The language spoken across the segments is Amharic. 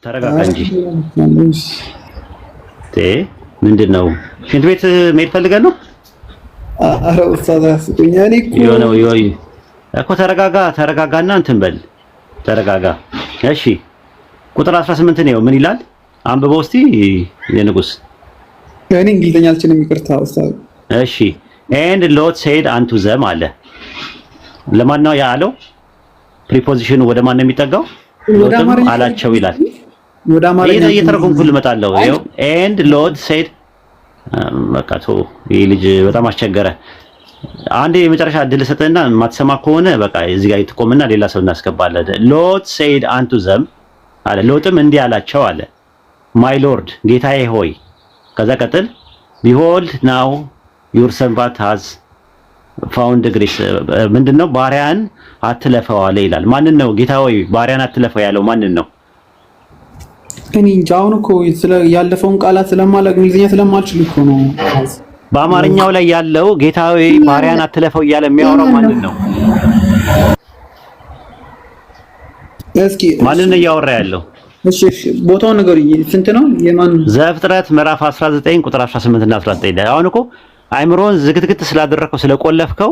ተረጋጋ እንጂ ምንድነው? ሽንት ቤት መሄድ ፈልገህ ነው? ኧረ ኡስታዝ ያስቁኛል እኮ ተረጋጋና እንትን በል ተረጋጋ። እሺ ቁጥር 18 ነው። ምን ይላል? አንብበው እስቲ የንጉስ። እኔ እንግሊዘኛ አልችልም ይቅርታ ኡስታዝ። እሺ and Lot said unto them አለ። ለማን ነው ያለው? ፕሪፖዚሽኑ ወደ ማን ነው የሚጠጋው? ሎጥም አላቸው ይላል። ወደ አማርኛ እየተረጎምኩ ልመጣለሁ። ይኸው and Lot said በቃ ይሄ ልጅ በጣም አስቸገረ። አንዴ የመጨረሻ እድል ሰጠና የማትሰማ ከሆነ በቃ እዚህ ጋር ትቆምና ሌላ ሰው እናስገባለን። Lot said unto them አለ። ሎጥም እንዲህ አላቸው አለ my lord ጌታዬ ሆይ። ከዛ ቀጥል behold now your servant has found grace ምንድነው? ባሪያን አትለፈው አለ ይላል። ማንን ነው ጌታ ሆይ ባሪያን አትለፈው ያለው? ማንን ነው? እኔ እንጃ። አሁን እኮ ያለፈውን ቃላት ስለማላውቅ እንግሊዘኛ ስለማልችል እኮ ነው። በአማርኛው ላይ ያለው ጌታ ሆይ ባሪያን አትለፈው እያለ የሚያወራው ማንን ነው? እስኪ ማንን ነው እያወራ ያለው? እሺ ቦታውን ንገሩኝ። ስንት ነው? የማን? ዘፍጥረት ምዕራፍ 19 ቁጥር 18 እና 19 ላይ። አሁን እኮ አይምሮን ዝግትግት ስላደረከው ስለቆለፍከው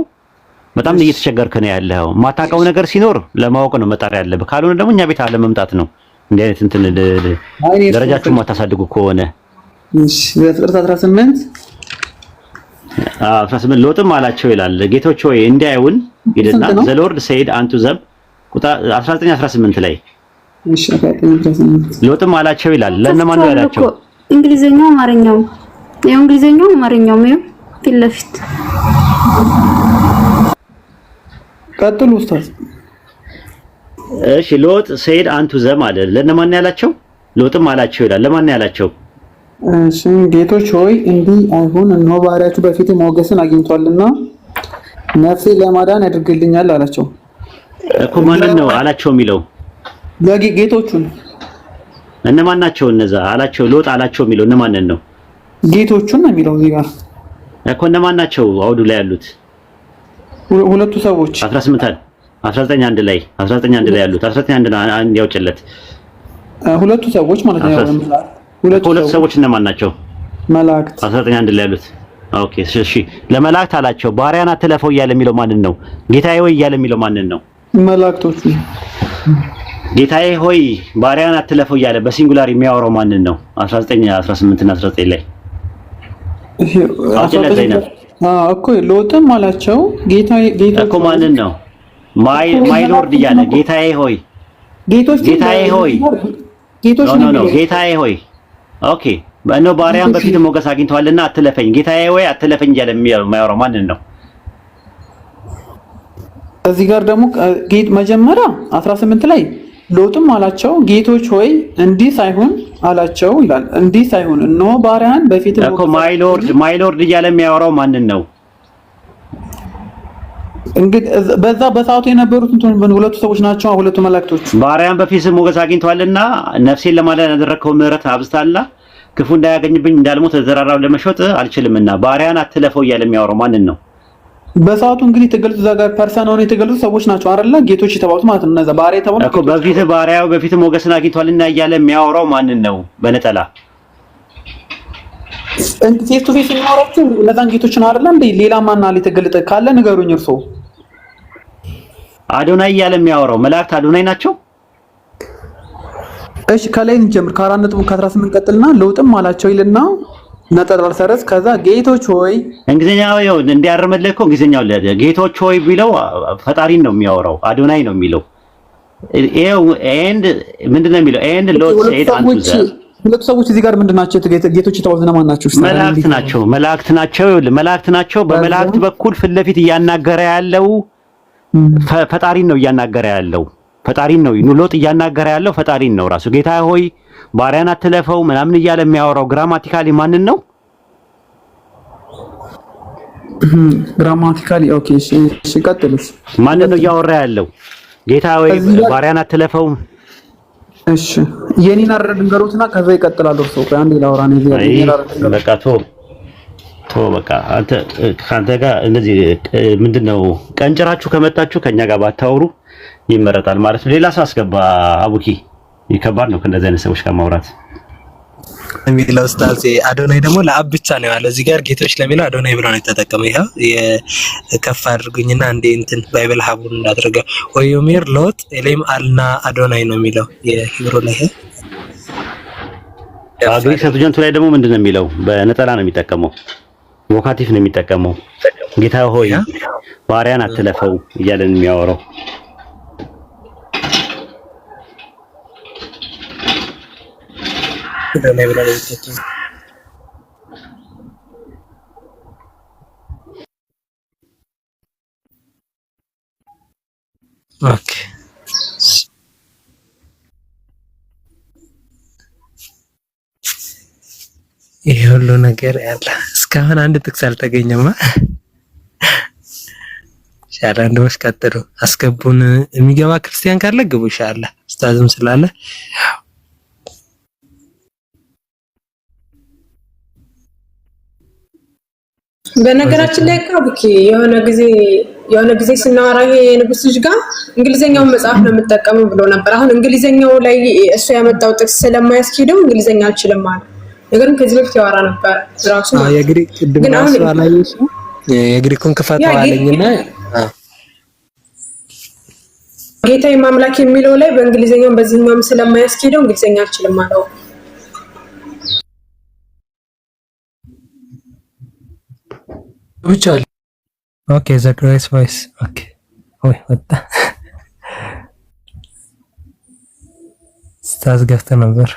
በጣም እየተቸገርክ ነው ያለው። ማታውቀው ነገር ሲኖር ለማወቅ ነው መጣር ያለብህ። ካልሆነ ደግሞ እኛ ቤት አለ መምጣት ነው። እንዴ እንትን ደረጃችሁን ማታሳድጉ ከሆነ እሺ ዘፍጥረት 18 ሎጥም አላቸው ይላል ጌቶች ሆይ እንዲያዩን ይልና the Lord said unto them ቁጥር 19 18 ላይ እሺ 19 ሎጥም አላቸው ይላል። ለነማን ነው ያላቸው? እንግሊዘኛው አማርኛው ነው። እንግሊዘኛው አማርኛው ነው ፊት ለፊት። ቀጥሉ ኡስታዝ። እሺ ሎጥ said unto them አለ። ለነማን ያላቸው? ሎጥም አላቸው ይላል። ለማን ያላቸው? እሺ ጌቶች ሆይ እንዲህ አይሁን፣ እነሆ ባሪያችሁ በፊት ሞገስን አግኝቷልና ነፍሴ ለማዳን ያድርግልኛል አላቸው። እኮ ማንን ነው አላቸው የሚለው? ጌቶቹን። እነማን ናቸው እነዛ? አላቸው ሎጥ አላቸው የሚለው እነማንን ነው? ጌቶቹን ነው የሚለው እዚህ ጋር እኮ። እነማን ናቸው አውዱ ላይ ያሉት? ሁለቱ ሰዎች 19 አንድ ላይ 19 አንድ ላይ ያሉት 19 አንድ ያውጭለት ሁለቱ ሰዎች ማለት ነው። ሁለቱ ሰዎች እነማን ናቸው? መላእክት 19 አንድ ላይ ያሉት። ኦኬ እሺ ለመላእክት አላቸው ባሪያን አትለፈው እያለ የሚለው ማንን ነው? ጌታዬ ሆይ እያለ የሚለው ማንን ነው? መላእክቶቹ። ጌታዬ ሆይ ባሪያን አትለፈው እያለ በሲንጉላር የሚያወራው ማንን ነው? 19 18 እና 19 ላይ እኮ ሎጥም አላቸው ጌታዬ እኮ ማንን ነው? ማይ ሎርድ እያለ ጌታዬ ሆይ ጌታዬ ሆይ ኖ ጌታዬ ሆይ። ኦኬ በእነሆ ባሪያን በፊት ሞገስ አግኝቷልና አትለፈኝ፣ ጌታዬ ሆይ አትለፈኝ እያለ የሚያወራው ማንን ነው? እዚህ ጋር ደግሞ መጀመሪያ 18 ላይ ሎጥም አላቸው ጌቶች ሆይ እንዲህ ሳይሆን አላቸው ይላል። እንዲህ ሳይሆን እነሆ ባሪያን በፊት እኮ ማይ ሎርድ እያለ የሚያወራው ማንን ነው? እንግዲህ በዛ በሰዓቱ የነበሩት ሁለቱ ሰዎች ናቸው። ሁለቱ መላእክቶች ባሪያን በፊት ሞገስ አግኝቷልና ነፍሴን ለማዳን ያደረከው ምሕረት አብዝታልና ክፉ እንዳያገኝብኝ እንዳልሞት ተዘራራው ለመሾጥ አልችልምና ባሪያን አትለፈው እያለ የሚያወራው ማንን ነው? በሰዓቱ እንግዲህ የተገለጹ ዛጋር ፐርሰናል የተገለጹ ሰዎች ናቸው አይደለ? ጌቶች የተባሉት ማለት ነው። እነዛ ባሪያ የተባሉት እኮ በፊት ባሪያው በፊት ሞገስን አግኝቷልና እያለ የሚያወራው ማንን ነው? በነጠላ ፌስ ቱ ፌስ የሚያወራቸው እነዛን ጌቶችን አይደለ እንዴ? ሌላ ማን አለ የተገለጠ ካለ ንገሩኝ እርሶ። አዶናይ እያለ የሚያወራው መላእክት አዶናይ ናቸው? እሺ ከላይ እንጀምር። ከ4 ነጥብ ከ18 ቀጥልና ሎጥም አላቸው ይልና ነጠላል ሰረዝ ከዛ ጌቶች ሆይ እንግሊዘኛው ይሁን እንዲያርመልህ እኮ እንግሊዘኛው ጌቶች ሆይ ቢለው ፈጣሪን ነው የሚያወራው፣ አዶናይ ነው የሚለው። ይሄው ኤንድ ምንድነው የሚለው? ኤንድ ሎጥ ሴድ አንቱ ዘ ሁለቱ ሰዎች እዚህ ጋር ምንድናቸው? ጌቶች የተባሉት እነማን ናቸው? መላእክት ናቸው። መላእክት ናቸው። በመላእክት በኩል ፊት ለፊት እያናገረ ያለው ፈጣሪን ነው እያናገረ ያለው። ፈጣሪን ነው ሎጥ እያናገረ ያለው ፈጣሪን ነው ራሱ። ጌታ ሆይ ባሪያን አትለፈው ምናምን እያለ የሚያወራው ግራማቲካሊ ማንን ነው? ግራማቲካሊ ኦኬ። እሺ ቀጥልስ። ማንን ነው እያወራ ያለው? ጌታ ሆይ ባሪያን አትለፈው። እሺ የኔን አረድ ንገሩትና ከዛ ይቀጥላል። እርሶ አንዴ ላውራ ነው ይሄ በቃ በቃ አንተ ጋር እንደዚህ ምንድነው ቀንጭራችሁ ከመጣችሁ ከኛ ጋር ባታወሩ ይመረጣል ማለት ነው። ሌላ ሰው አስገባ አቡኪ። ይከባድ ነው ከእንደዚህ አይነት ሰዎች ጋር ማውራት የሚለው ኡስታዝ አዶናይ ደግሞ ለአብ ብቻ ነው ያለው። እዚህ ጋር ጌቶች ለሚለው አዶናይ ብሎ ነው የተጠቀመው። ይሄው የከፍ አድርጉኝና እንደ እንትን ባይብል ሀቡን እንዳደረገ ወዮሜር ሎጥ ኤሌም አልና አዶናይ ነው የሚለው የሂብሩ ላይ። ግሪክ ሰብጀንቱ ላይ ደግሞ ምንድን ነው የሚለው? በነጠላ ነው የሚጠቀመው፣ ቮካቲቭ ነው የሚጠቀመው። ጌታ ሆይ ባሪያን አትለፈው እያለን የሚያወራው አዶናይ ብሎ ነው የተጠቀመው። ኦኬ ይሄ ሁሉ ነገር ያለ እስካሁን አንድ ጥቅስ አልተገኘማ። ሻላ እንደውስ ቀጥሉ አስገቡን። የሚገባ ክርስቲያን ካለ ግቡ ሻላ ኡስታዝም ስላለ በነገራችን ላይ ካብኪ የሆነ ጊዜ ስናወራ ይሄ የንጉስ ልጅ ጋር እንግሊዘኛውን መጽሐፍ ነው የምጠቀመው ብሎ ነበር። አሁን እንግሊዘኛው ላይ እሱ ያመጣው ጥቅስ ስለማያስኬደው እንግሊዘኛ አልችልም ማለት ነገርም ከዚህ በፊት ያወራ ነበር ራሱ ነው። የግሪክ ድምጽ አላየሽ የግሪኩን ክፈት አለኝና ጌታዬ ማምላክ የሚለው ላይ በእንግሊዘኛው በዚህኛውም ስለማያስኬደው እንግሊዘኛ አልችልም ማለት ብቻ። ኦኬ ዘ ግሬስ ቮይስ ኦኬ ወይ ወጣ ስታዝ ገፍተ ነበር።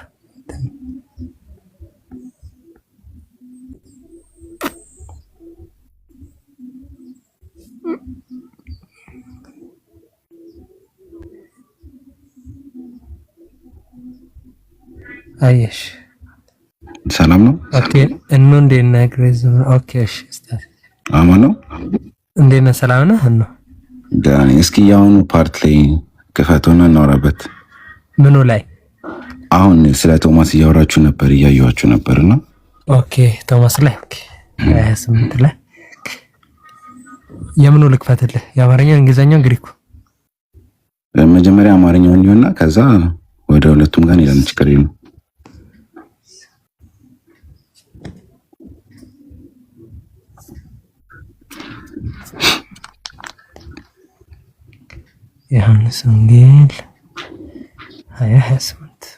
አየሽ ሰላም ነው። ኦኬ እኑ እንደነ ግሬስ ኦኬ እሺ ስታዝ አማን ነው። እንደነ ሰላም ነው እኑ ዳኒ እስኪ ያሁኑ ፓርት ላይ ክፈቱና እናወራበት። ምኑ ላይ? አሁን ስለ ቶማስ እያወራችሁ ነበር እያያችሁ ነበርና ኦኬ ቶማስ ላይ ኦኬ 28 ላይ የምኑ ልክፈትልህ? የአማርኛው፣ እንግሊዘኛው፣ ግሪኩ? መጀመሪያ አማርኛውን ይሁንና ከዛ ወደ ሁለቱም ጋር ይላል ችግር የለም። ዮሐንስ ወንጌል 28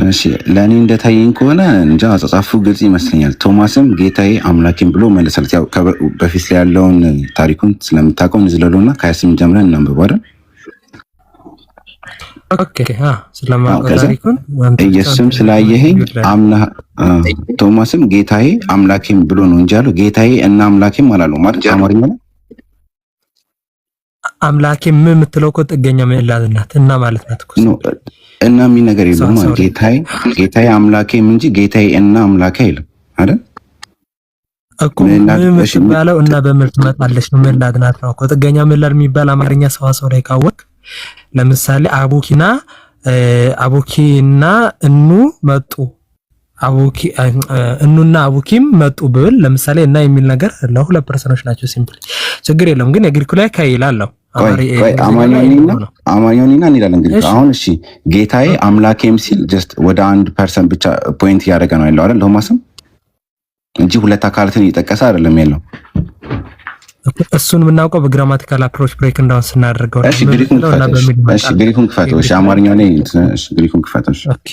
እሺ ለኔ እንደታየኝ ከሆነ እንጃ አጻጻፉ ግልጽ ይመስለኛል። ቶማስም ጌታዬ አምላኬም ብሎ መለሰለት። ያው በፊት ላይ ያለውን ታሪኩን ስለምታውቀው እንዝለሉና ከ28 ጀምረን እናንብበው አይደል? ኦኬ ስለማውቀው ታሪኩን ኢየሱስም ስላየኸኝ ቶማስም ጌታዬ አምላኬም ብሎ ነው እንጂ ያለው ጌታዬ እና አምላኬም አላለው ማለት አማርኛ ነው። አምላኬ ምን የምትለው እኮ ጥገኛ ምዕላድ ናት እና ማለት ናት እኮ እና ምን ነገር የለም ማለት ጌታዬ አምላኬም እንጂ ጌታዬ እና አምላኬ አይልም አይደል እኮ ምን የምትባለው እና በምር ትመጣለች ነው ምዕላድ ናት ነው እኮ ጥገኛ ምዕላድ የሚባል አማርኛ ሰዋሰው ላይ ካወቅ ለምሳሌ አቡኪና እኑ መጡ እኑና አቡኪም መጡ ብል ለምሳሌ እና የሚል ነገር ለሁለት ፐርሰኖች ናቸው። ሲምፕሊ ችግር የለም ግን የግሪኩ ላይ ካይላለው አማርኛውና እንላለን እንግዲህ አሁን እሺ ጌታዬ አምላኬም ሲል ጀስት ወደ አንድ ፐርሰን ብቻ ፖይንት ያደረገ ነው ያለው አይደል ቶማስም እንጂ ሁለት አካላትን እየጠቀሰ አይደለም ያለው። እሱን የምናውቀው በግራማቲካል አፕሮች ብሬክ እንዳውን ስናደርገው እሺ ግሪኩን ክፈተው። እሺ አማርኛው ላይ እሺ ግሪኩን ክፈተው። ኦኬ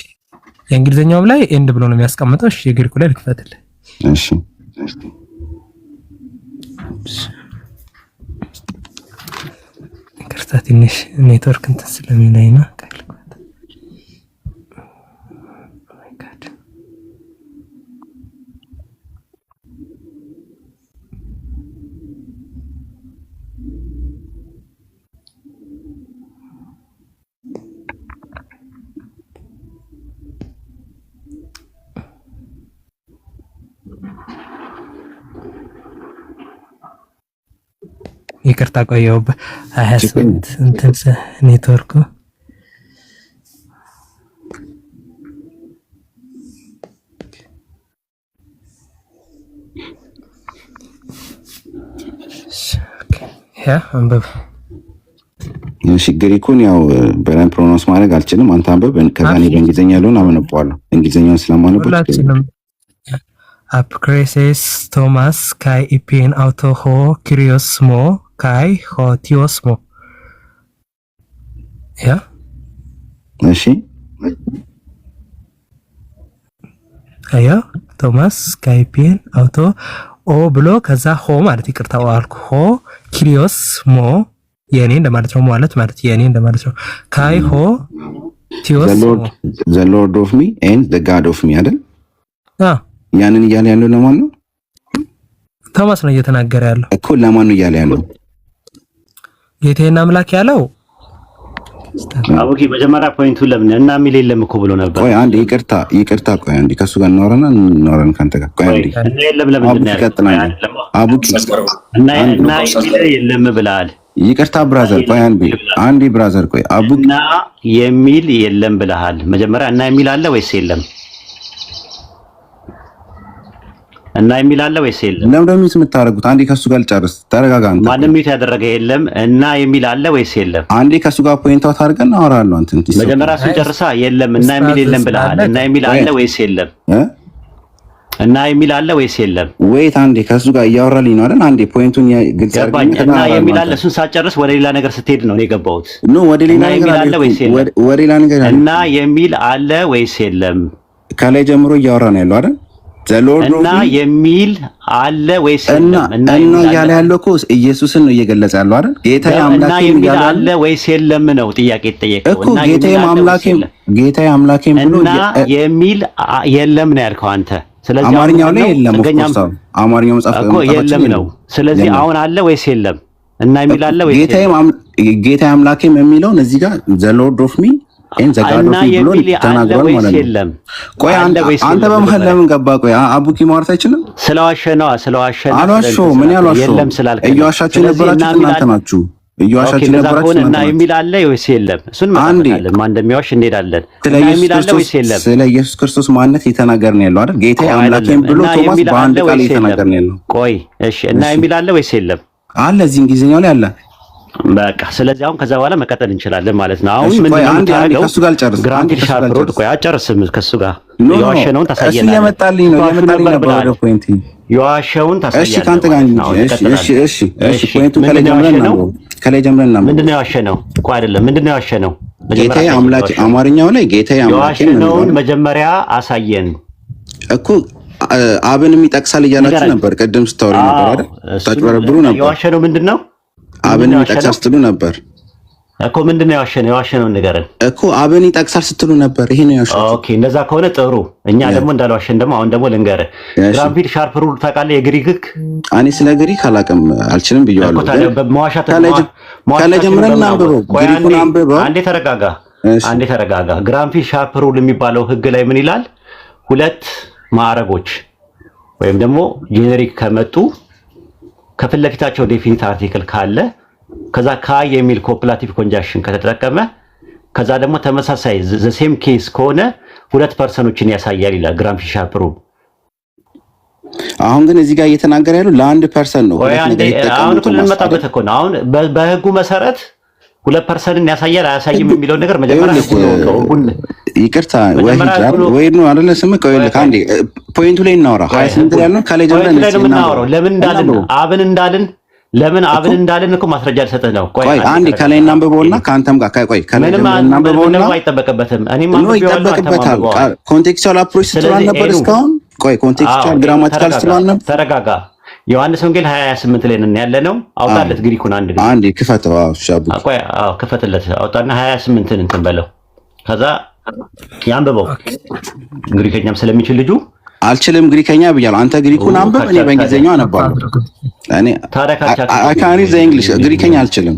የእንግሊዘኛውም ላይ ኤንድ ብሎ ነው የሚያስቀምጠው። እሺ የግሪኩ ላይ ልክፈትልህ። እሺ ይቅርታ ትንሽ ኔትወርክ እንትን ስለሚለኝ ነው። ይቅርታ ቆየሁብህ። 28 እንትን ኔትወርኩ ያ አንብብ። እሺ ግሪኩን ያው በደንብ ፕሮናንስ ማድረግ አልችልም። አንተ አንብብ። ከዛ እኔ በእንግሊዝኛ ያለውን አመነዋለሁ። እንግሊዝኛውን ስለማነበው ሁላችንም አፕክሬሴስ ቶማስ ካይ ኢፒን አውቶሆ ክሪዮስሞ ካይ ሆቲዮስሞ ያ እሺ አያ ቶማስ ካይ ኢፒን አውቶ ኦ ብሎ ከዛ ሆ ማለት ይቅርታው አልኩ ሆ ክሪዮስሞ የኔ እንደማለት ነው ማለት የኔ እንደማለት ነው። ካይ ሆ ቲዮስሞ the lord of me and the god of me አይደል? ያንን እያለ ያለው ለማን ነው? ቶማስ ነው እየተናገረ ያለው እኮ። ለማን ነው እያለ ያለው? ጌታዬና አምላክ ያለው አቡኪ መጀመሪያ ፖይንቱ ለምን እና የሚል የለም እኮ ብሎ ነበር። ቆይ አንዴ ይቅርታ ቆይ አንዴ ከሱ ጋር እናወራለን ካንተ ጋር ቆይ አንዴ እና የለም ለምን ነው አቡኪ እና የለም ብለሃል። ይቅርታ ብራዘር ቆይ አንዴ ብራዘር ቆይ አቡኪ እና የሚል የለም ብለሃል። መጀመሪያ እና የሚል አለ ወይስ የለም? እና የሚል አለ ወይስ የለም? ለምን ደግሞ የምታረጉት? አንዴ ከሱ ጋር ልጨርስ። ተረጋጋ አንተ። ማንም ሚት ያደረገ የለም። እና የሚል አለ ወይስ የለም? አንዴ ከሱ ጋር ፖይንት አውት አድርገን እናወራለን። አንተ መጀመሪያ እሱን ጨርሳ የለም እና የሚል የለም ብለሃል። እና የሚል አለ ወይስ የለም? እና የሚል አለ ወይስ የለም? ወይት አንዴ ከሱ ጋር እያወራልኝ ነው አይደል? አንዴ ፖይንቱን ግልጽ አድርገኝ። እና የሚል አለ እሱን ሳትጨርስ ወደ ሌላ ነገር ስትሄድ ነው የገባሁት። ኖ ወደ ሌላ ነገር አለ ወይስ የለም? ወደ ሌላ ነገር እና የሚል አለ ወይስ የለም? ከላይ ጀምሮ እያወራ ነው ያለው አይደል? እና የሚል አለ ወይስ የለም? እና ያለ ያለው እኮ ኢየሱስን ነው እየገለጸ ያለው አይደል? ጌታዬ አምላኬ የሚል አለ ወይስ የለም ነው ጥያቄ ተጠየቀው። እኮ ጌታዬ አምላኬ ብሎ እና የሚል የለም ነው ያልከው አንተ። ስለዚህ አማርኛው ላይ የለም እኮ አማርኛው መጽሐፍ እኮ የለም ነው። ስለዚህ አሁን አለ ወይስ የለም? እና የሚል አለ ወይስ ጌታዬ አምላኬም የሚለውን እዚህ ጋር the lord of me and the god of me ብሎ ተናግሯል ማለት ነው። ቆይ አንተ በመሀል ለምን ገባ? ቆይ አቡኪ ማውራት አይችልም? ስለዋሸ አልዋሸሁም። ምን ያልዋሸሁ የለም ስላልከ እየዋሻችሁ የነበራችሁት እናንተ ናችሁ። እየዋሻችሁ የነበራችሁት እና የሚል አለ ወይስ የለም? እሱን ማንደም ማን እንደሚዋሽ እንሄዳለን። የሚል አለ ወይስ የለም? ስለ ኢየሱስ ክርስቶስ ማንነት እየተናገርን ያለው አይደል? ጌታዬ አምላኬም ብሎ ቶማስ በአንድ ቃል እየተናገርን ያለው። ቆይ እሺ፣ እና የሚል አለ ወይስ የለም? አለ። እዚህ እንግሊዝኛው ላይ አለ። በቃ ስለዚህ አሁን ከዛ በኋላ መቀጠል እንችላለን ማለት ነው። አሁን ምን እንደምታደርገው ከሱ ጋር ጨርስ። ግራንድ ሻርፕ ሮድ ቆይ አጨርስም ከሱ ጋር የዋሸነውን ታሳየናለህ። እሱ የመጣልኝ ነበር ወደ ፖይንት የዋሸውን ታሳየናለህ። እሺ ካንተ ጋር እሺ ፖይንቱ ከላይ ጀምረን ነው። ምንድነው የዋሸነው? ቆይ አይደለም ምንድነው የዋሸነው? ጌታዬ አምላኬ አማርኛው ላይ ጌታዬ አምላኬ የዋሸነውን መጀመሪያ አሳየን እኮ። አብንም ይጠቅሳል እያላችሁ ነበር ቅድም ስታወሩ ነበር አይደል? ታጭበረብሩ ነበር። የዋሸነው ምንድነው? አብን ይጠቅሳል ስትሉ ነበር እኮ። ምንድነው የዋሸነውን ንገረን እኮ። አብን ይጠቅሳል ስትሉ ነበር። ይሄ ነው ያሸነው። ኦኬ እንደዛ ከሆነ ጥሩ። እኛ ደግሞ እንዳልዋሸን ደግሞ አሁን ደግሞ ልንገርህ። ግራምፒድ ሻርፕ ሩል ታውቃለህ? የግሪክ ህግ። እኔ ስለ ግሪክ አላውቅም አልችልም ብየዋለሁ። ከላይ ጀምረን እናንብበው። ግሪኩን አንብበው። አንዴ ተረጋጋ። ግራምፒድ ሻርፕ ሩል የሚባለው ህግ ላይ ምን ይላል? ሁለት ማዕረጎች ወይም ደግሞ ጄኔሪክ ከመጡ ከፊት ለፊታቸው ዴፊኒት አርቲክል ካለ ከዛ ካይ የሚል ኮፕላቲቭ ኮንጃክሽን ከተጠቀመ ከዛ ደግሞ ተመሳሳይ ዘ ሴም ኬስ ከሆነ ሁለት ፐርሰኖችን ያሳያል ይላል ግራምፒድ ሻርፕ ሩል። አሁን ግን እዚህ ጋር እየተናገረ ያለው ለአንድ ፐርሰን ነው። አሁን እኮ ልንመጣበት እኮ ነው። አሁን በህጉ መሰረት ሁለት ፐርሰንን ያሳያል አያሳይም የሚለውን ነገር መጀመሪያ ይቅርታ ወይ ነው አይደለ? ስም ቆይ አንዴ ፖይንቱ ላይ እናወራ። 28 ላይ ያለው ካለ ጀምረን እናወራው። ለምን እንዳልን እኮ ማስረጃ ልሰጥህ ነው። ቆይ አንዴ ከላይ እናንብበውና ካንተም ጋር ቆይ ከላይ እናንብበውና አይጠበቅበትም። እኔም ይጠበቅበታል። ኮንቴክስቹዋል አፕሮች ስትሏል ነበር እስካሁን። ቆይ ኮንቴክስቹዋል ግራማቲካል ስትሏል ነበር። ተረጋጋ። ዮሐንስ ወንጌል 28 ላይ ነን ያለ ነው። አውጣለት ግሪኩን አንዴ ክፈተው። ሻቡ ቆይ ክፈትለት። አውጣና 28ን እንትን በለው። ከዛ ያንብበው። ግሪከኛም ስለሚችል ልጁ አልችልም ግሪከኛ ብያለሁ። አንተ ግሪኩን አንብብ፣ እኔ በእንግሊዝኛው አነባለሁ። እኔ አካኒ ዘ እንግሊሽ ግሪከኛ አልችልም።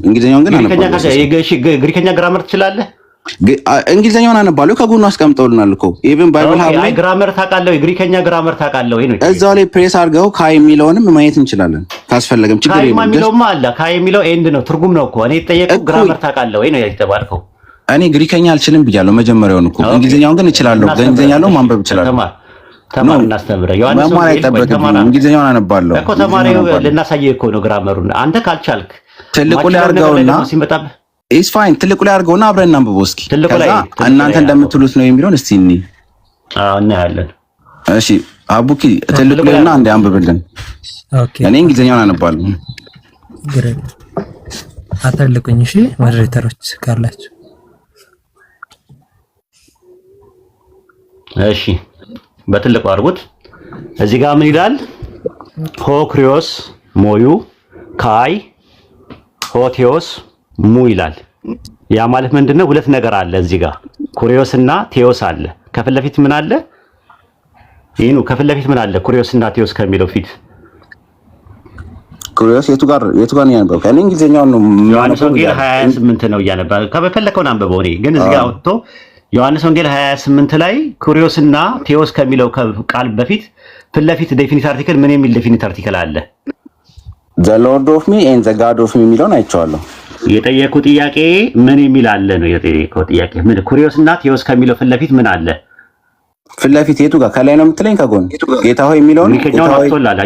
እንግሊዝኛውን ግን አነባለሁ። ግሪከኛ ግራመር ትችላለህ? እንግሊዘኛውን አነባለሁ ከጎኑ አስቀምጠውልናል እኮ ኢቭን ባይብል ሀብ ላይ ግራመር ታውቃለህ፣ ግሪከኛ ግራመር ታውቃለህ ወይ ነው እዛው ላይ ፕሬስ አድርገው ካይ የሚለውንም ማየት እንችላለን ካስፈለገም ችግር የለም። ካይ የሚለውማ አለ። ካይ የሚለው ኤንድ ነው ትርጉም ነው እኮ። እኔ ተጠየቀው ግራመር ታውቃለህ ወይ ነው የተባልከው። እኔ ግሪከኛ አልችልም ብያለሁ መጀመሪያውን እኮ። እንግሊዘኛውን ግን እችላለሁ። በእንግሊዘኛ ነው ማንበብ እችላለሁ። ተማር እናስተምረው። ዮሐንስ መማር አይጠበቅብኝም። እንግሊዘኛውን አነባለሁ እኮ ተማሪው ልናሳየህ እኮ ነው ግራመሩን። አንተ ካልቻልክ ትልቁ ላይ አድርገውና ኢስ ፋይን ትልቁ ላይ አድርገውና አብረን እናንብበው እስኪ። ከዛ እናንተ እንደምትሉት ነው የሚለውን እስቲ እኔ እናያለን። እሺ አቡኪ ትልቁ ላይና አንዴ አንብብልን። ኦኬ እኔ እንግሊዘኛውን አነባለሁ። ግሬት አታልቁኝ። እሺ ሞዴሬተሮች ካላችሁ እሺ በትልቁ አድርጉት። እዚህ ጋር ምን ይላል? ሆክሪዮስ ሞዩ ካይ ሆቴዎስ ሙ ይላል። ያ ማለት ምንድነው? ሁለት ነገር አለ እዚህ ጋር ኩሪዮስ እና ቴዎስ አለ። ከፊት ለፊት ምን አለ? ይሄኑ ከፊት ለፊት ምን አለ? ኩሪዮስ እና ቴዎስ ከሚለው ፊት ኩሪዮስ የቱ ጋር ነው ያነበው? ከኔ እንግሊዘኛው ነው ዮሐንስ ወንጌል 28 ነው እያነበ ከፈለከው አንብበው። እኔ ግን እዚህ ጋር ወጥቶ ዮሐንስ ወንጌል 28 ላይ ኩሪዮስ እና ቴዎስ ከሚለው ቃል በፊት ፊት ለፊት ዴፊኒት አርቲክል ምን የሚል ዴፊኒት አርቲክል አለ? the lord of me and the god of me የሚለውን አይቼዋለሁ። የጠየቁ ጥያቄ ምን የሚል አለ ነው የጠየቀው ጥያቄ። ምን ኩሪዮስ እና ቴዎስ ከሚለው ፊት ለፊት ምን አለ? ፊት ለፊት የቱ ጋር? ከላይ ነው የምትለኝ? ከጎን ጌታ ሆይ የሚለውን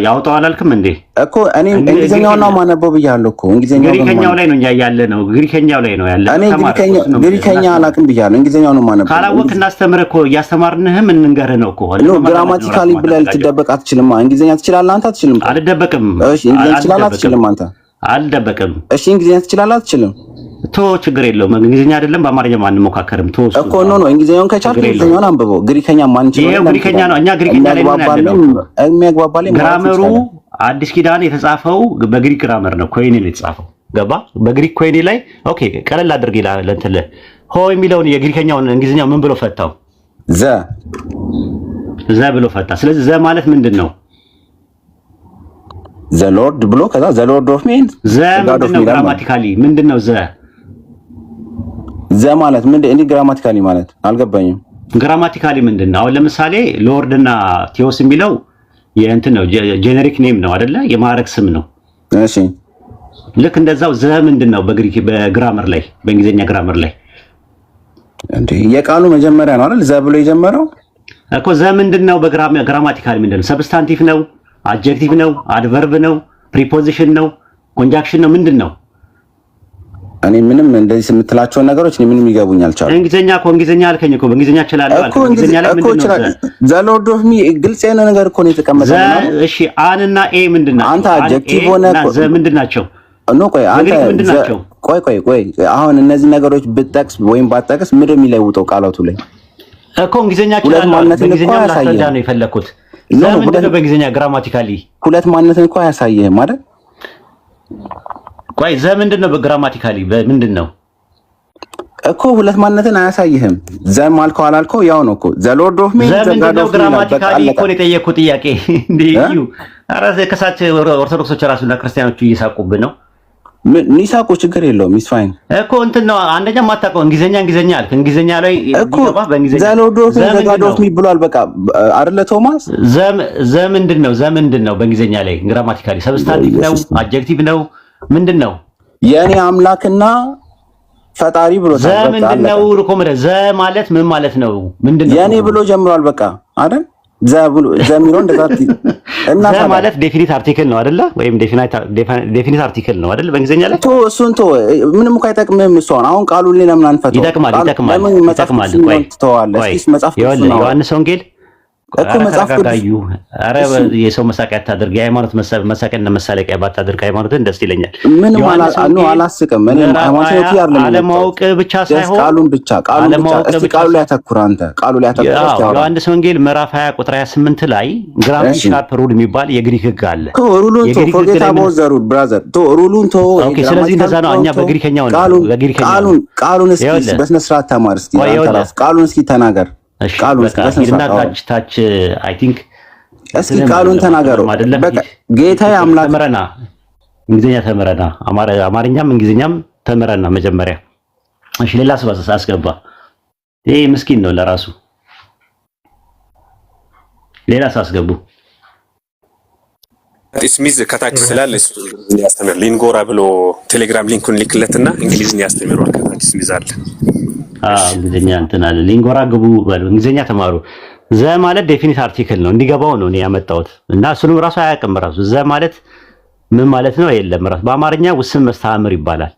ያውጣው አላልክም እንዴ? እኮ እኔ እንግሊዘኛውን ነው ማነበው ብያለሁ እኮ። ግሪከኛው ላይ ነው ያለ ነው። ግሪከኛው ላይ ነው ያለ። እኔ ግሪከኛ አላውቅም ብያለሁ። እንግሊዘኛውን ነው ማነበው። ካላወቅ እናስተምር እኮ እያስተማርንህም እንንገርህ ነው እኮ። ነው ግራማቲካሊ ብለህ ልትደበቅ አትችልም። እንግሊዘኛ ትችላለህ አንተ? አትችልም። አልደበቅም። እሺ እንግሊዘኛ ትችላለህ? አትችልም አንተ? አልደበቅም። እሺ እንግሊዘኛ ትችላለህ? አትችልም? ቶ ችግር የለውም። እንግሊዘኛ አይደለም በአማርኛ ማን ሞካከርም ቶ እኮ ነው እንግሊዘኛውን ከቻልክ እንግሊዘኛውን አንብበው። ግሪከኛ ማን ይችላል? ይሄ ግሪከኛ ነው። እኛ ግሪከኛ ላይ ነው ያለው። የሚያግባባልኝ ግራመሩ አዲስ ኪዳን የተጻፈው በግሪክ ግራመር ነው። ኮይኔ ነው የተጻፈው። ገባ? በግሪክ ኮይኔ ላይ ኦኬ። ቀለል አድርግ ይላል እንትን ሆ የሚለውን የግሪከኛውን እንግሊዘኛው ምን ብሎ ፈታው? ዘ ብሎ ፈታ። ስለዚህ ዘ ማለት ምንድነው? ዘ ሎርድ ብሎ ከዛ ዘ ሎርድ ኦፍ ሜን ዘ ምንድነው? ግራማቲካሊ ምንድነው ዘ? ዘ ማለት ምንድነው? እንዴ ግራማቲካሊ ማለት አልገባኝም። ግራማቲካሊ ምንድነው? አሁን ለምሳሌ ሎርድ እና ቴዎስ የሚለው የእንትን ነው ጄኔሪክ ኔም ነው አይደለ? የማዕረግ ስም ነው። እሺ ልክ እንደዛው ዘ ምንድነው? በግሪክ በግራመር ላይ በእንግሊዘኛ ግራመር ላይ እንዴ የቃሉ መጀመሪያ ነው አይደል? ዘ ብሎ የጀመረው እኮ ዘ ምንድነው? በግራማቲካሊ ምንድነው? ሰብስታንቲቭ ነው? አድጀክቲቭ ነው? አድቨርብ ነው? ፕሪፖዚሽን ነው? ኮንጃክሽን ነው? ምንድነው? እኔ ምንም እንደዚህ የምትላቸው ነገሮች እኔ ምንም ይገቡኝ አልቻሉም። እንግሊዘኛ እኮ እንግሊዘኛ አልከኝ እኮ በእንግሊዘኛ እችላለሁ አልከኝ። እንግሊዘኛ ላይ ምንድነው? ዘ ሎርድ ኦፍ ሚ ግልጽ የሆነ ነገር እኮ ነው የተቀመጠው። እሺ አን እና ኤ ምንድናቸው? አንተ አድጀክቲቭ ሆነ ዘ ምንድናቸው? ቆይ አንተ ቆይ አሁን እነዚህ ነገሮች ብትጠቅስ ወይም ባትጠቅስ ምንድን የሚለውጠው ቃላቱ ላይ እኮ እንግሊዘኛ እችላለሁ። በእንግሊዘኛ ላስረዳ ነው የፈለኩት። ምንድነው በእንግሊዘኛ ግራማቲካሊ? ሁለት ማንነትን እኮ አያሳይህም ማለት። ቆይ ዘ ምንድነው በግራማቲካሊ ምንድነው እኮ ሁለት ማንነትን አያሳይህም። ዘ ማልከው አላልከው ያው ነው እኮ። ዘ ሎርድ ኦፍ ሚ ዘ ምንድነው ግራማቲካሊ እኮ ነው የጠየኩት ጥያቄ። እንዴ እዩ አራዘ ከሳች ኦርቶዶክሶች ራሱና ክርስቲያኖቹ እየሳቁብን ነው። ኒሳቆ ችግር የለውም ሚስ ፋይን እኮ እንትን ነው። አንደኛ ማታውቀው እንግሊዘኛ አልክ። እንግሊዘኛ ላይ ቢገባ በእንግሊዘኛ ዘ ሎርድ ኦፍ ዘ ጋድ ኦፍ ሚ ብሏል። በቃ አይደለ ቶማስ? ዘ ምንድነው? ዘ ምንድነው በእንግሊዘኛ ላይ ግራማቲካሊ? ሰብስታንቲቭ ነው? አድጀክቲቭ ነው? ምንድነው? የኔ አምላክና ፈጣሪ ብሎ ዘ ምንድነው? ሩኮመደ ዘ ማለት ምን ማለት ነው? ምንድነው? የኔ ብሎ ጀምሯል። በቃ አይደል? ዘ ሚለው እንደዛ እና ዘ ማለት ዴፊኒት አርቲክል ነው አይደለ? ወይም ዴፊኒት አርቲክል ነው አይደለ? በእንግሊዘኛ ላይ እሱን ምንም እኮ አይጠቅምም። አሁን ቃሉ ላይ ለምን አንፈተው? ይጠቅማል። ዮሐንስ ወንጌል እኮ መጽሐፍ ቅዱስ አረ የሰው መሳቂያ አታድርግ። የሃይማኖት መሳቂያ እና መሳለቂያ ባታድርግ ሃይማኖትን ደስ ይለኛል። ምንም አላስቅም። አለማወቅ ብቻ ሳይሆን ቃሉ ላይ አተኩር። አንተ ቃሉ ላይ አተኩር። ዮሐንስ ወንጌል ምዕራፍ 20 ቁጥር 28 ላይ ግራም ሻርፕ ሩል የሚባል የግሪክ ሕግ አለ። ሩሉን ቶ ፎርጌት አባውት ዘ ሩል ብራዘር ቶ ሩሉን ቶ። ኦኬ ስለዚህ እንደዛ ነው። እኛ በግሪከኛው ነው ቃሉን እስኪ በስነ ስርዓት ተማር እስኪ። አንተ ራስህ ቃሉን እስኪ ተናገር። ቃሉን ታች አይ ቲንክ እስኪ ቃሉን ተናገሩ። በቃ ጌታዬ አምላክ ተመረና እንግሊዘኛ ተመረና አማርኛም እንግሊዘኛም ተመረና መጀመሪያ። እሺ ሌላ ሰው አስገባ። ይሄ ምስኪን ነው ለራሱ። ሌላ ሳስገቡ ስሚዝ ከታች ስላለ ያስተምር ሊንጎራ ብሎ ቴሌግራም ሊንኩን ልክለትና እንግሊዝኛ ያስተምራል። ከታች ስሚዝ አለ። እንግሊዝኛ እንትን አለ። ሊንጎራ ግቡ በሉ፣ እንግሊዝኛ ተማሩ። ዘ ማለት ዴፊኒት አርቲክል ነው እንዲገባው ነው እኔ ያመጣሁት እና እሱንም ራሱ አያውቅም ራሱ። ዘ ማለት ምን ማለት ነው? የለም ራሱ በአማርኛ ውስን መስተዓምር ይባላል።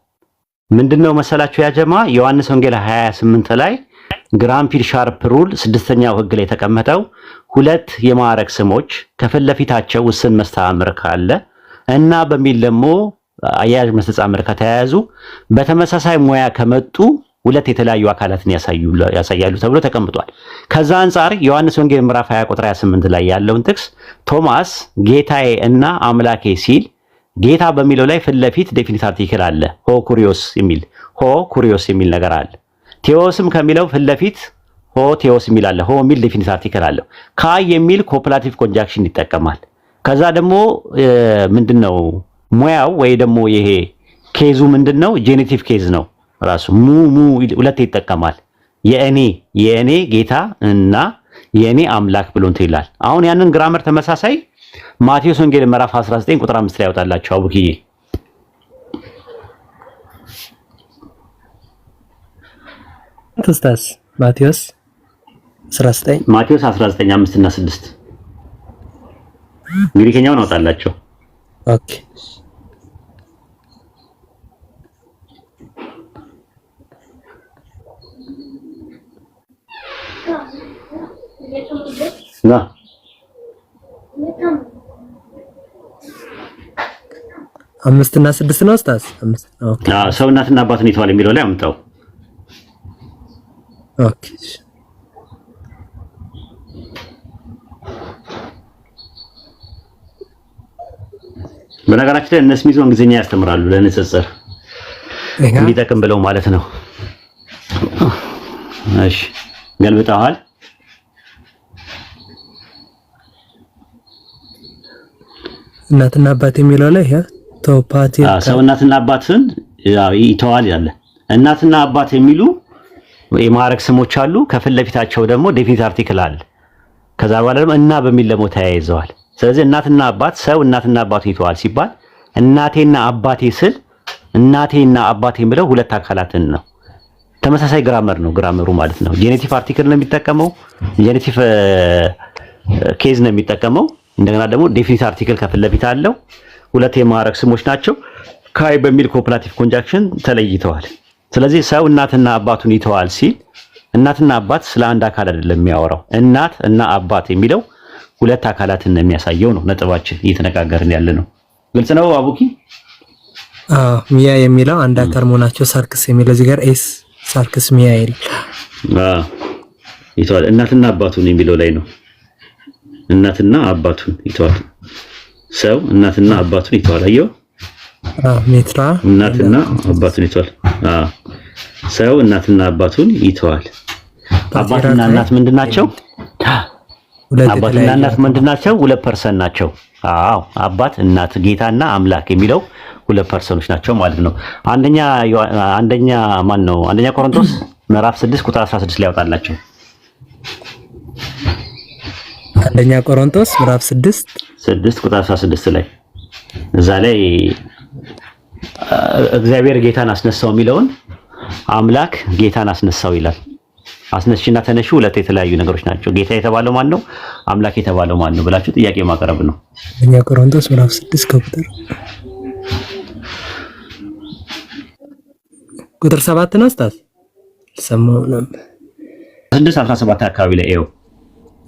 ምንድነው መሰላችሁ ያጀማ ዮሐንስ ወንጌል 28 ላይ ግራምፒር ሻርፕ ሩል 6ኛው ህግ ላይ የተቀመጠው ሁለት የማዕረግ ስሞች ከፊት ለፊታቸው ውስን መስተዓምር ካለ እና በሚል ደግሞ አያያዥ መስተጻምር ከተያያዙ በተመሳሳይ ሙያ ከመጡ ሁለት የተለያዩ አካላትን ያሳያሉ ተብሎ ተቀምጧል። ከዛ አንፃር ዮሐንስ ወንጌል ምዕራፍ 20 ቁጥር 28 ላይ ያለውን ጥቅስ ቶማስ ጌታዬ እና አምላኬ ሲል ጌታ በሚለው ላይ ፊት ለፊት ዴፊኒት አርቲክል አለ። ሆ ኩሪዮስ የሚል ነገር አለ። ቴዎስም ከሚለው ፊት ለፊት ሆ ቴዎስ የሚል አለ። ሆ የሚል ዴፊኒት አርቲክል አለው። ካይ የሚል ኮፕላቲቭ ኮንጃክሽን ይጠቀማል። ከዛ ደግሞ ምንድነው ሙያው ወይ ደግሞ ይሄ ኬዙ ምንድነው? ጄኔቲቭ ኬዝ ነው ራሱ ሙ ሁለት ይጠቀማል። የእኔ ጌታ እና የእኔ አምላክ ብሎ እንትን ይላል። አሁን ያንን ግራመር ተመሳሳይ ማቴዎስ ወንጌል ምዕራፍ 19 ቁጥር 5 ላይ ያወጣላችሁ አቡኪዬ። ኡስታዝ ማቴዎስ 19 5 እና 6 እንግዲህ ከኛውን አወጣላችሁ። ኦኬ ና አምስት እና 6 ነው ኡስታዝ። ኦኬ ሰው እናትና አባቱን ይተዋል የሚለው ላይ አምጣው። ኦኬ በነገራችን ላይ እነ ስሚዝ እንግሊዝኛ ያስተምራሉ ለንጽጽር እንዲጠቅም ብለው ማለት ነው። እሺ ገልብጠዋል። እናትና አባት የሚለው ላይ ቶፓቲ ሰው እናትና አባትን ይተዋል ያለ እናትና አባት የሚሉ የማዕረግ ስሞች አሉ። ከፊት ለፊታቸው ደግሞ ዴፊኒት አርቲክል አለ። ከዛ በኋላ ደግሞ እና በሚል ደግሞ ተያይዘዋል። ስለዚህ እናትና አባት ሰው እናትና አባቱ ይተዋል ሲባል እናቴና አባቴ ስል እናቴና አባቴ የሚለው ሁለት አካላትን ነው። ተመሳሳይ ግራመር ነው ግራመሩ ማለት ነው። ጄኔቲቭ አርቲክል ነው የሚጠቀመው፣ ጄኔቲቭ ኬዝ ነው የሚጠቀመው። እንደገና ደግሞ ዴፊኒት አርቲክል ከፊት ለፊት አለው። ሁለት የማዕረግ ስሞች ናቸው። ካይ በሚል ኮፕላቲቭ ኮንጃክሽን ተለይተዋል። ስለዚህ ሰው እናትና አባቱን ይተዋል ሲል እናትና አባት ስለ አንድ አካል አይደለም የሚያወራው። እናት እና አባት የሚለው ሁለት አካላትን የሚያሳየው ነው። ነጥባችን እየተነጋገርን ያለ ነው። ግልጽ ነው አቡኪ? ሚያ የሚለው አንድ አካል መሆናቸው ሳርክስ የሚለው እዚህ ጋር ኤስ ሳርክስ ሚያ ይል ይተዋል። እናትና አባቱን የሚለው ላይ ነው። እናትና አባቱን ይተዋል። ሰው እናትና አባቱን ይተዋል። አየው ሜትራ እናትና አባቱን ይተዋል። ሰው እናትና አባቱን ይተዋል። አባትና እናት ምንድናቸው? አባትና እናት ምንድናቸው? ሁለት ፐርሰን ናቸው። አዎ አባት እናት ጌታና አምላክ የሚለው ሁለት ፐርሰኖች ናቸው ማለት ነው። አንደኛ ማን ነው? አንደኛ ቆሮንቶስ ምዕራፍ 6 ቁጥር 16 ላይ ያወጣላቸው። አንደኛ ቆሮንቶስ ምዕራፍ 6 ቁጥር 16 ላይ እዛ ላይ እግዚአብሔር ጌታን አስነሳው የሚለውን አምላክ ጌታን አስነሳው ይላል። አስነሽና ተነሽ ሁለት የተለያዩ ነገሮች ናቸው። ጌታ የተባለው ማን ነው? አምላክ የተባለው ማን ነው ብላችሁ ጥያቄ ማቅረብ ነው። አንደኛ ቆሮንቶስ ምዕራፍ 6 ቁጥር 7 ነው ኡስታዝ። ሰማው ነበር 6:17 አካባቢ ላይ ይኸው።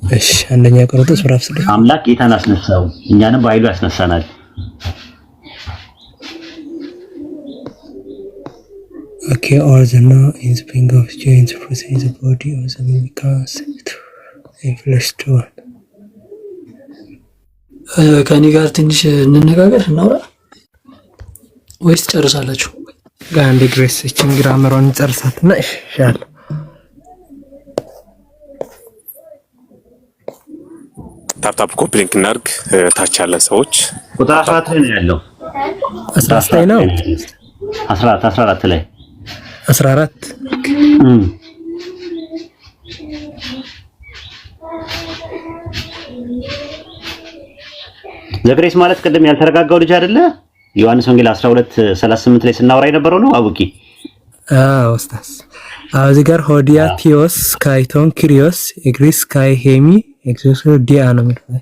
እሺ አንደኛ ቆሮንቶስ ምዕራፍ 6 አምላክ ጌታን አስነሳው እኛንም በኃይሉ ያስነሳናል። Okay, or the no in the spring of joints process the body of the becomes in flesh to one. ከኔ ጋር ትንሽ እንነጋገር እናውራ ወይስ ጨርሳላችሁ? ጋንዲ ግሬስ እቺን ግራመሯን ጨርሳትና ይሻላል። ታፕታፕ ኮምፕሊንክ እናድርግ። ታች ያለን ሰዎች ቁጥር 14 ላይ ነው ያለው። 19 ነው 14 ላይ 14 ዘግሬስ ማለት ቅድም ያልተረጋጋው ልጅ አይደለ? ዮሐንስ ወንጌል 12:38 ላይ ስናወራ የነበረው ነው አቡኪ። ኡስታዝ እዚህ ጋር ሆዲያ ቲዮስ ካይቶን ክሪዮስ ኤግሪስ ካይ ሄሚ ኤክሶሶ ዲያ ነው የሚለው።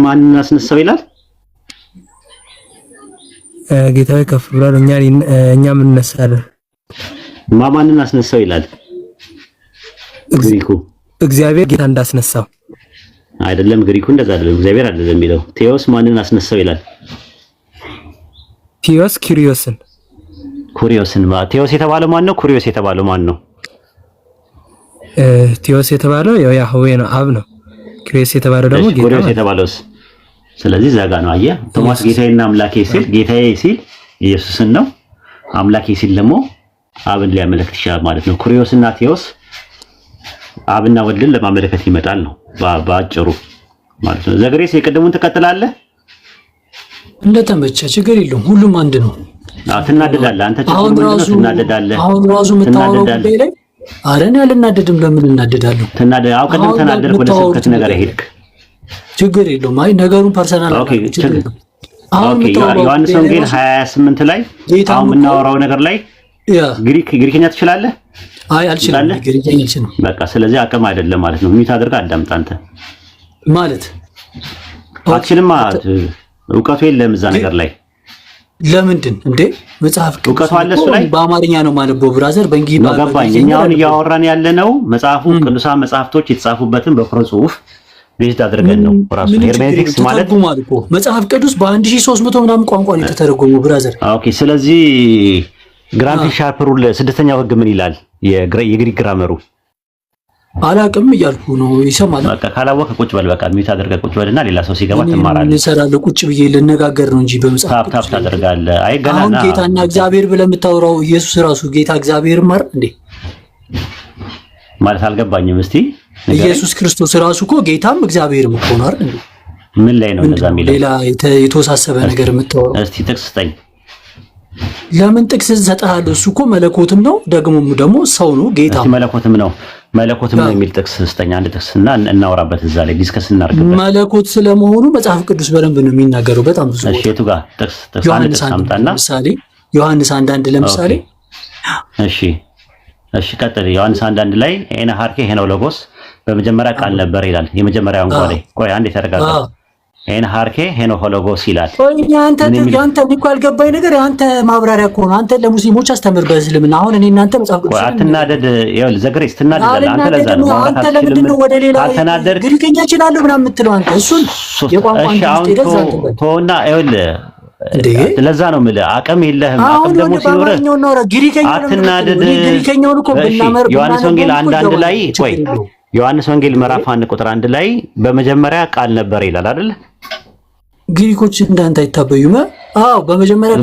ማንን አስነሳው ይላል? ጌታዬ ከፍ ብሏል፣ እኛም እንነሳለን። ማንን አስነሳው ይላል? ግሪኩ እግዚአብሔር ጌታ እንዳስነሳው አይደለም። ግሪኩ እንደዛ አይደለም። እግዚአብሔር አይደለም የሚለው። ቴዎስ ማንን አስነሳው ይላል? ቴዎስ ኩሪዮስን ቴዎስ የተባለው ማን ነው? ኩሪዮስ የተባለው ማን ነው? ቴዎስ የተባለው ያህዌ ነው፣ አብ ነው። ኩሪዮስ የተባለው ደግሞ ጌታ ነው። ኩሪዮስ የተባለውስ ስለዚህ ዘጋ ነው። አየህ ቶማስ ጌታዬና አምላኬ ሲል ጌታዬ ሲል ኢየሱስን ነው፣ አምላኬ ሲል ደግሞ አብን ሊያመለክት ይችላል ማለት ነው። ኩሪዮስና ቴዎስ አብና ወልድን ለማመለከት ይመጣል ነው ባጭሩ ማለት ነው። ዘግሬስ የቀደሙን ትቀጥላለህ እንደተመቸ ችግር የለውም። ሁሉም አንድ ነው። ትናደዳለህ አንተ ትናደዳለህ። አሁን ራሱ የምታወራው ጉዳይ ላይ አረን ያልናደድም ለምን እናደዳለሁ? ቅድም ተናደድክ፣ ወደ ስብከት ነገር ሄድክ። ችግር የለውም። አይ ነገሩን ፐርሰናል ዮሐንስ ወንጌል 28 ላይ አሁን የምናወራው ነገር ላይ ግሪክኛ ትችላለህ? አይ አልችልም። ግሪክኛ አልችልም። በቃ ስለዚህ አቅም አይደለም ማለት ነው። ሚት አድርገህ አዳምጥ። አንተ ማለት አትችልም ማለት እውቀቱ የለም እዛ ነገር ላይ። ለምንድን እንዴ? መጽሐፍ እውቀቱ አለ እሱ ላይ። በአማርኛ ነው ማለት ብራዘር፣ በእንግሊዝኛ ነው ገባኝ። እኛውን እያወራን ያለነው መጽሐፉ ቅዱሳን መጽሐፍቶች የተጻፉበትን በፍረ ጽሑፍ ቤዝድ አድርገን ነው። ራሱ ሄርሜኔቲክስ ማለት መጽሐፍ ቅዱስ በ1300 ምናምን ቋንቋ ነው የተተረጎመው ብራዘር። ኦኬ። ስለዚህ ግራምፊ ሻርፕ ሩል ስድስተኛው ህግ ምን ይላል? የግሪክ ግራመሩ አላቅም እያልኩ ነው። ይሰማል። በቃ ካላወቀ ቁጭ በል። በቃ ሚት አድርገህ ቁጭ በልና ሌላ ሰው ሲገባ ትማራለህ። እንሰራለን ቁጭ ብዬ ልነጋገር ነው እንጂ በመጽሐፍ ታፕ ታደርጋለህ። አይ ገና አሁን ጌታና እግዚአብሔር ብለህ የምታወራው ኢየሱስ ራሱ ጌታ እግዚአብሔር ማር እንዴ ማለት አልገባኝም። እስቲ ኢየሱስ ክርስቶስ ራሱ እኮ ጌታም እግዚአብሔርም እኮ ነው አይደል? ምን ላይ ነው እንደዛ የሚለው? ሌላ የተወሳሰበ ነገር የምታወራው? እስቲ ጥቅስ ስጠኝ። ለምን ጥቅስ እሰጥሃለሁ? እሱ እኮ መለኮትም ነው ደግሞ ሰው ነው። ጌታ መለኮትም ነው የሚል ጥቅስ ስጠኝ። አንድ ጥቅስ እና እናወራበት እዛ ላይ ዲስከስ እናድርግበት። መለኮት ስለመሆኑ መጽሐፍ ቅዱስ በደንብ ነው የሚናገረው። በጣም ብዙ እሺ፣ የቱ ጋር ጥቅስ ዮሐንስ 1 ለምሳሌ ዮሐንስ 1 ለምሳሌ እሺ ቀጥል። ዮሐንስ 1 ላይ ኤነ ሀርኬ ሄኖ ሎጎስ በመጀመሪያ ቃል ነበር ይላል። የመጀመሪያውን ቃል ቆይ አንዴ ተረጋጋ። ኤነ ሀርኬ ሄኖ ሎጎስ ይላል። ቆይ አንተ እኮ ያልገባኝ ነገር አንተ ማብራሪያ እኮ ነው። አንተ ለሙስሊሞች አስተምር በእስልምና። አሁን እኔ እናንተ መጽሐፍ ቅዱስ አትናደድ። ይኸውልህ ዘግሬስ ትናደዳለህ አንተ። ለዛ ነው አንተ ለምንድን ነው ወደ ሌላ ግሪክኛ እችላለሁ ምናምን የምትለው አንተ? እሱን የቋንቋ ተውና ይኸውልህ ለዛ ነው የምልህ አቅም የለህም። አቅም ደግሞ ሲኖርህ አትናደድ። ዮሐንስ ወንጌል 1 ላይ ቆይ ዮሐንስ ወንጌል ምዕራፍ 1 ቁጥር 1 ላይ በመጀመሪያ ቃል ነበር ይላል አይደል? ግሪኮች እንዳንተ አይታበዩም። አዎ በመጀመሪያ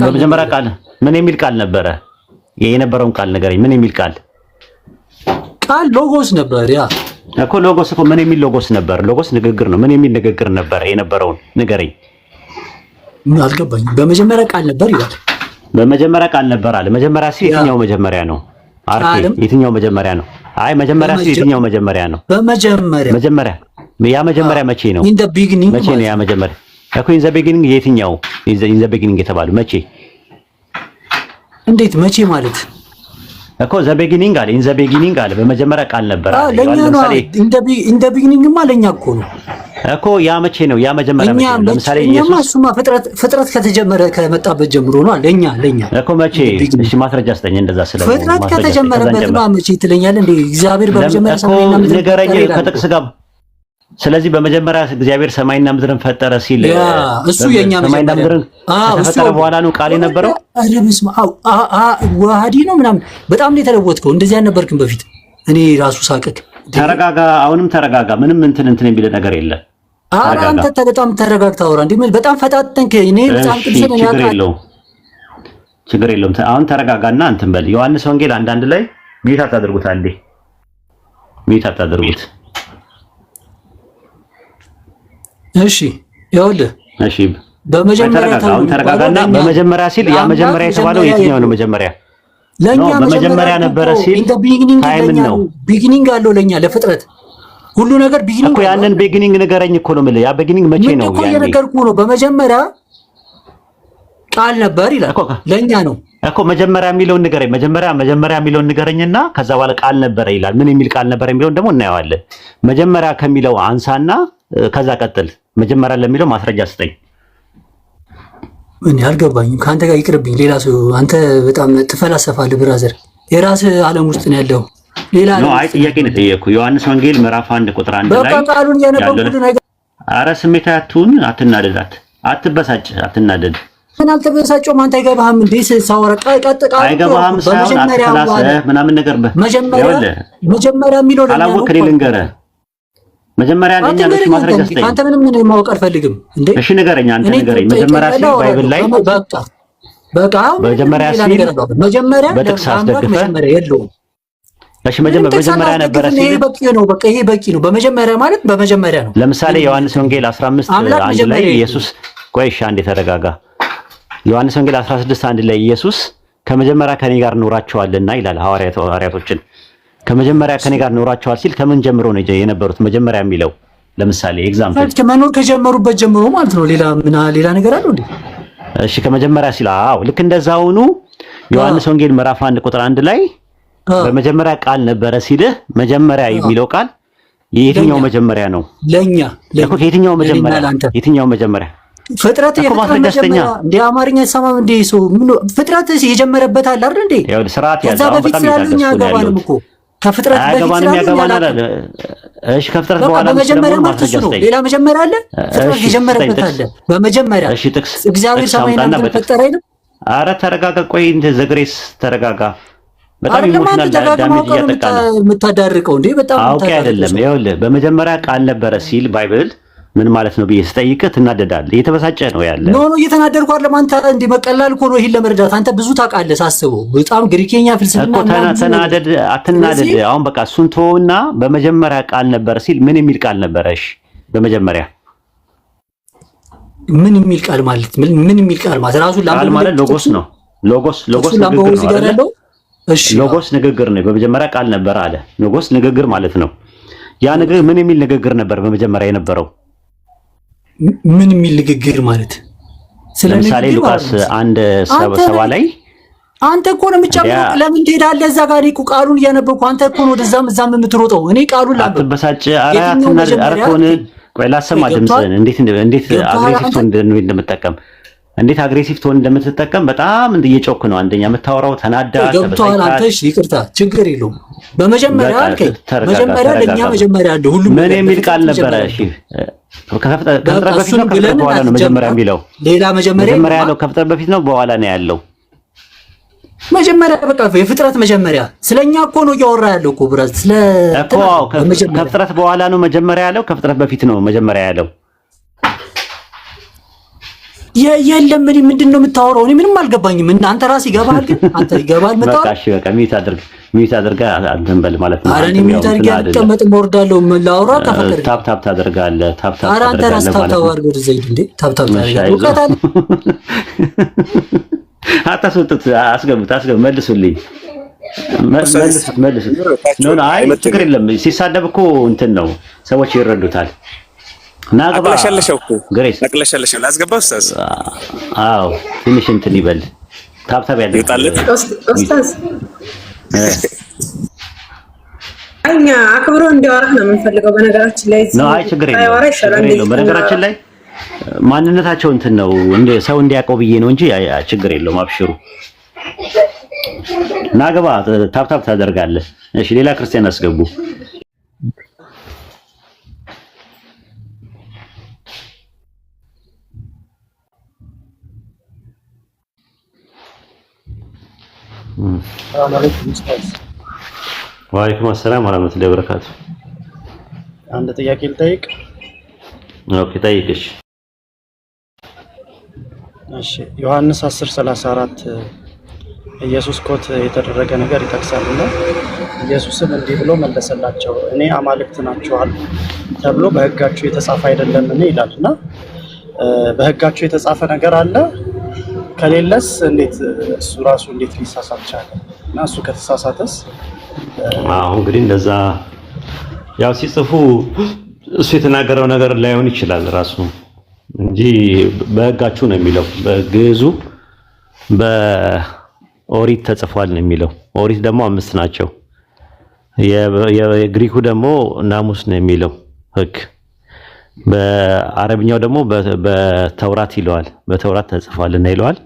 ቃል ምን የሚል ቃል ነበረ? የነበረውን ቃል ንገረኝ። ምን የሚል ቃል ሎጎስ ነበር። ያ እኮ ሎጎስ እኮ ምን የሚል ሎጎስ ነበር? ሎጎስ ንግግር ነው። ምን የሚል ንግግር ነበር የነበረውን ንገረኝ። አልገባኝም። በመጀመሪያ ቃል ነበር ይላል። በመጀመሪያ ቃል ነበር አለ። መጀመሪያ ሲል የትኛው መጀመሪያ ነው? አርኬ የትኛው መጀመሪያ ነው? አይ መጀመሪያ ሲል የትኛው መጀመሪያ ነው? መጀመሪያ ያ መጀመሪያ መቼ ነው? መቼ ነው ያ መጀመሪያ? እኮ ኢን ዘ ቢጊኒንግ የትኛው ኢን ዘ ቢጊኒንግ የተባለው መቼ? እንዴት መቼ ማለት እኮ ዘ ቢጊኒንግ አለ። ኢን ዘ ቢጊኒንግ አለ። በመጀመሪያ ቃል ነበር አለ። ለኛ ነው ኢን ዘ ቢጊኒንግማ ለኛ እኮ ነው እኮ ያ መቼ ነው? ያ መጀመሪያ መቼ ነው? ለምሳሌ ኢየሱስ እሱማ ፍጥረት ከተጀመረ ከመጣበት ጀምሮ ነው ለኛ እኮ መቼ? እሺ ማስረጃ ስጠኝ። እንደዛ ስለሆነ ፍጥረት ከተጀመረበት ነው መቼ ትለኛለህ እንዴ? እግዚአብሔር በመጀመሪያ ሰማይና ምድር ንገረኝ ከጥቅስ ጋር። ስለዚህ በመጀመሪያ እግዚአብሔር ሰማይና ምድርን ፈጠረ ሲል እሱ የኛ ሰማይና ምድርን ከተፈጠረ በኋላ ነው ቃል የነበረው። አረብስማ ዋሃዲ ነው ምናምን በጣም ነው የተለወጥከው። እንደዚህ አልነበርክም በፊት። እኔ ራሱ ሳቀቅ። ተረጋጋ፣ አሁንም ተረጋጋ። ምንም እንትን የሚል ነገር የለም። አንተ በጣም ተረጋግተህ አውራ። እንዴ በጣም ፈጣጠንክ። እኔ በጣም ቅዱስ ነኝ። ችግር የለውም። አሁን ተረጋጋና እንትን በል። ዮሐንስ ወንጌል 1 ላይ ሚት አታድርጉት። አንዴ ሚት አታድርጉት። እሺ ይኸውልህ። እሺ በመጀመሪያ ተረጋጋና በመጀመሪያ ሲል ያ መጀመሪያ የተባለው የትኛው ነው? መጀመሪያ ለኛ በመጀመሪያ ነበረ ሲል ታይም ነው። ቢጊኒንግ አለው ለኛ ለፍጥረት ሁሉ ነገር ቢጊኒንግ እኮ ያንን ቢጊኒንግ ንገረኝ እኮ ነው የምልህ። ያ ቢጊኒንግ መቼ ነው? እኮ የነገርኩህ ነው። በመጀመሪያ ቃል ነበር ይላል። ለኛ ነው እኮ መጀመሪያ የሚለውን ንገረኝ። መጀመሪያ የሚለውን ንገረኝና ከዛ በኋላ ቃል ነበረ ይላል። ምን የሚል ቃል ነበር የሚለውን ደግሞ እናየዋለን። መጀመሪያ ከሚለው አንሳና ከዛ ቀጥል። መጀመሪያ ለሚለው ማስረጃ ስጠኝ። እኔ አልገባኝም። ከአንተ ጋር ይቅርብኝ። ሌላ ሰው አንተ በጣም ትፈላሰፋለህ ብራዘር። የራስህ ዓለም ውስጥ ነው ያለው። ሌላ ነው። አይ ጥያቄ ነው የጠየኩህ። ዮሐንስ ወንጌል ምዕራፍ 1 ቁጥር 1 ላይ በቃ ቃሉን ያነበብኩት ነገር። ኧረ ስሜታዊ አትሁን፣ አትናደድ፣ አትበሳጭ፣ አትናደድ። ምን አልተበሳጨውም። አንተ አይገባህም እንዴ? ሳወራ ቀጥታ አይገባህም ሳይሆን አትፈላሰፍ ምናምን ነገር መጀመሪያ የሚለው ለኛ ነው። አላወቅህ ልንገርህ። መጀመሪያ አንደኛ ነው ማስረጃ ስጠኝ። አንተ ምንም ማወቅ አልፈልግም እንዴ? እሺ ንገረኝ፣ አንተ ንገረኝ። መጀመሪያ ሲል ባይብል ላይ በቃ መጀመሪያ ሲል መጀመሪያ በጥቅስ አስደግፈህ መጀመሪያ የለውም። እሺ መጀመሪያ ነበረ ሲል ይሄ በቂ ነው። በቃ ይሄ በቂ ነው። በመጀመሪያ ማለት በመጀመሪያ ነው። ለምሳሌ ዮሐንስ ወንጌል 15:1 ላይ ኢየሱስ ቆይሻ እንደ ተረጋጋ። ዮሐንስ ወንጌል 16:1 ላይ ኢየሱስ ከመጀመሪያ ከኔ ጋር ኖራቸዋልና ይላል ሐዋርያቶችን። ከመጀመሪያ ከኔ ጋር ኖራቸዋል ሲል ከምን ጀምሮ ነው የነበሩት? መጀመሪያ የሚለው ለምሳሌ ኤግዛምፕል ከመኖር ከጀመሩበት ጀምሮ ማለት ነው። ሌላ ነገር አለው እንዴ? እሺ ከመጀመሪያ ሲል አዎ፣ ልክ እንደዛውኑ ዮሐንስ ወንጌል ምዕራፍ 1 ቁጥር 1 ላይ በመጀመሪያ ቃል ነበረ ሲልህ መጀመሪያ የሚለው ቃል የትኛው መጀመሪያ ነው? ለኛ የትኛው መጀመሪያ ፍጥረት የመጀመሪያ እንደ አማርኛ ሰማም እንደ ሰው ምን ፍጥረት የጀመረበት አለ አይደል እንዴ? ያው ስርዓት ያለው በጣም ያጋባንም እኮ ከፍጥረት በፊት ያጋባናል። እሺ ከፍጥረት በኋላ በመጀመሪያ ማስረጃ ነው። ሌላ መጀመሪያ አለ፣ ፍጥረት የጀመረበት አለ። በመጀመሪያ እሺ ጥቅስ እግዚአብሔር ሰማይና ምድር ፈጠረ አይደል? ኧረ ተረጋጋ፣ ቆይ እንደ ዘግሬስ ተረጋጋ። በጣም ኢሞሽናል ዳሜጅ እያጠቃ ነው የምታዳርቀው እንዴ? በጣም አውቄ አይደለም። ይኸውልህ በመጀመሪያ ቃል ነበረ ሲል ባይብል ምን ማለት ነው ብዬ ስጠይቅህ ትናደዳለህ። እየተበሳጨ ነው ያለ። ኖ እየተናደድኩ አይደለም። አንተ እንደ መቀላል እኮ ነው ይሄን ለመረዳት። አንተ ብዙ ታውቃለህ ሳስበው። በጣም ግሪከኛ ፍልስፍና እኮ ተናደድ፣ አትናደድ። አሁን በቃ እሱን ተወውና በመጀመሪያ ቃል ነበረ ሲል ምን የሚል ቃል ነበረ? እሺ በመጀመሪያ ምን የሚል ቃል ማለት ምን የሚል ቃል ማለት ራሱ ቃል ማለት ሎጎስ ነው። ሎጎስ ንግግር ነው። እሺ ሎጎስ ንግግር ነው። በመጀመሪያ ቃል ነበረ አለ። ሎጎስ ንግግር ማለት ነው። ያ ንግግር ምን የሚል ንግግር ነበር በመጀመሪያ የነበረው? ምን የሚል ንግግር ማለት? ለምሳሌ ሉቃስ 1:7 ላይ አንተ እኮ ነው የምትጨምረው። ለምን ትሄዳለህ እዛ ጋር? እኮ ቃሉን እያነበብኩ አንተ እኮ ነው ወደዛም እዛም የምትሮጠው። እኔ ቃሉን ላንተ አትበሳጭ። አራኮን ቆይ ላሰማ ድምፅህን እንዴት አግሬሲቭ ቶን እንደምትጠቀም እንዴት አግሬሲቭ ቶን እንደምትጠቀም በጣም እየጮክ ነው። አንደኛ የምታወራው ተናዳ ገብቶሃል አንተ። እሺ ይቅርታ፣ ችግር የለውም። በመጀመሪያ አልከኝ። መጀመሪያ ለኛ መጀመሪያ አለ ሁሉም ምን የሚል ቃል ነበረ? እሺ ከፍጥረት በፊት ነው ከፍጥረት በኋላ ነው መጀመሪያ የሚለው? ሌላ መጀመሪያ ያለው ከፍጥረት በፊት ነው በኋላ ነው ያለው? መጀመሪያ በቃ የፍጥረት መጀመሪያ ስለኛ እኮ ነው እያወራ ያለው እኮ ብራዝ። ስለ ከፍጥረት በኋላ ነው መጀመሪያ ያለው? ከፍጥረት በፊት ነው መጀመሪያ ያለው? የለም ምንድን ነው የምታወራው? እኔ ምንም አልገባኝም። እና አንተ ራስህ ይገባል፣ ግን አንተ ይገባል መጣ። በቃ እሺ በቃ ሚዩት አድርጋ አንተን በል ማለት ነው። ኧረ እኔ ሚዩት አድርጌ አልቀመጥም፣ እወርዳለሁ። ላውራ ከፈቀደ ታፕ ታደርጋለህ። ታፕ ኧረ አንተ ራስህ ታፕ አድርገህ ዘይድ እንዴ ታፕ ታደርጋለህ። እውቀት አለ። አታስወጡት፣ አስገቡት፣ መልሱልኝ፣ መልሱት። ኖ አይ ችግር የለም። ሲሳደብ እኮ እንትን ነው ሰዎች ይረዱታል። ናገባ አቅለሸለሸው እኮ ግሬስ አቅለሸለሸው ላስገባው ኡስታዝ። አዎ ትንሽ እንትን ይበል። ታብታብ ያደርጋል ኡስታዝ። እኛ አክብሮ እንዲያወራህ ነው የምንፈልገው። በነገራችን ላይ ነው። አይ ችግር የለውም። በነገራችን ላይ ማንነታቸው እንትን ነው ሰው እንዲያውቀው ብዬ ነው እንጂ ችግር የለውም። አብሽሩ ናገባ ታብታብ ታደርጋለህ። እሺ ሌላ ክርስቲያን አስገቡ። ወአለይኩም ሰላም ወራህመቱላሂ ወበረካቱ። አንድ ጥያቄ ልጠይቅ? ኦኬ ጠይቅሽ። እሺ ዮሐንስ 10:34 ኢየሱስ ኮት የተደረገ ነገር ይጠቅሳልና ኢየሱስም እንዲህ ብሎ መለሰላቸው፣ እኔ አማልክት ናችኋል ተብሎ በሕጋችሁ የተጻፈ አይደለምን ይላልና በሕጋችሁ የተጻፈ ነገር አለ? ከሌለስ እንዴት እሱ ራሱ እንዴት ሊሳሳት ቻለ? እና እሱ ከተሳሳተስ? አሁን እንግዲህ እንደዛ ያው ሲጽፉ እሱ የተናገረው ነገር ላይሆን ይችላል ራሱ እንጂ በሕጋችሁ ነው የሚለው። በግዕዙ በኦሪት ተጽፏል ነው የሚለው። ኦሪት ደግሞ 5 ናቸው። የግሪኩ ደግሞ ናሙስ ነው የሚለው ሕግ። በአረብኛው ደግሞ በተውራት ይለዋል። በተውራት ተጽፏል እና ይለዋል።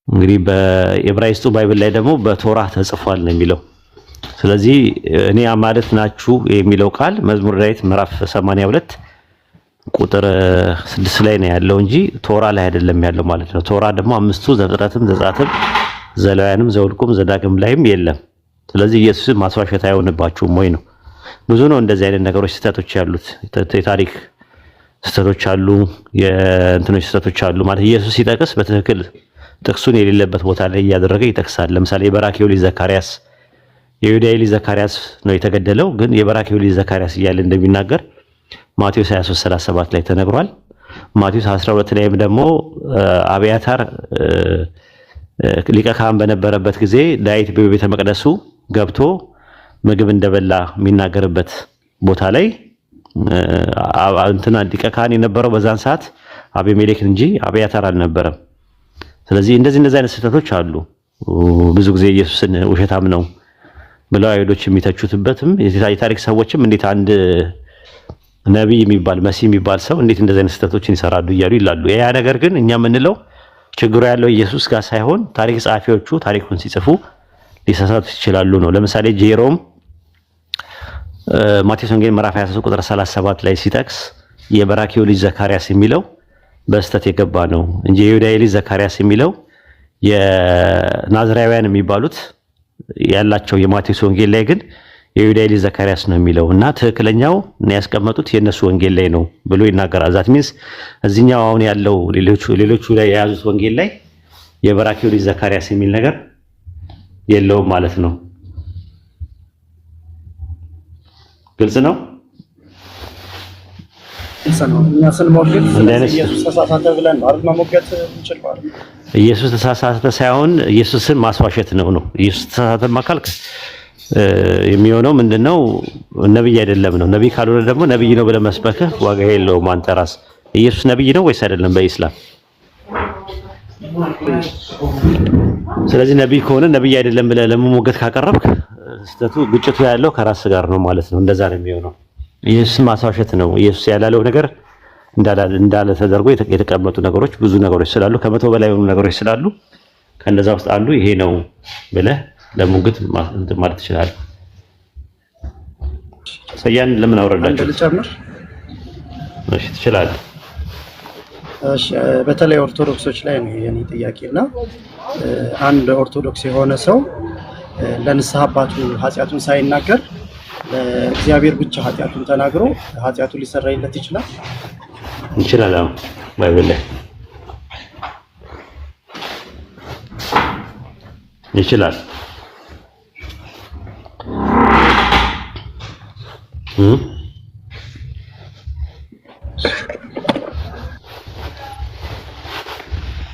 እንግዲህ በዕብራይስጡ ባይብል ላይ ደግሞ በቶራ ተጽፏል ነው የሚለው። ስለዚህ እኔ አማልክት ናችሁ የሚለው ቃል መዝሙረ ዳዊት ምዕራፍ 82 ቁጥር 6 ላይ ነው ያለው እንጂ ቶራ ላይ አይደለም ያለው ማለት ነው። ቶራ ደግሞ 5ቱ ዘፍጥረትም፣ ዘጸአትም፣ ዘሌዋውያንም፣ ዘኍልቍም፣ ዘዳግም ላይም የለም። ስለዚህ ኢየሱስን ማስዋሸት አይሆንባችሁም ወይ ነው። ብዙ ነው እንደዚህ አይነት ነገሮች ስህተቶች ያሉት። የታሪክ ስህተቶች አሉ፣ የእንትኖች ስህተቶች አሉ ማለት ኢየሱስ ሲጠቅስ በትክክል ጥቅሱን የሌለበት ቦታ ላይ እያደረገ ይጠቅሳል። ለምሳሌ የበራክዩ ልጅ ዘካርያስ የዩዳይ ልጅ ዘካርያስ ነው የተገደለው፣ ግን የበራክዩ ልጅ ዘካርያስ እያለ እንደሚናገር ማቴዎስ 23:37 ላይ ተነግሯል። ማቴዎስ 12 ላይም ደግሞ አብያታር ሊቀ ካህን በነበረበት ጊዜ ዳዊት በቤተ መቅደሱ ገብቶ ምግብ እንደበላ የሚናገርበት ቦታ ላይ እንትና ሊቀ ካህን የነበረው በዛን ሰዓት አቤሜሌክ እንጂ አብያታር አልነበረም። ስለዚህ እንደዚህ አይነት ስህተቶች አሉ። ብዙ ጊዜ ኢየሱስን ውሸታም ነው ብለው አይሁዶች የሚተቹትበትም የታሪክ ሰዎችም እንዴት አንድ ነቢይ የሚባል መሲህ የሚባል ሰው እንዴት እንደዚህ አይነት ስህተቶችን ይሰራሉ እያሉ ይላሉ። ያ ነገር ግን እኛ የምንለው ችግሩ ያለው ኢየሱስ ጋር ሳይሆን ታሪክ ጸሐፊዎቹ ታሪኩን ሲጽፉ ሊሳሳቱ ይችላሉ ነው። ለምሳሌ ጄሮም ማቴዎስ ወንጌል ምዕራፍ 23 ቁጥር 37 ላይ ሲጠቅስ የበራክዩ ልጅ ዘካርያስ የሚለው በስተት የገባ ነው እንጂ የዩዳይ ልጅ ዘካርያስ የሚለው የናዝራውያን የሚባሉት ያላቸው የማቴዎስ ወንጌል ላይ ግን የዩዳይ ልጅ ዘካርያስ ነው የሚለው እና ትክክለኛው ነው ያስቀመጡት የነሱ ወንጌል ላይ ነው ብሎ ይናገራል። ዛት ሚንስ እዚህኛው አሁን ያለው ሌሎቹ ላይ የያዙት ወንጌል ላይ የበራክዩ ልጅ ዘካርያስ የሚል ነገር የለውም ማለት ነው። ግልጽ ነው። እኛ ስንሞግት ኢየሱስ ተሳሳተ ብለን ማለት መሞገት እንችላለን። ኢየሱስ ተሳሳተ ሳይሆን ኢየሱስን ማስዋሸት ነው። ኢየሱስ ተሳሳተ ማካልክ የሚሆነው ምንድነው? ነብይ አይደለም ነው። ነብይ ካልሆነ ደግሞ ነብይ ነው ብለህ መስበክህ ዋጋ የለውም። አንተ ራስህ ኢየሱስ ነብይ ነው ወይስ አይደለም በኢስላም? ስለዚህ ነብይ ከሆነ ነብይ አይደለም ብለህ ለመሞገት ካቀረብክ ስተቱ ግጭቱ ያለው ከራስ ጋር ነው ማለት ነው። እንደዛ ነው የሚሆነው። ኢየሱስ ማስዋሸት ነው። ኢየሱስ ያላለው ነገር እንዳለ ተደርጎ የተቀመጡ ነገሮች ብዙ ነገሮች ስላሉ ከመቶ በላይ የሆኑ ነገሮች ስላሉ ከነዛ ውስጥ አንዱ ይሄ ነው ብለህ ለሙግት ማለት ትችላለህ። ሰያን ለምን አወረዳችሁ? እሺ ትችላለህ። እሺ በተለይ ኦርቶዶክሶች ላይ ነው የኔ ጥያቄና አንድ ኦርቶዶክስ የሆነ ሰው ለንስሐ አባቱ ኃጢአቱን ሳይናገር ለእግዚአብሔር ብቻ ኃጢአቱን ተናግሮ ኃጢአቱ ሊሰራይለት ይችላል? ይችላል። አዎ ባይብል ላይ ይችላል።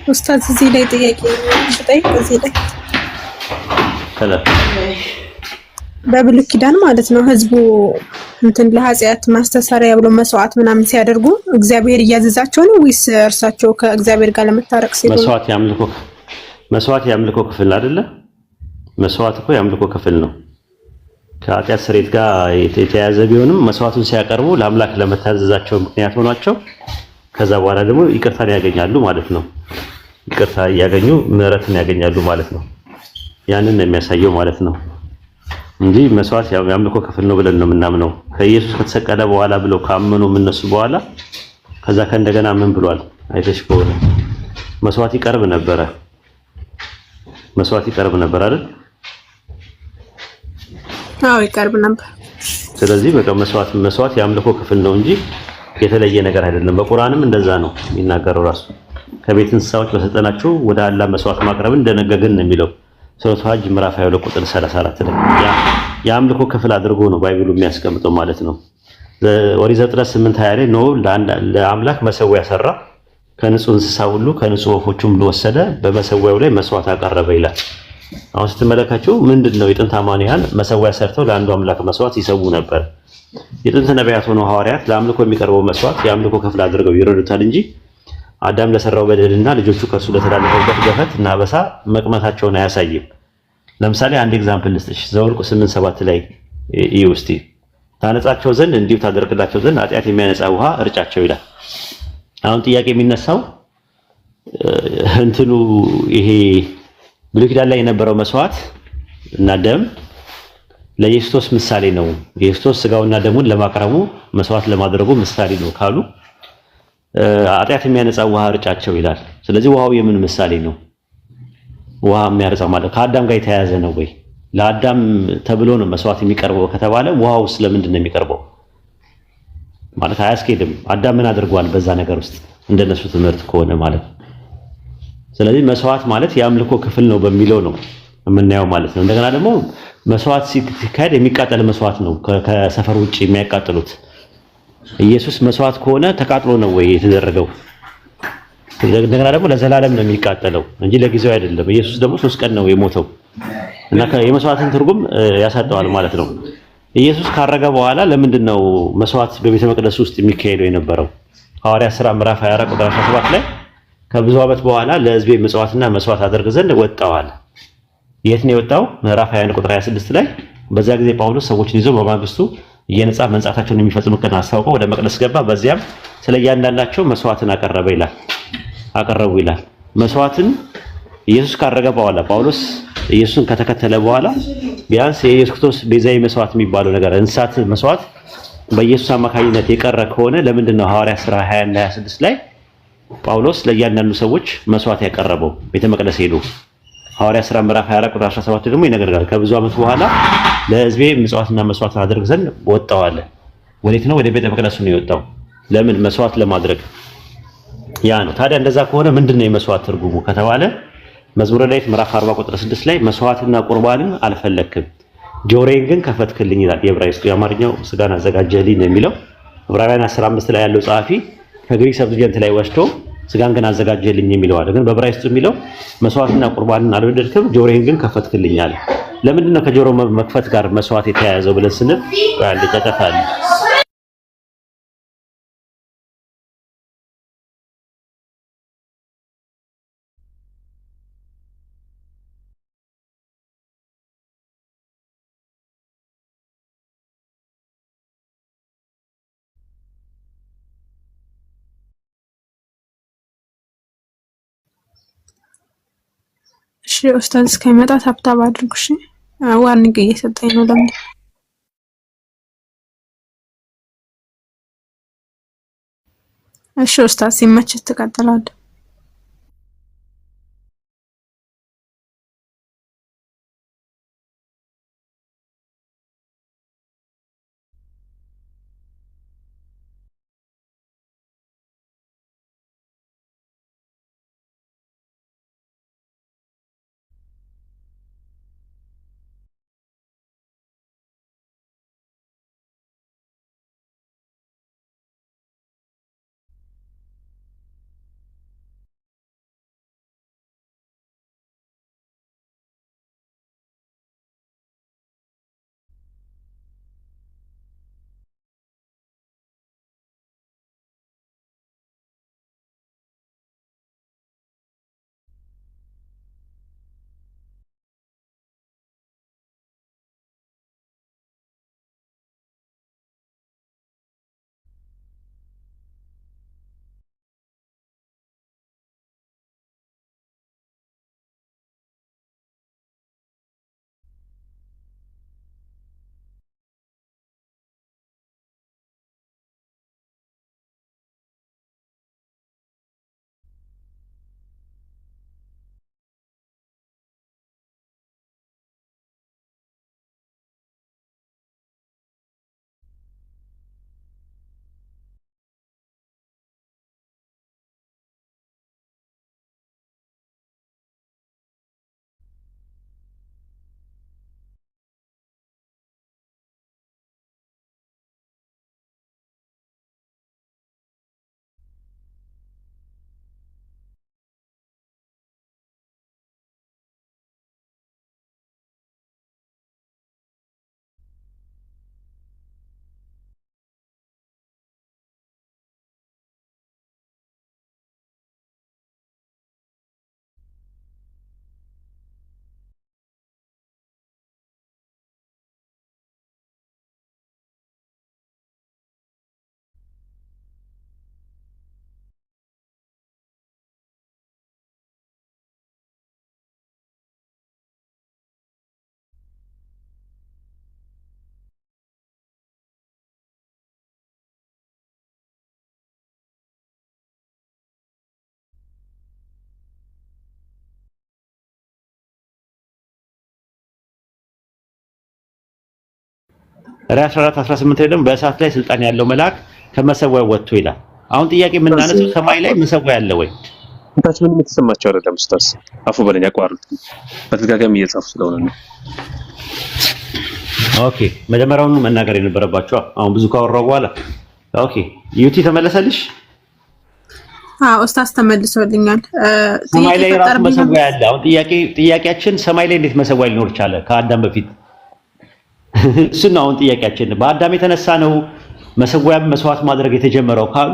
ኡስታዝ እዚህ ላይ ጥያቄ ልጠይቅ። እዚህ ላይ በብሉይ ኪዳን ማለት ነው ህዝቡ እንትን ለኃጢአት ማስተሰሪያ ብሎ መስዋዕት ምናምን ሲያደርጉ እግዚአብሔር እያዘዛቸው ነው ወይስ እርሳቸው ከእግዚአብሔር ጋር ለመታረቅ ሲሉ? መስዋዕት ያምልኮ ክፍል አይደለ? መስዋዕት እኮ ያምልኮ ክፍል ነው። ከኃጢአት ስርየት ጋር የተያያዘ ቢሆንም መስዋዕቱን ሲያቀርቡ ለአምላክ ለመታዘዛቸው ምክንያት ሆኗቸው ከዛ በኋላ ደግሞ ይቅርታን ያገኛሉ ማለት ነው። ይቅርታ ያገኙ ምህረትን ያገኛሉ ማለት ነው። ያንን ነው የሚያሳየው ማለት ነው እንጂ መስዋዕት ያምልኮ ክፍል ነው ብለን ነው የምናምነው። ከኢየሱስ ከተሰቀለ በኋላ ብለው ካመኑ እነሱ በኋላ ከዛ ከእንደገና ምን ብሏል? አይተሽ ከሆነ መስዋዕት ይቀርብ ነበር አይደል? አዎ ይቀርብ ነበር። ስለዚህ በቃ መስዋዕት ያምልኮ ክፍል ነው እንጂ የተለየ ነገር አይደለም። በቁርአንም እንደዛ ነው የሚናገረው ራሱ ከቤት እንስሳዎች በሰጠናችሁ ወደ አላህ መስዋዕት ማቅረብን ደነገግን ነው የሚለው ሱረቱ ሐጅ ምዕራፍ 22 ቁጥር 34 ላይ የአምልኮ ክፍል አድርጎ ነው ባይብሉ የሚያስቀምጠው ማለት ነው። ኦሪት ዘፍጥረት 8:20 ላይ ኖህ ለአምላክ መሰዊያ ሰራ፣ ከንጹህ እንስሳ ሁሉ ከንጹህ ወፎች ሁሉ ወሰደ፣ በመሰዊያው ላይ መስዋዕት አቀረበ ይላል። አሁን ስትመለከቱ ምንድነው የጥንት አማንያን መሰዊያ ሰርተው ለአንዱ አምላክ መስዋዕት ይሰዉ ነበር። የጥንት ነቢያት ሆነው ሐዋርያት ለአምልኮ የሚቀርበው መስዋዕት የአምልኮ ክፍል አድርገው ይረዱታል እንጂ አዳም ለሰራው በደልና ልጆቹ ከሱ ለተላለፈበት ገፈት እና አበሳ መቅመታቸውን አያሳይም። ለምሳሌ አንድ ኤግዛምፕል ልስጥሽ። ዘኍልቍ 8:7 ላይ እዩ እስቲ። ታነጻቸው ዘንድ እንዲሁ ታደርግላቸው ዘንድ ኃጢአት የሚያነጻ ውሃ እርጫቸው ይላል። አሁን ጥያቄ የሚነሳው እንትኑ ይሄ ብሉይ ኪዳን ላይ የነበረው መስዋዕት እና ደም ለኢየሱስ ምሳሌ ነው፣ ኢየሱስ ስጋውና ደሙን ለማቅረቡ መስዋዕት ለማድረጉ ምሳሌ ነው ካሉ ኃጢአት የሚያነጻ ውሃ እርጫቸው ይላል። ስለዚህ ውሃው የምን ምሳሌ ነው? ውሃ የሚያነጻ ማለት ከአዳም ጋር የተያያዘ ነው ወይ? ለአዳም ተብሎ ነው መስዋዕት የሚቀርበው ከተባለ ውሃውስ ለምንድን ነው የሚቀርበው? ማለት አያስኬድም። አዳም ምን አድርጓል በዛ ነገር ውስጥ እንደነሱ ትምህርት ከሆነ ማለት ነው። ስለዚህ መስዋዕት ማለት የአምልኮ ክፍል ነው በሚለው ነው የምናየው ማለት ነው። እንደገና ደግሞ መስዋዕት ሲካሄድ የሚቃጠል መስዋዕት ነው ከሰፈር ውጭ የሚያቃጥሉት። ኢየሱስ መስዋዕት ከሆነ ተቃጥሎ ነው ወይ የተደረገው? እንደገና ደግሞ ለዘላለም ነው የሚቃጠለው እንጂ ለጊዜው አይደለም። ኢየሱስ ደግሞ 3 ቀን ነው የሞተው እና የመስዋዕትን ትርጉም ያሳጠዋል ማለት ነው። ኢየሱስ ካረገ በኋላ ለምንድን ነው መስዋዕት በቤተ መቅደስ ውስጥ የሚካሄደው የነበረው? ሐዋርያት ሥራ ምዕራፍ 24 ቁጥር 17 ላይ ከብዙ ዓመት በኋላ ለሕዝቤ ምጽዋትና መስዋዕት አደርግ ዘንድ ወጣዋል። የት ነው የወጣው? ምዕራፍ 21 ቁጥር 26 ላይ በዛ ጊዜ ጳውሎስ ሰዎችን ይዞ በማግስቱ እየነጻ መንጻታቸውን የሚፈጽሙ ቀን አስታውቀው ወደ መቅደስ ገባ። በዚያም ስለ እያንዳንዳቸው መስዋዕትን አቀረቡ ይላል። መስዋዕትን ኢየሱስ ካረገ በኋላ ጳውሎስ ኢየሱስን ከተከተለ በኋላ ቢያንስ የኢየሱስ ክርስቶስ ቤዛዊ መስዋዕት የሚባለው ነገር እንስሳት መስዋዕት በኢየሱስ አማካኝነት የቀረ ከሆነ ለምንድን ነው ሐዋርያት ሥራ 20 እና 26 ላይ ጳውሎስ ለእያንዳንዱ ሰዎች መስዋዕት ያቀረበው? ቤተ መቅደስ ሄዶ ሐዋርያት ሥራ ምዕራፍ 24 ቁጥር 17 ደግሞ ይነግረናል። ከብዙ ዓመት በኋላ ለሕዝቤ ምጽዋትና መስዋዕት አደርግ ዘንድ ወጣው አለ። ወዴት ነው? ወደ ቤተ መቅደሱ ነው የወጣው። ለምን? መስዋዕት ለማድረግ። ያ ነው። ታዲያ እንደዛ ከሆነ ምንድነው የመስዋዕት ትርጉሙ ከተባለ መዝሙረ ዳዊት ምዕራፍ 40 ቁጥር 6 ላይ መስዋዕትና ቁርባንን አልፈለክም ጆሮዬን ግን ከፈትክልኝ ይላል። የዕብራይስጡ የአማርኛው ስጋን አዘጋጀህልኝ ነው የሚለው። ዕብራውያን 15 ላይ ያለው ጸሐፊ ከግሪክ ሰብስጀንት ላይ ወስዶ ስጋን ግን አዘጋጀህልኝ የሚለው አለ። ግን በዕብራይስጡ የሚለው መስዋዕትና ቁርባንን አልወደድክም ጆሮዬን ግን ከፈትክልኝ አለ። ለምንድን ነው ከጆሮ መክፈት ጋር መስዋዕት የተያያዘው ብለን ስንል አንድ ጨቀታ አለ። እሺ ኡስታዝ እስከሚመጣ ታብታብ አድርጉ። እሺ ዋርኒንግ እየሰጠኝ ነው ለምን? እሺ ኡስታዝ ሲመችህ ትቀጥላለህ። ራዕይ 14 18 ላይ ደግሞ በእሳት ላይ ስልጣን ያለው መልአክ ከመሰዊያው ወጥቶ ይላል። አሁን ጥያቄ የምናነሳው ሰማይ ላይ መሰዊያ አለ ወይ? ታች ምንም የተሰማቸው አይደለም ኡስታዝ። አፉ በለኝ አቋርጥ። በተደጋጋሚ እየጻፉ ስለሆነ ነው። ኦኬ መጀመሪያውኑ መናገር የነበረባችሁ አሁን ብዙ ካወራው በኋላ ኦኬ ዩቲ ተመለሰልሽ? ኡስታዝ ተመልሶልኛል። ሰማይ ላይ ራሱ መሰዊያ አለ። አሁን ጥያቄያችን ሰማይ ላይ እንዴት መሰዊያ ሊኖር ቻለ ከአዳም በፊት? እሱን አሁን ጥያቄያችን በአዳም የተነሳ ነው መሰዊያም መስዋዕት ማድረግ የተጀመረው ካሉ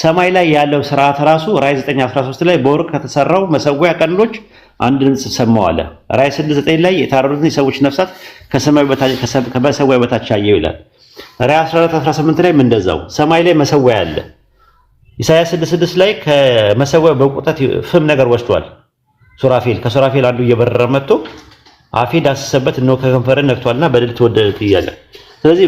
ሰማይ ላይ ያለው ስርዓት ራሱ ራዕይ 9:13 ላይ በወርቅ ከተሰራው መሰዊያ ቀንዶች አንድ ድምጽ ሰማሁ አለ። ራዕይ 6:9 ላይ የታረዱትን የሰዎች ነፍሳት ከመሰዊያ በታች አየሁ ይላል። ራዕይ 14:18 ላይ እንደዛው ሰማይ ላይ መሰዊያ አለ። ኢሳይያስ 6:6 ላይ ከመሰዊያው በቁጠት ፍም ነገር ወስዷል ሱራፌል። ከሱራፌል አንዱ እየበረረ መጥቶ አፌ ዳሰሰበት እነሆ ከከንፈርን ነክቷልና በድል ተወደደ እያለ። ስለዚህ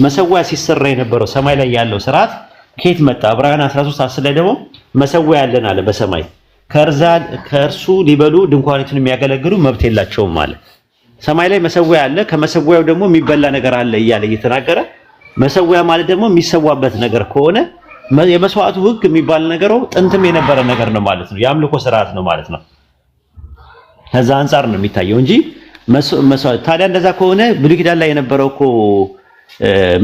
መሰዊያ ሲሰራ የነበረው ሰማይ ላይ ያለው ስርዓት ከየት መጣ? ዕብራውያን 13:10 ላይ ደግሞ መሰዊያ ያለን አለ በሰማይ ከእርሱ ሊበሉ ድንኳኖችን የሚያገለግሉ መብት የላቸውም አለ። ሰማይ ላይ መሰዊያ አለ፣ ከመሰዊያው ደግሞ የሚበላ ነገር አለ እያለ እየተናገረ መሰዊያ ማለት ደግሞ የሚሰዋበት ነገር ከሆነ የመስዋዕቱ ህግ የሚባል ነገሩ ጥንትም የነበረ ነገር ነው ማለት ነው። የአምልኮ ስርዓት ነው ማለት ነው። ከዛ አንፃር ነው የሚታየው እንጂ መስዋዕት ታዲያ እንደዛ ከሆነ ብሉይ ኪዳን ላይ የነበረው እኮ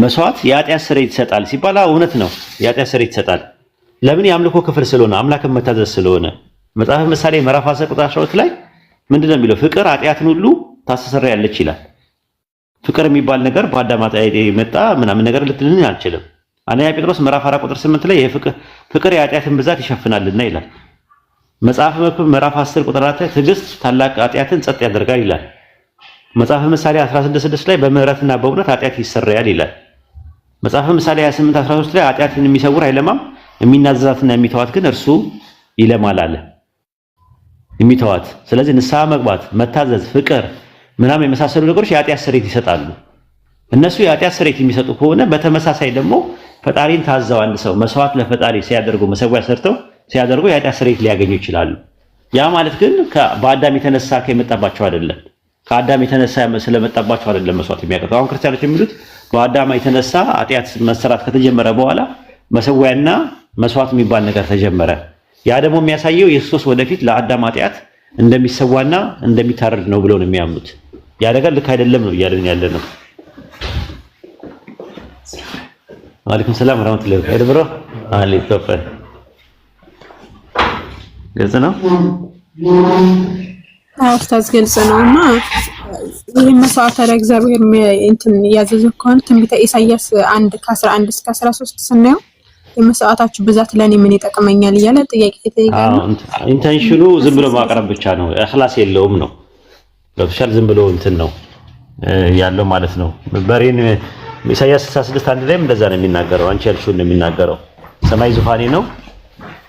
መስዋዕት የኃጢአት ስርየት ይሰጣል ሲባል እውነት ነው። የኃጢአት ስርየት ይሰጣል። ለምን? የአምልኮ ክፍል ስለሆነ አምላክን መታዘዝ ስለሆነ። መጽሐፈ ምሳሌ ምዕራፍ 10 ቁጥር 12 ላይ ምንድነው የሚለው? ፍቅር ኃጢአትን ሁሉ ታስተሰርያለች ይላል። ፍቅር የሚባል ነገር በአዳም ኃጢአት የመጣ ምናምን ነገር ልትልን አልችልም። አንደኛ ጴጥሮስ ምዕራፍ 4 ቁጥር 8 ላይ ፍቅር የኃጢአትን ብዛት ይሸፍናልና ይላል። መጽሐፈ መክብብ ምዕራፍ 10 ቁጥር 4 ትዕግስት ታላቅ ኃጢአትን ጸጥ ያደርጋል ይላል። መጽሐፈ ምሳሌ 16:6 ላይ በምህረትና በእውነት ኃጢአት ይሰረያል ይላል። መጽሐፈ ምሳሌ 28:13 ላይ ኃጢአትን የሚሰውር አይለማም፣ የሚናዘዛትና የሚተዋት ግን እርሱ ይለማል አለ። የሚተዋት ስለዚህ ንስሐ መግባት፣ መታዘዝ፣ ፍቅር ምናምን የመሳሰሉ ነገሮች የኃጢአት ስርየት ይሰጣሉ። እነሱ የኃጢአት ስርየት የሚሰጡ ከሆነ በተመሳሳይ ደግሞ ፈጣሪን ታዘው አንድ ሰው መስዋዕት ለፈጣሪ ሲያደርጉ መሰዊያ ሰርተው ሲያደርጉ የኃጢአት ስርየት ሊያገኙ ይችላሉ። ያ ማለት ግን በአዳም የተነሳ ከመጣባቸው አይደለም። ከአዳም የተነሳ ስለመጣባቸው አይደለም መስዋዕት የሚያቀርቡት። አሁን ክርስቲያኖች የሚሉት በአዳም የተነሳ ኃጢአት መሰራት ከተጀመረ በኋላ መሰዊያና መስዋዕት የሚባል ነገር ተጀመረ። ያ ደግሞ የሚያሳየው ኢየሱስ ወደፊት ለአዳም ኃጢአት እንደሚሰዋና እንደሚታረድ ነው ብለው ነው የሚያምኑት። ያ ነገር ልክ አይደለም ነው እያለን ያለ ነው። ወአለይኩም ሰላም ወራህመቱላሂ ወበረካቱህ። አለይኩም ግልጽ ነው። ኡስታዝ ግልጽ ነውና ይህ መስዋዕት ለእግዚአብሔር እንትን ያዘዘው ከሆነ ትንቢተ ኢሳይያስ 1:11 እስከ 13 ስናየው የመስዋዕታችሁ ብዛት ለኔ ምን ይጠቅመኛል እያለ ጥያቄ ይጠይቃል። ኢንቴንሽኑ ዝም ብሎ ማቅረብ ብቻ ነው፣ እኽላስ የለውም ነው። ለብቻል ዝም ብሎ እንትን ነው ያለው ማለት ነው። በሬን ኢሳይያስ 66:1 ላይም እንደዛ ነው የሚናገረው። አንቺ ያልሽውን ነው የሚናገረው። ሰማይ ዙፋኔ ነው፣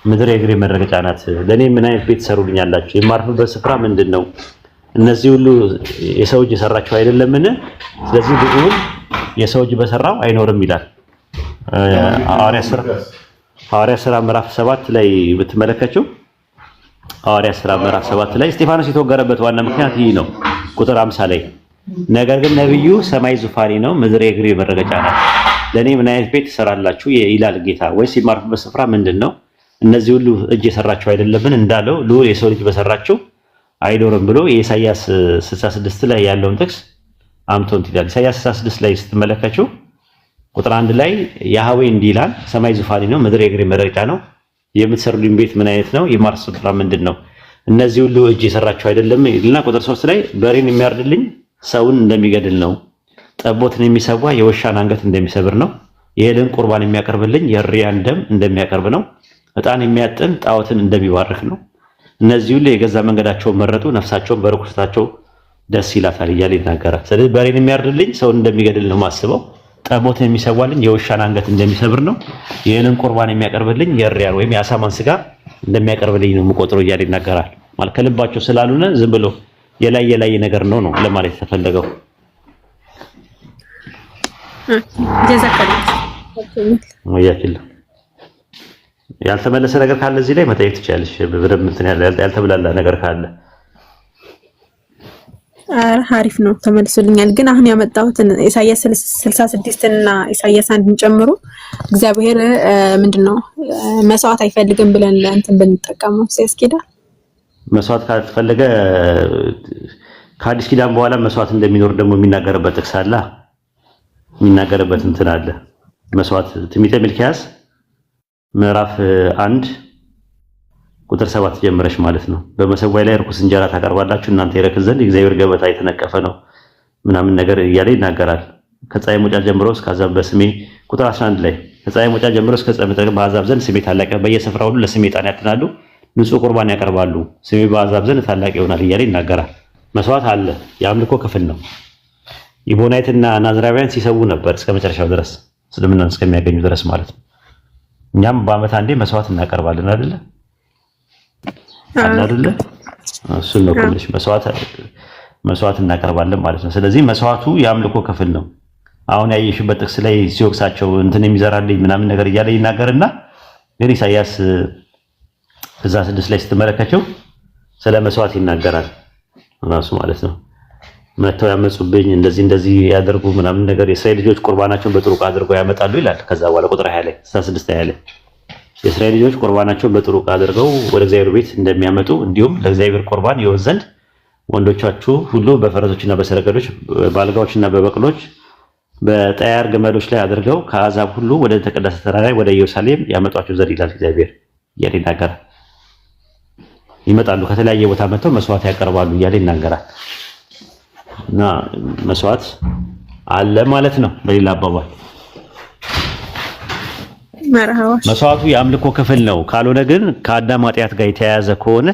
ምድር የእግሬ መረገጫ ናት። ለኔ ምን አይነት ቤት ሰሩልኛላችሁ? የማርፍበት ስፍራ ምንድን ነው? እነዚህ ሁሉ የሰው እጅ የሰራቸው አይደለምን? ስለዚህ ብዙውን የሰው እጅ በሰራው አይኖርም ይላል። ሐዋርያት ሥራ ምዕራፍ 7 ላይ ብትመለከቱ ሐዋርያት ሥራ ምዕራፍ 7 ላይ እስጢፋኖስ የተወገረበት ዋና ምክንያት ይህ ነው። ቁጥር 50 ላይ ነገር ግን ነብዩ ሰማይ ዙፋኔ ነው፣ ምድር የእግሬ መረገጫ ናት፣ ለኔ ምን አይነት ቤት ትሰራላችሁ ይላል ጌታ። ወይስ የማርፍበት ስፍራ ምንድን ነው? እነዚህ ሁሉ እጅ የሰራቸው አይደለምን እንዳለው ልዑል የሰው ልጅ በሰራቸው አይኖርም ብሎ የኢሳይያስ 66 ላይ ያለውን ጥቅስ አምቶንት ይላል። ኢሳይያስ 66 ላይ ስትመለከቱ ቁጥር 1 ላይ ያህዌ እንዲህ ይላል፣ ሰማይ ዙፋኔ ነው፣ ምድር የእግሬ መረገጫ ነው፣ የምትሰሩልኝ ቤት ምን አይነት ነው? የማርስ ስፍራ ምንድን ነው? እነዚህ ሁሉ እጅ የሰራቸው አይደለም ይልና ቁጥር 3 ላይ በሬን የሚያርድልኝ ሰውን እንደሚገድል ነው፣ ጠቦትን የሚሰዋ የውሻን አንገት እንደሚሰብር ነው፣ የእህልን ቁርባን የሚያቀርብልኝ የእሪያን ደም እንደሚያቀርብ ነው፣ ዕጣን የሚያጥን ጣዖትን እንደሚባርክ ነው። እነዚህ ሁሉ የገዛ መንገዳቸውን መረጡ፣ ነፍሳቸውን በርኩሰታቸው ደስ ይላታል እያለ ይናገራል። ስለዚህ በሬን የሚያርድልኝ ሰውን እንደሚገድል ነው ማስበው፣ ጠቦትን የሚሰዋልኝ የውሻን አንገት እንደሚሰብር ነው፣ የእህልን ቁርባን የሚያቀርብልኝ የእሪያን ወይም የአሳማን ስጋ እንደሚያቀርብልኝ ነው የምቆጥረው እያለ ይናገራል። ማለት ከልባቸው ስላልሆነ ዝም ብሎ የላይ ነገር ነው ለማለት የተፈለገው። ጀዛከላህ። ያልተመለሰ ነገር ካለ እዚህ ላይ መጠየቅ ትችላለሽ። በደምብ እንትን ያልተብላላ ነገር ካለ አሪፍ ነው ተመልሶልኛል። ግን አሁን ያመጣሁትን ኢሳይያስ 66 እና ኢሳይያስ 1ን ጨምሮ እግዚአብሔር ምንድነው መስዋዕት አይፈልግም ብለን እንትን ብንጠቀመው ሲያስኬዳ መስዋዕት ካልተፈለገ ከአዲስ ኪዳን በኋላ መስዋዕት እንደሚኖር ደግሞ የሚናገርበት ጥቅስ አለ። የሚናገርበት እንትን አለ። መስዋዕት ትንቢተ ሚልክያስ ምዕራፍ 1 ቁጥር 7 ጀምረሽ ማለት ነው። በመሰዋይ ላይ ርኩስ እንጀራ ታቀርባላችሁ እናንተ ይረክስ ዘንድ የእግዚአብሔር ገበታ የተነቀፈ ነው ምናምን ነገር እያለ ይናገራል። ከፀሐይ መውጫ ጀምሮ እስከ አሕዛብ በስሜ ቁጥር 11 ላይ ከፀሐይ መውጫ ጀምሮ እስከ ፀሐይ መጥለቅ በአሕዛብ ዘንድ ስሜ ታላቅ በየስፍራው ሁሉ ለስሜ ዕጣን ያጥናሉ ንጹህ ቁርባን ያቀርባሉ ስሜ በአሕዛብ ዘንድ ታላቅ ይሆናል እያለ ይናገራል። መስዋዕት አለ። የአምልኮ ክፍል ነው። ኢቦናይትና ናዝራውያን ሲሰዉ ነበር እስከ መጨረሻው ድረስ እስልምናን እስከሚያገኙ ድረስ ማለት ነው። እኛም በዓመት አንዴ መስዋዕት እናቀርባለን አይደለ? አይደለ? እሱን ነው ትንሽ መስዋዕት እናቀርባለን ማለት ነው። ስለዚህ መስዋዕቱ የአምልኮ ክፍል ነው። አሁን ያየሽበት ጥቅስ ላይ ሲወቅሳቸው እንትን የሚዘራልኝ ምናምን ነገር እያለ ይናገርና ግን ኢሳይያስ እዛ 6 ላይ ስትመለከቸው ስለ መስዋዕት ይናገራል ራሱ ማለት ነው። መተው ያመጹብኝ እንደዚህ ያደርጉ ምናምን ነገር የእስራኤል ልጆች ቁርባናቸውን በጥሩ ዕቃ አድርገው ያመጣሉ ይላል። ከዛ በኋላ ቁጥር 20 ላይ 16 ላይ የእስራኤል ልጆች ቁርባናቸውን በጥሩ ዕቃ አድርገው ወደ እግዚአብሔር ቤት እንደሚያመጡ እንዲሁም ለእግዚአብሔር ቁርባን ይሆን ዘንድ ወንዶቻችሁ ሁሉ በፈረሶችና በሰረገሎች በአልጋዎችና በበቅሎች በጠያር ግመሎች ላይ አድርገው ከአሕዛብ ሁሉ ወደ ተቀደሰ ተራራ ወደ ኢየሩሳሌም ያመጧቸው ዘንድ ይላል እግዚአብሔር እያለ ይናገራል። ይመጣሉ ከተለያየ ቦታ መጥተው መስዋዕት ያቀርባሉ እያለ ይናገራል። እና መስዋዕት አለ ማለት ነው። በሌላ አባባል መስዋዕቱ የአምልኮ ክፍል ነው። ካልሆነ ግን ከአዳም ኃጢአት ጋር የተያያዘ ከሆነ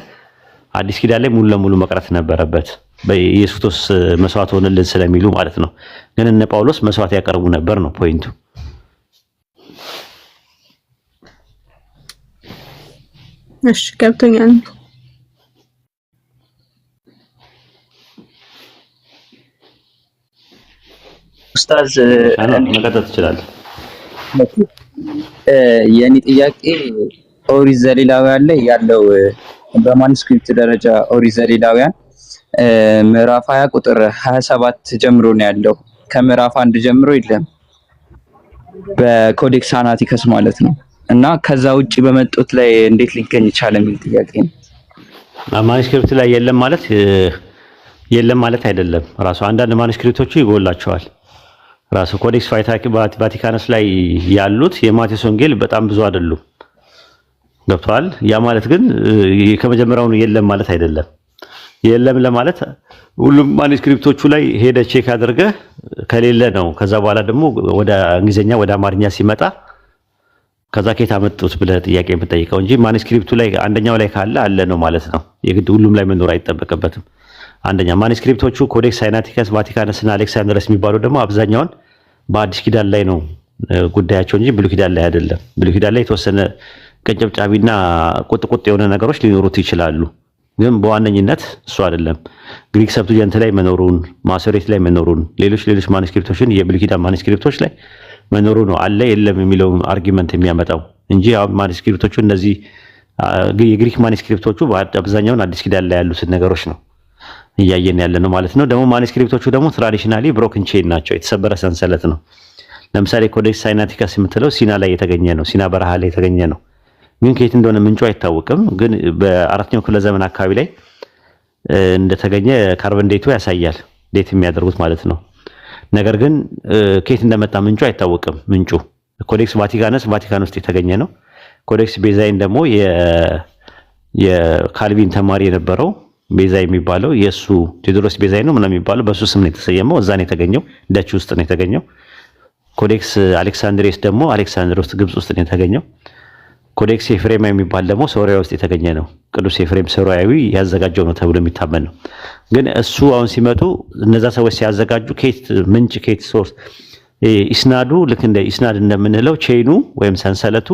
አዲስ ኪዳን ላይ ሙሉ ለሙሉ መቅረት ነበረበት። በኢየሱስ ክርስቶስ መስዋዕት ሆነልን ስለሚሉ ማለት ነው። ግን እነ ጳውሎስ መስዋዕት ያቀርቡ ነበር ነው ፖይንቱ። እሺ ገብቶኛል። ኡስታዝ መቀጠል ትችላለህ። የኔ ጥያቄ ኦሪት ዘሌዋውያን ላይ ያለው በማኑስክሪፕት ደረጃ ኦሪት ዘሌዋውያን ምዕራፍ 20 ቁጥር 27 ጀምሮ ነው ያለው። ከምዕራፍ 1 ጀምሮ የለም በኮዴክስ አናቲከስ ማለት ነው። እና ከዛ ውጪ በመጡት ላይ እንዴት ሊገኝ ይቻላል የሚል ጥያቄ ነው። ማኑስክሪፕት ላይ የለም ማለት አይደለም። ራሱ አንዳንድ ማኑስክሪፕቶቹ ይጎላቸዋል። ራሱ ኮዴክስ ቫቲካነስ ላይ ያሉት የማቴዎስ ወንጌል በጣም ብዙ አይደሉም። ገብቷል። ያ ማለት ግን ከመጀመሪያው የለም ማለት አይደለም። የለም ለማለት ሁሉም ማኑስክሪፕቶቹ ላይ ሄደ ቼክ አድርገህ ከሌለ ነው። ከዛ በኋላ ደግሞ ወደ እንግሊዘኛ ወደ አማርኛ ሲመጣ ከዛ ከየት አመጡት ብለህ ጥያቄ የምትጠይቀው እንጂ ማኑስክሪፕቱ ላይ አንደኛው ላይ ካለ አለ ነው ማለት ነው። የግድ ሁሉም ላይ መኖር አይጠበቅበትም። አንደኛ ማኑስክሪፕቶቹ ኮዴክስ ሳይናቲከስ ቫቲካነስ እና አሌክሳንድረስ የሚባሉ ደግሞ አብዛኛውን በአዲስ ኪዳን ላይ ነው ጉዳያቸው እንጂ ብሉይ ኪዳን ላይ አይደለም። ብሉይ ኪዳን ላይ የተወሰነ ቀንጨብጫቢና ቁጥቁጥ የሆነ ነገሮች ሊኖሩት ይችላሉ፣ ግን በዋነኝነት እሱ አይደለም። ግሪክ ሰብቱጀንት ላይ መኖሩን፣ ማሶሬት ላይ መኖሩን፣ ሌሎች ማኑስክሪፕቶችን የብሉይ ኪዳን ማኑስክሪፕቶች ላይ መኖሩ ነው አለ የለም የሚለው አርጊመንት የሚያመጣው እንጂ አሁን ማኑስክሪፕቶቹ እነዚህ የግሪክ ማኑስክሪፕቶቹ አብዛኛውን አዲስ ኪዳን ላይ ያሉትን ነገሮች ነው እያየን ያለ ነው ማለት ነው። ደግሞ ማኑስክሪፕቶቹ ደግሞ ትራዲሽናሊ ብሮክን ቼን ናቸው፣ የተሰበረ ሰንሰለት ነው። ለምሳሌ ኮዴክስ ሳይናቲከስ የምትለው ሲና ላይ የተገኘ ነው፣ ሲና በረሃ ላይ የተገኘ ነው። ግን ከየት እንደሆነ ምንጩ አይታወቅም። ግን በ4ኛው ክፍለ ዘመን አካባቢ ላይ እንደተገኘ ካርበን ዴቱ ያሳያል፣ ዴት የሚያደርጉት ማለት ነው። ነገር ግን ከየት እንደመጣ ምንጩ አይታወቅም። ምንጩ ኮዴክስ ቫቲካነስ ቫቲካን ውስጥ የተገኘ ነው። ኮዴክስ ቤዛይን ደግሞ የካልቪን ተማሪ የነበረው ቤዛ የሚባለው የሱ ቴዎድሮስ ቤዛይ ነው ምናምን የሚባለው በሱ ስም ነው የተሰየመው። እዛ ነው የተገኘው፣ ደች ውስጥ ነው የተገኘው። ኮዴክስ አሌክሳንድሬስ ደግሞ አሌክሳንድር ውስጥ ግብጽ ውስጥ ነው የተገኘው። ኮዴክስ ኤፍሬም የሚባል ደግሞ ሶሪያ ውስጥ የተገኘ ነው። ቅዱስ ኤፍሬም ሶሪያዊ ያዘጋጀው ነው ተብሎ የሚታመን ነው። ግን እሱ አሁን ሲመጡ እነዛ ሰዎች ሲያዘጋጁ ከየት ምንጭ ከየት ሶርስ ኢስናዱ ልክ እንደ ኢስናድ እንደምንለው ቼኑ ወይም ሰንሰለቱ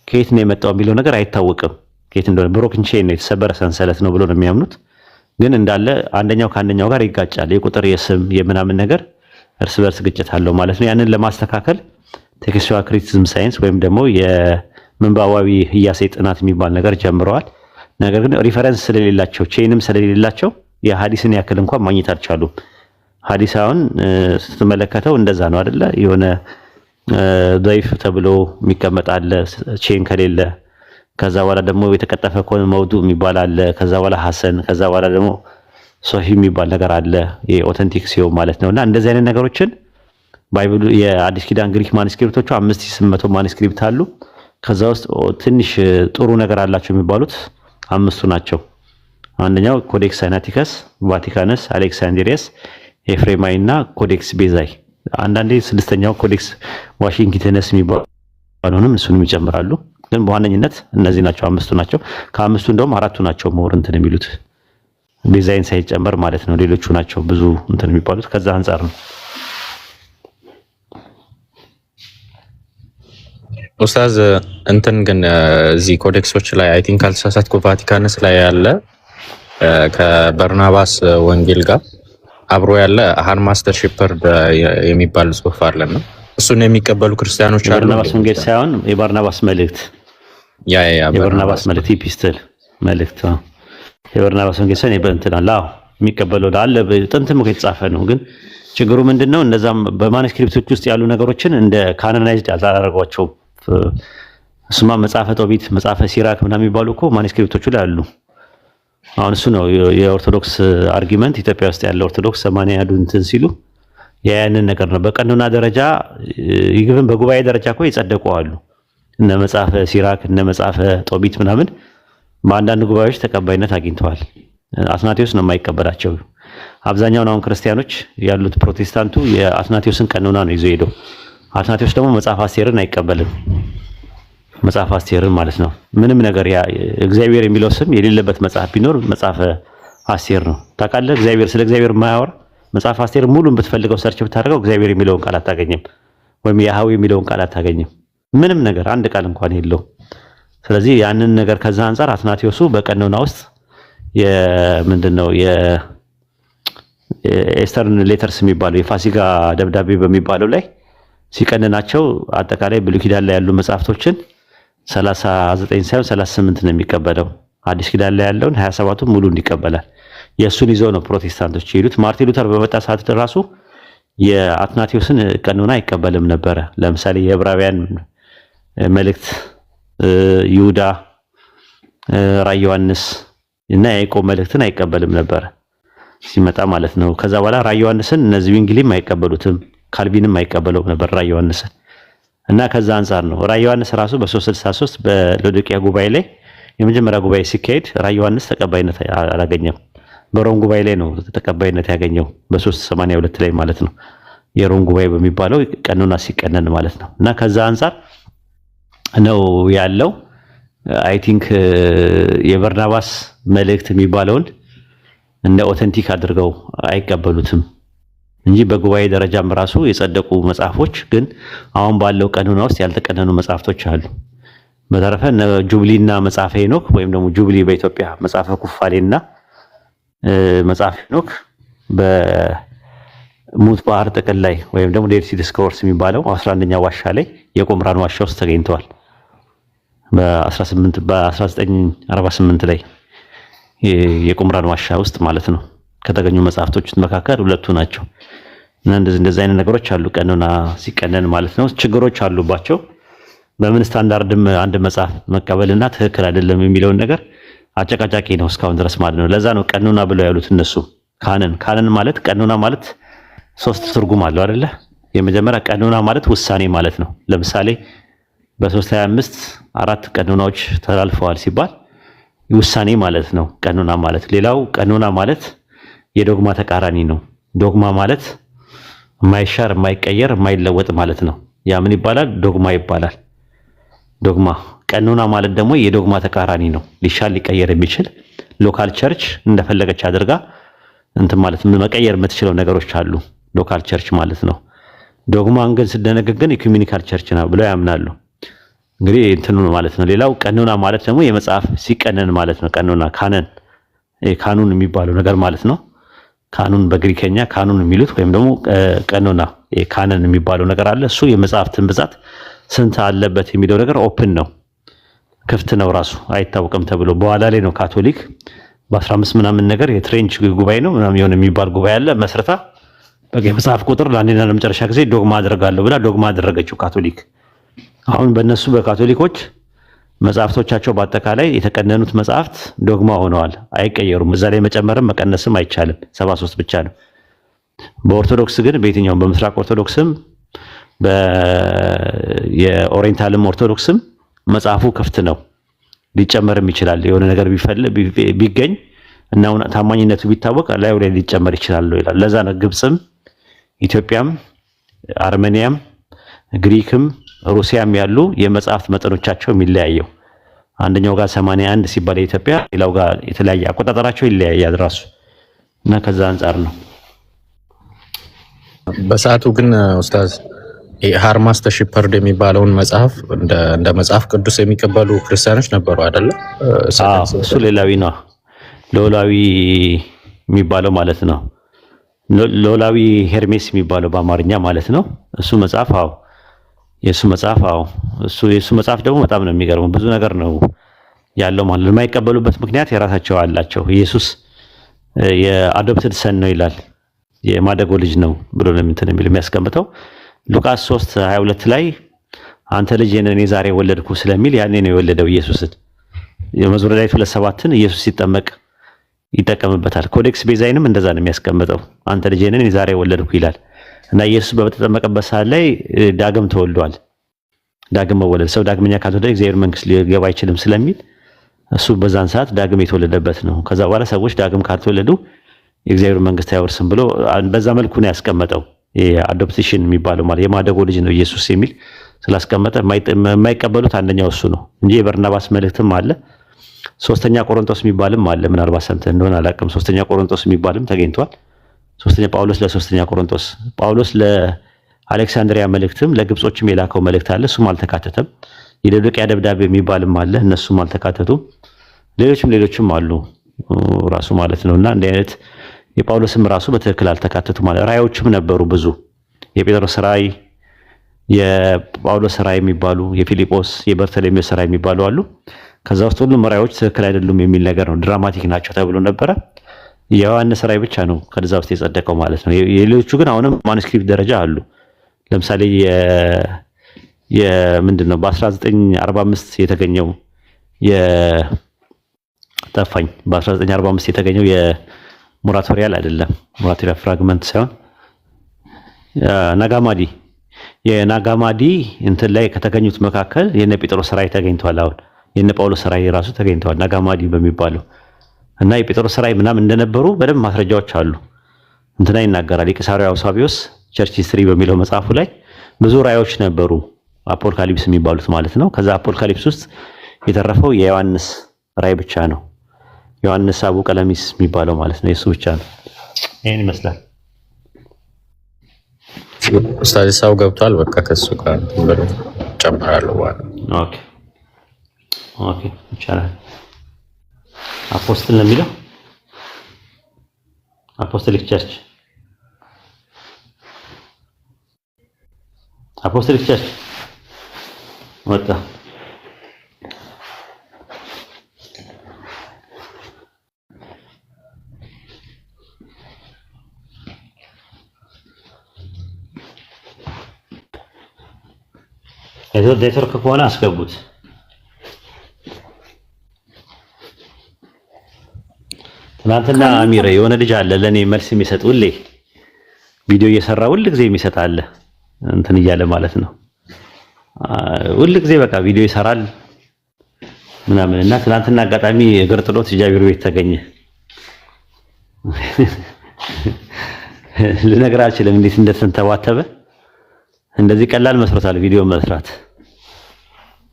ከየት ነው የመጣው የሚለው ነገር አይታወቅም። ከየት እንደሆነ ብሮክን ቼን ነው የተሰበረ ሰንሰለት ነው ብሎ ነው የሚያምኑት። ግን እንዳለ አንደኛው ከአንደኛው ጋር ይጋጫል። የቁጥር የስም የምናምን ነገር እርስ በርስ ግጭት አለው ማለት ነው። ያንን ለማስተካከል ቴክስቹዋል ክሪቲሲዝም ሳይንስ ወይም ደግሞ የምንባባዊ ህያሴ ጥናት የሚባል ነገር ጀምረዋል። ነገር ግን ሪፈረንስ ስለሌላቸው ቼንም ስለሌላቸው የሐዲስን ያክል እንኳን ማግኘት አልቻሉም። ሐዲስ አሁን ስትመለከተው እንደዛ ነው አይደለ? የሆነ ضعيف ተብሎ የሚቀመጥ አለ ቼን ከሌለ። ከዛ በኋላ ደግሞ የተቀጠፈ ከሆነ መውዱዕ የሚባል አለ። ከዛ በኋላ ሐሰን፣ ከዛ በኋላ ደግሞ ሶሂህ የሚባል ነገር አለ የኦተንቲክ ሲሆን ማለት ነውና እንደዚህ አይነት ነገሮችን ባይብሉ የአዲስ ኪዳን ግሪክ ማኑስክሪፕቶቹ 5800 ማኑስክሪፕት አሉ። ከዛ ውስጥ ትንሽ ጥሩ ነገር አላቸው የሚባሉት 5ቱ ናቸው። አንደኛው ኮዴክስ ሳይናቲከስ፣ ቫቲካነስ፣ አሌክሳንድሪያስ፣ ኤፍሬማይ እና ኮዴክስ ቤዛይ። አንዳንዴ 6ኛው ኮዴክስ ዋሽንግተንስ የሚባሉንም እሱንም ይጨምራሉ። ግን በዋነኝነት እነዚህ ናቸው፣ 5ቱ ናቸው። ከ5ቱ እንደውም 4ቱ ናቸው ሞር እንትን የሚሉት ቤዛይን ሳይጨመር ማለት ነው። ሌሎቹ ናቸው ብዙ እንትን የሚባሉት ከዛ አንፃር ነው። ኡስታዝ እንትን ግን እዚህ ኮዴክሶች ላይ አይ ቲንክ አልተሳሳትኩ ቫቲካንስ ላይ ያለ ከበርናባስ ወንጌል ጋር አብሮ ያለ አሃን ማስተር ሺፐርድ የሚባል ጽሑፍ አለና እሱን የሚቀበሉ ክርስቲያኖች አሉ። በርናባስ ወንጌል ሳይሆን የበርናባስ መልእክት የበርናባስ መልእክት ኢፒስትል መልእክት የበርናባስ ወንጌል ሳይሆን እንትን አለ የሚቀበለው አለ። ጥንትም የተጻፈ ነው። ግን ችግሩ ምንድነው? እነዛም በማኑስክሪፕቶች ውስጥ ያሉ ነገሮችን እንደ ካኖናይዝድ አላደረጓቸውም። እሱማ መጽሐፈ ጦቢት፣ መጽሐፈ ሲራክ ምናምን የሚባሉ እኮ ማኑስክሪፕቶቹ ላይ አሉ። አሁን እሱ ነው የኦርቶዶክስ አርጊመንት። ኢትዮጵያ ውስጥ ያለው ኦርቶዶክስ 80 ያዱ እንትን ሲሉ ያንን ነገር ነው። በቀኖና ደረጃ ይግብን በጉባኤ ደረጃ እኮ የጸደቁ አሉ። እነ መጽሐፈ ሲራክ እነ መጽሐፈ ጦቢት ምናምን በአንዳንድ ጉባኤዎች ተቀባይነት አግኝተዋል። አትናቴዎስ ነው የማይቀበላቸው። አብዛኛውን አሁን ክርስቲያኖች ያሉት ፕሮቴስታንቱ የአትናቴዎስን ቀኖና ነው ይዞ ሄደው። አትናቴዎስ ደግሞ መጽሐፍ አስቴርን አይቀበልም። መጽሐፍ አስቴርን ማለት ነው ምንም ነገር እግዚአብሔር የሚለው ስም የሌለበት መጽሐፍ ቢኖር መጽሐፈ አስቴር ነው። ታውቃለህ? እግዚአብሔር ስለ እግዚአብሔር የማያወራ መጽሐፍ አስቴር ሙሉን ብትፈልገው ሰርች ብታደርገው እግዚአብሔር የሚለውን ቃል አታገኝም፣ ወይም ያህዌ የሚለውን ቃል አታገኝም። ምንም ነገር አንድ ቃል እንኳን የለው። ስለዚህ ያንን ነገር ከዛ አንፃር አትናቴዎሱ በቀኖና ውስጥ ምንድነው የኤስተርን ሌተርስ የሚባለው የፋሲካ ደብዳቤ በሚባለው ላይ ሲቀንናቸው አጠቃላይ ብሉይ ኪዳን ላይ ያሉ መጽሐፍቶችን 39 ሳይሆን 38 ነው የሚቀበለው። አዲስ ኪዳን ላይ ያለውን 27ቱን ሙሉ እንዲቀበላል። የእሱን ይዞ ነው ፕሮቴስታንቶች የሄዱት። ማርቲን ሉተር በመጣ ሰዓት ራሱ የአትናቴዎስን ቀኖና አይቀበልም ነበረ። ለምሳሌ የዕብራውያን መልእክት፣ ይሁዳ፣ ራዕየ ዮሐንስ እና የያዕቆብ መልእክትን አይቀበልም ነበረ ሲመጣ ማለት ነው። ከዛ በኋላ ራዕየ ዮሐንስን እነዚህ ዊንግሊም አይቀበሉትም፣ ካልቪንም አይቀበለውም ነበር ራዕየ ዮሐንስን እና ከዛ አንፃር ነው ራዕየ ዮሐንስ ራሱ በ363 በሎዶቅያ ጉባኤ ላይ የመጀመሪያ ጉባኤ ሲካሄድ ራዕየ ዮሐንስ ተቀባይነት አላገኘም። በሮም ጉባኤ ላይ ነው ተቀባይነት ያገኘው በ382 ላይ ማለት ነው። የሮም ጉባኤ በሚባለው ቀኖና ሲቀነን ማለት ነው። እና ከዛ አንፃር ነው ያለው። አይ ቲንክ የበርናባስ መልእክት የሚባለውን እንደ ኦተንቲክ አድርገው አይቀበሉትም እንጂ በጉባኤ ደረጃም ራሱ የጸደቁ መጽሐፎች ግን አሁን ባለው ቀኖና ውስጥ ያልተቀነኑ መጽሐፍቶች አሉ። በተረፈ ጁብሊና መጽሐፈ ሄኖክ ወይም ደግሞ ጁብሊ በኢትዮጵያ መጽሐፈ ኩፋሌና መጽሐፈ ሄኖክ በሙት ባህር ጥቅል ላይ ወይም ደግሞ ዴድ ሲ ዲስኮርስ የሚባለው 11ኛ ዋሻ ላይ የቁምራን ዋሻ ውስጥ ተገኝተዋል። በ1948 ላይ የቁምራን ዋሻ ውስጥ ማለት ነው ከተገኙ መጽሐፍቶች መካከል ሁለቱ ናቸው። እና እንደዚህ አይነት ነገሮች አሉ ቀኖና ሲቀነን ማለት ነው። ችግሮች አሉባቸው። በምን ስታንዳርድም አንድ መጽሐፍ መቀበልና ትክክል አይደለም የሚለውን ነገር አጨቃጫቂ ነው እስካሁን ድረስ ማለት ነው። ለዛ ነው ቀኖና ብለው ያሉት እነሱ። ካነን ማለት ቀኖና ማለት 3 ትርጉም አለው አይደለ? የመጀመሪያ ቀኖና ማለት ውሳኔ ማለት ነው። ለምሳሌ በ325 4 ቀኖናዎች ተላልፈዋል ሲባል ውሳኔ ማለት ነው ቀኖና ማለት። ሌላው ቀኖና ማለት የዶግማ ተቃራኒ ነው። ዶግማ ማለት የማይሻር የማይቀየር የማይለወጥ ማለት ነው። ያ ምን ይባላል? ዶግማ ይባላል። ዶግማ። ቀኖና ማለት ደግሞ የዶግማ ተቃራኒ ነው። ሊሻል ሊቀየር የሚችል ሎካል ቸርች እንደፈለገች አድርጋ እንትን ማለት መቀየር የምትችለው ነገሮች አሉ። ሎካል ቸርች ማለት ነው። ዶግማን ግን ስደነግግ ግን ኢኩሜኒካል ቸርች ነው ብለው ያምናሉ። እንግዲህ እንትኑ ማለት ነው። ሌላው ቀኖና ማለት ደግሞ የመጽሐፍ ሲቀነን ማለት ነው። ቀኖና ካኑን የሚባለው ነገር ማለት ነው። ካኑን በግሪከኛ ካኑን የሚሉት ወይም ደግሞ ቀኖና ካነን የሚባለው ነገር አለ። እሱ የመጽሐፍትን ብዛት ስንት አለበት የሚለው ነገር ኦፕን ነው፣ ክፍት ነው፣ ራሱ አይታወቅም ተብሎ በኋላ ላይ ነው ካቶሊክ በ15 ምናምን ነገር የትሬንች ጉባኤ ነው ምናምን የሆነ የሚባል ጉባኤ አለ መስረታ በቃ የመጽሐፍ ቁጥር ለአንዴና ለመጨረሻ ጊዜ ዶግማ አደርጋለሁ ብላ ዶግማ አደረገችው ካቶሊክ። አሁን በእነሱ በካቶሊኮች መጽሐፍቶቻቸው በአጠቃላይ የተቀነኑት መጽሐፍት ዶግማ ሆነዋል፣ አይቀየሩም። እዛ ላይ መጨመርም መቀነስም አይቻልም፣ 73 ብቻ ነው። በኦርቶዶክስ ግን በየትኛውም በምስራቅ ኦርቶዶክስም የኦሪየንታልም ኦርቶዶክስም መጽሐፉ ክፍት ነው፣ ሊጨመርም ይችላል። የሆነ ነገር ቢገኝ እና ታማኝነቱ ቢታወቅ ላይ ወደ ሊጨመር ይችላል ይላል። ለዛ ነው ግብጽም ኢትዮጵያም አርሜኒያም ግሪክም ሩሲያም ያሉ የመጽሐፍት መጠኖቻቸው የሚለያየው። አንደኛው ጋር 81 ሲባል የኢትዮጵያ ሌላው ጋር የተለያየ አቆጣጠራቸው ይለያያል ራሱ እና ከዛ አንፃር ነው። በሰዓቱ ግን ኡስታዝ ሃርማስተር ሺፐርድ የሚባለውን መጽሐፍ እንደ መጽሐፍ ቅዱስ የሚቀበሉ ክርስቲያኖች ነበሩ አይደለ? እሱ ሌላዊ ነው። ሎላዊ የሚባለው ማለት ነው። ሎላዊ ሄርሜስ የሚባለው በአማርኛ ማለት ነው። እሱ መጽሐፍ የሱ መጽሐፍ ደግሞ በጣም ነው የሚገርመው። ብዙ ነገር ነው ያለው ማለት ነው። የማይቀበሉበት ምክንያት የራሳቸው አላቸው። ኢየሱስ የአዶፕትድ ሰን ነው ይላል፣ የማደጎ ልጅ ነው ብሎ ነው የሚያስቀምጠው። ሉቃስ 3:22 ላይ አንተ ልጅ እኔ ዛሬ ወለድኩ ስለሚል ያኔ ነው የወለደው ኢየሱስን። የመዝሙረ ዳዊት 2:7ን ኢየሱስ ሲጠመቅ ይጠቀምበታል። ኮዴክስ ቤዛይንም እንደዛ ነው የሚያስቀምጠው። አንተ ልጅ እኔ ዛሬ ወለድኩ ይላል እና ኢየሱስ በተጠመቀበት ሰዓት ላይ ዳግም ተወልዷል። ዳግም መወለድ ሰው ዳግመኛ ካልተወለደ እግዚአብሔር መንግስት ሊገባ አይችልም ስለሚል እሱ በዛን ሰዓት ዳግም የተወለደበት ነው። ከዛ በኋላ ሰዎች ዳግም ካልተወለዱ የእግዚአብሔር መንግስት አይወርስም ብሎ በዛ መልኩ ነው ያስቀመጠው። የአዶፕሽን የሚባለው ማለት የማደጎ ልጅ ነው ኢየሱስ የሚል ስላስቀመጠ የማይቀበሉት አንደኛው እሱ ነው እንጂ የበርናባስ መልእክትም አለ። 3ኛ ቆሮንቶስ የሚባልም አለ። ምናልባት ሰምተህ እንደሆነ አላውቅም። 3ኛ ቆሮንቶስ የሚባልም ተገኝቷል። ጳውሎስ ለ3ኛ ቆሮንቶስ፣ ጳውሎስ ለአሌክሳንድሪያ መልእክትም ለግብጾችም የላከው መልእክት አለ። እሱም አልተካተተም። የሎዶቅያ ደብዳቤ የሚባልም አለ። እነሱም አልተካተቱም። ሌሎችም አሉ ራሱ ማለት ነውና እንዲህ አይነት የጳውሎስም ራሱ በትክክል አልተካተቱ ማለት። ራእዮችም ነበሩ ብዙ የጴጥሮስ ራእይ፣ የጳውሎስ ራእይ የሚባሉ የፊልጶስ የበርተሎሜዎስ ራእይ የሚባሉ አሉ። ከዛ ውስጥ ሁሉም ራእዮች ትክክል አይደሉም የሚል ነገር ነው፣ ድራማቲክ ናቸው ተብሎ ነበረ። የዮሐንስ ራእይ ብቻ ነው ከዛ ውስጥ የጸደቀው ማለት ነው። የሌሎቹ ግን አሁንም ማኑስክሪፕት ደረጃ አሉ። ለምሳሌ ምንድነው በ1945 የተገኘው በ1945 የተገኘው የሞራቶሪያል አይደለም፣ ሞራቶሪያ ፍራግመንት ሳይሆን ናጋማዲ የናጋማዲ እንትን ላይ ከተገኙት መካከል የነ ጴጥሮስ ራእይ ተገኝቷል። አሁን የነ ጳውሎስ ራእይ ራሱ ተገኝቷል ናጋማዲ በሚባለው እና የጴጥሮስ ራእይ ምናምን እንደነበሩ በደንብ ማስረጃዎች አሉ። እንትና ይናገራል የቄሳርያው ሳቢዮስ ቸርች ሂስትሪ በሚለው መጽሐፉ ላይ ብዙ ራእዮች ነበሩ፣ አፖካሊፕስ የሚባሉት ማለት ነው። ከዛ አፖካሊፕስ ውስጥ የተረፈው የዮሐንስ ራእይ ብቻ ነው። ዮሐንስ አቡ ቀለሚስ የሚባለው ማለት ነው፣ የሱ ብቻ ነው። ይሄን ይመስላል። ኡስታዝ ሰው ገብቷል። በቃ ከሱ ጋር ጨምራለሁ። ኦኬ ይቻላል። አፖስትል ነው የሚለው አፖስቶሊክ ቸርች ወጣ። ኔትወርክ ከሆነ አስገቡት። ትናንትና አሚር የሆነ ልጅ አለ ለኔ መልስ የሚሰጥ ሁሌ ቪዲዮ እየሰራ ሁል ጊዜ የሚሰጥ አለ እንትን እያለ ማለት ነው። ሁል ጊዜ በቃ ቪዲዮ ይሰራል ምናምን እና ትናንትና አጋጣሚ እግር ጥሎት ጃቢር ቤት ተገኘ። ልነግርህ አልችልም እንዴት እንደተንተባተበ። እንደዚህ ቀላል መስሎታል ቪዲዮ መስራት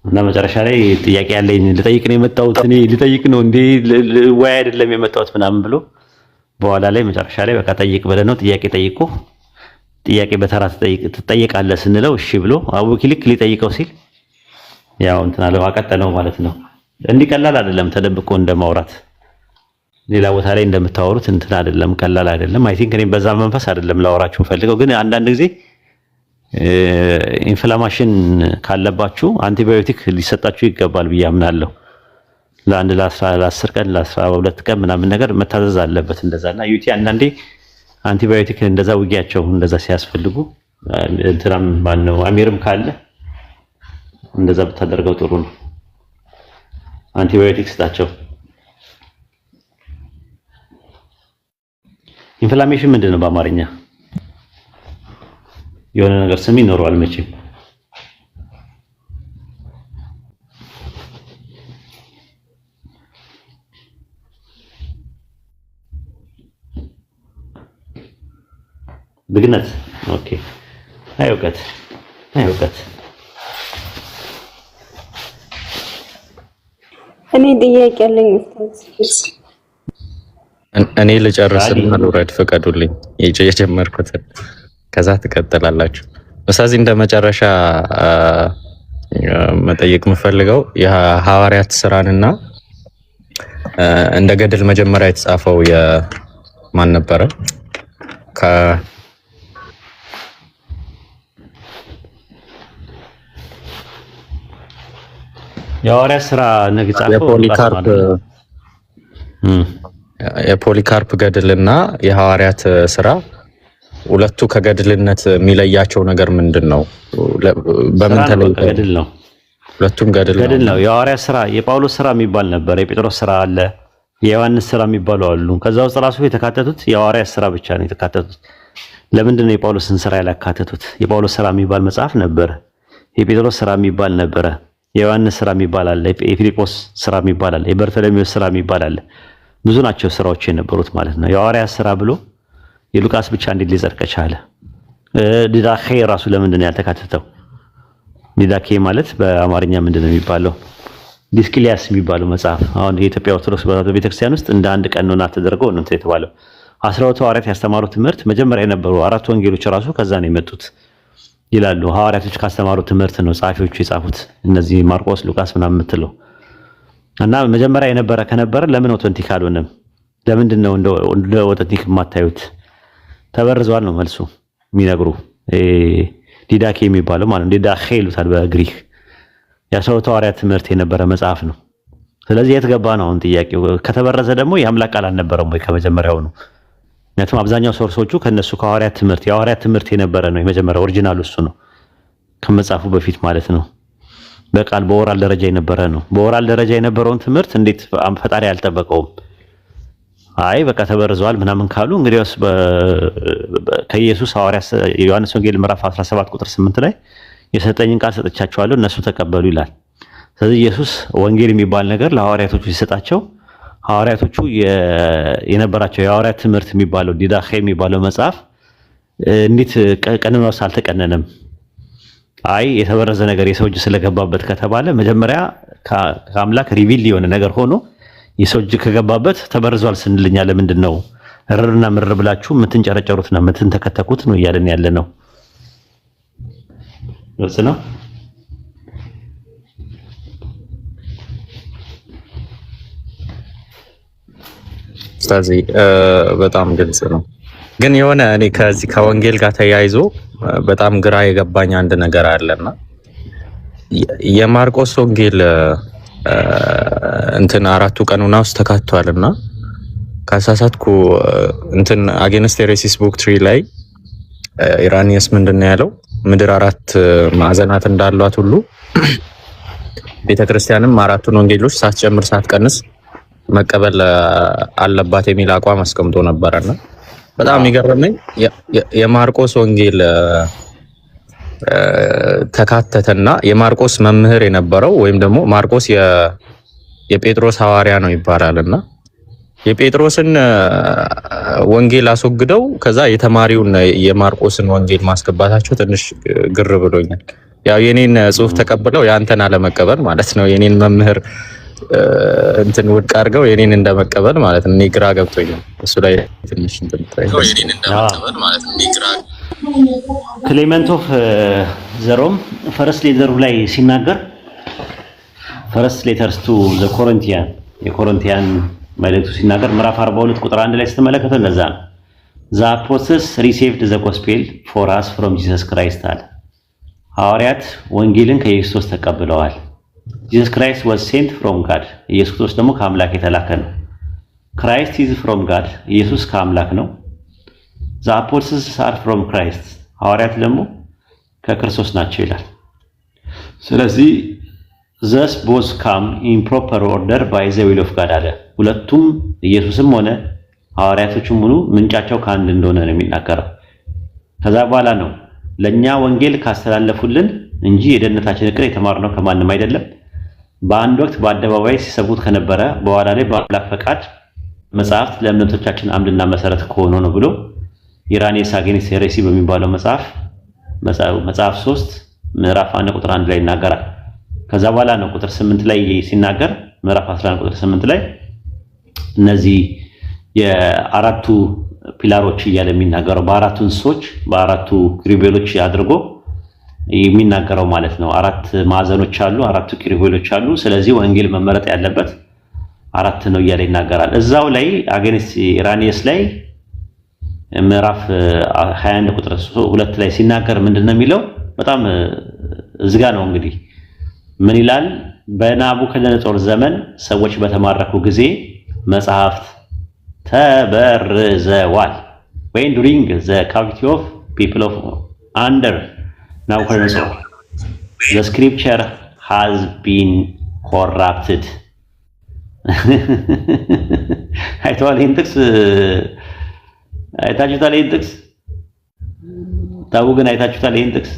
እና መጨረሻ ላይ ጥያቄ ያለኝ ልጠይቅ ነው የመጣሁት እኔ ልጠይቅ ነው እንዴ ወይ አይደለም የመጣሁት ምናምን ብሎ በኋላ ላይ መጨረሻ ላይ በቃ ጠይቅ ብለህ ነው ጥያቄ ጠይቆ ጥያቄ በተራ ትጠይቃለህ ስንለው እሺ ብሎ አቡኪ ልክ ሊጠይቀው ሲል ያው እንትን አለው አቀጠለው ማለት ነው። እንዲህ ቀላል አይደለም ተደብቆ እንደማውራት ሌላ ቦታ ላይ እንደምታወሩት እንትን አይደለም፣ ቀላል አይደለም። አይ ቲንክ እኔ በዛ መንፈስ አይደለም ላወራችሁ ፈልገው፣ ግን አንዳንድ ጊዜ ኢንፍላማሽን ካለባችሁ አንቲባዮቲክ ሊሰጣችሁ ይገባል ብዬ አምናለሁ። ለአንድ ለ10 ቀን ለ12 ቀን ምናምን ነገር መታዘዝ አለበት እንደዛና ዩቲ አንዳንዴ አንቲባዮቲክ እንደዛ ውጊያቸው እንደዛ ሲያስፈልጉ እንትራም ማነው አሚርም ካለ እንደዛ ብታደርገው ጥሩ ነው። አንቲባዮቲክ ስጣቸው። ኢንፍላሜሽን ምንድነው በአማርኛ? የሆነ ነገር ስም ይኖረዋል መቼም። ብግነት ኦኬ። አይውቀት እኔ ጥያቄ አለኝ። እኔ ልጨርስና ልውረድ ፍቀዱልኝ የጀመርኩትን ከዛ ትቀጥላላችሁ። በሳዚህ እንደ መጨረሻ መጠየቅ የምፈልገው የሐዋርያት ስራንና እንደ ገድል መጀመሪያ የተጻፈው የማን ነበረ? የሐዋርያት ስራ ነግጻፈው የፖሊካርፕ ገድልና የሐዋርያት ስራ ሁለቱ ከገድልነት የሚለያቸው ነገር ምንድነው? በምን ተለየ? ገድል ነው። ሁለቱም ገድል ነው። የሐዋርያት ስራ የጳውሎስ ስራ የሚባል ነበር፣ የጴጥሮስ ስራ አለ፣ የዮሐንስ ስራ የሚባሉ አሉ። ከዛ ውስጥ ራሱ የተካተቱት የሐዋርያት ስራ ብቻ ነው የተካተቱት። ለምንድን ነው የጳውሎስን ስራ ያላካተቱት? የጳውሎስ ስራ የሚባል መጽሐፍ ነበር፣ የጴጥሮስ ስራ የሚባል ነበረ፣ የዮሐንስ ስራ የሚባል አለ፣ የፊልጶስ ስራ የሚባል አለ፣ የበርተሎሜዎስ ስራ የሚባል አለ። ብዙ ናቸው ስራዎች የነበሩት ማለት ነው። የሐዋርያት ስራ ብሎ የሉቃስ ብቻ እንዴት ሊጸድቅ ቻለ? ዲዳኬ ራሱ ለምንድን ነው ያልተካተተው? ዲዳኬ ማለት በአማርኛ ምንድን ነው የሚባለው? ዲስኪሊያስ የሚባለው መጽሐፍ አሁን የኢትዮጵያ ኦርቶዶክስ ቤተክርስቲያን ውስጥ እንደ አንድ ቀኖና ተደርጎ ነው የተባለው። 12 ሐዋርያት ያስተማሩት ትምህርት መጀመሪያ የነበሩ 4 ወንጌሎች ራሱ ከዛ ነው የመጡት ይላሉ። ሐዋርያቶች ካስተማሩት ትምህርት ነው ጻፊዎቹ የጻፉት፣ እነዚህ ማርቆስ፣ ሉቃስ ምናምን የምትለው እና መጀመሪያ የነበረ ከነበረ ለምን ኦተንቲክ አልሆነም? ለምንድን ነው እንደ ኦተንቲክ የማታዩት? ተበርዟል ነው መልሱ የሚነግሩ። ዲዳኬ የሚባለው ማለት ዲዳኬ ይሉታል በግሪክ። የ12 ሐዋርያት ትምህርት የነበረ መጽሐፍ ነው። ስለዚህ የት ገባ ነው አሁን ጥያቄው። ከተበረዘ ደግሞ የአምላክ ቃል አልነበረም ወይ ከመጀመሪያው ነው? ምክንያቱም አብዛኛው ሶርሶቹ ከነሱ ከሐዋርያት ትምህርት የሐዋርያት ትምህርት የነበረ ነው። የመጀመሪያው ኦሪጂናሉ እሱ ነው፣ ከመጽሐፉ በፊት ማለት ነው። በቃል በኦራል ደረጃ የነበረ ነው። በኦራል ደረጃ የነበረውን ትምህርት እንዴት ፈጣሪ አልጠበቀውም? አይ በቃ ተበርዟል ምናምን ካሉ እንግዲያውስ ከኢየሱስ ሐዋርያት ዮሐንስ ወንጌል ምዕራፍ 17 ቁጥር 8 ላይ የሰጠኝን ቃል ሰጥቻቸዋለሁ እነሱ ተቀበሉ ይላል። ስለዚህ ኢየሱስ ወንጌል የሚባል ነገር ለሐዋርያቶቹ ሲሰጣቸው ሐዋርያቶቹ የነበራቸው የሐዋርያት ትምህርት የሚባለው ዲዳኬ የሚባለው መጽሐፍ እንዴት ቀኖናውስ አልተቀነነም? አይ የተበረዘ ነገር የሰው እጅ ስለገባበት ከተባለ መጀመሪያ ከአምላክ ሪቪል የሆነ ነገር ሆኖ የሰው እጅ ከገባበት ተበርዟል ስንልኛ ለምንድን ነው እርርና ምርር ብላችሁ የምትንጨረጨሩትና የምትንተከተኩት ነው እያለን ያለ ነው። ግልጽ ነው። ስለዚህ በጣም ግልጽ ነው። ግን የሆነ እኔ ከዚህ ከወንጌል ጋር ተያይዞ በጣም ግራ የገባኝ አንድ ነገር አለና የማርቆስ ወንጌል እንትን 4ቱ ቀኖና ውስጥ ተካቷልና ካሳሳትኩ እንትን አጌንስት ሄሬሲስ ቡክ 3 ላይ ኢራኒየስ ምንድነው ያለው? ምድር 4 ማዕዘናት እንዳሏት ሁሉ ቤተክርስቲያንም 4ቱን ወንጌሎች ሳትጨምር ሳትቀንስ መቀበል አለባት የሚል አቋም አስቀምጦ ነበርና በጣም የሚገርመኝ የማርቆስ ወንጌል ተካተተና የማርቆስ መምህር የነበረው ወይም ደግሞ ማርቆስ የጴጥሮስ ሐዋርያ ነው ይባላልና የጴጥሮስን ወንጌል አስወግደው ከዛ የተማሪውን የማርቆስን ወንጌል ማስገባታቸው ትንሽ ግር ብሎኛል። ያው የኔን ጽሑፍ ተቀብለው ያንተን አለመቀበል ማለት ነው። የኔን መምህር እንትን ውድቅ አድርገው የኔን እንደመቀበል ማለት ነው። እኔ ግራ ገብቶኛል። እሱ ላይ ትንሽ እንትን የኔን እንደመቀበል ማለት ነው። እኔ ግራ ክሌመንት ኦፍ ዘሮም ፈርስት ሌተሩ ላይ ሲናገር ፈርስት ሌተርስ ቱ ዘ ኮሪንቲያን የኮሪንቲያን መልእክቱ ሲናገር ምዕራፍ 42 ቁጥር 1 ላይ ስትመለከተው እንደዛ ነው። ዘ አፖስትልስ ሪሲቭድ ዘ ጎስፔል ፎር አስ ፍሮም ጂሰስ ክራይስት አለ። ሐዋርያት ወንጌልን ከኢየሱስ ተቀብለዋል። Jesus Christ was sent from God ኢየሱስ ክርስቶስ ደግሞ ከአምላክ የተላከ ነው። Christ is from God ኢየሱስ ከአምላክ ነው። The apostles are from Christ ሐዋርያት ደግሞ ከክርስቶስ ናቸው ይላል። ስለዚህ thus both come in proper order by the will of God አለ። ሁለቱም ኢየሱስም ሆነ ሐዋርያቶቹም ሁሉ ምንጫቸው ከአንድ እንደሆነ ነው የሚናገረው። ከዛ በኋላ ነው ለኛ ወንጌል ካስተላለፉልን እንጂ የደህንነታችን እቅድ የተማርነው ከማንም አይደለም። በአንድ ወቅት በአደባባይ ሲሰብኩት ከነበረ በኋላ ላይ በአምላክ ፈቃድ መጽሐፍት ለእምነቶቻችን አምድና መሰረት ከሆኑ ነው ብሎ ኢራኒየስ አጌንስት ሄሬሲ በሚባለው መጽሐፍ 3 ምዕራፍ 1 ቁጥር 1 ላይ ይናገራል። ከዛ በኋላ ነው ቁጥር 8 ላይ ሲናገር ምዕራፍ 11 ቁጥር 8 ላይ እነዚህ የአራቱ ፒላሮች እያለ የሚናገረው በአራቱ እንስሶች በአራቱ ኪሩቤሎች አድርጎ የሚናገረው ማለት ነው። አራት ማዕዘኖች አሉ፣ አራቱ ኪሩቤሎች አሉ። ስለዚህ ወንጌል መመረጥ ያለበት አራት ነው እያለ ይናገራል። እዛው ላይ አጌንስት ኢራኒየስ ላይ ምዕራፍ 21 ቁጥር 2 ላይ ሲናገር ምንድነው የሚለው? በጣም እዝጋ ነው እንግዲህ ምን ይላል? በናቡከደነጾር ዘመን ሰዎች በተማረኩ ጊዜ መጽሐፍት ተበርዘዋል። when during the captivity of people of under Nabucodonosor the scripture has been corrupted አይተዋል። ይህን ጥቅስ አይታችሁታል? ይህን ጥቅስ ታው ግን አይታችሁታል? ይህን ጥቅስ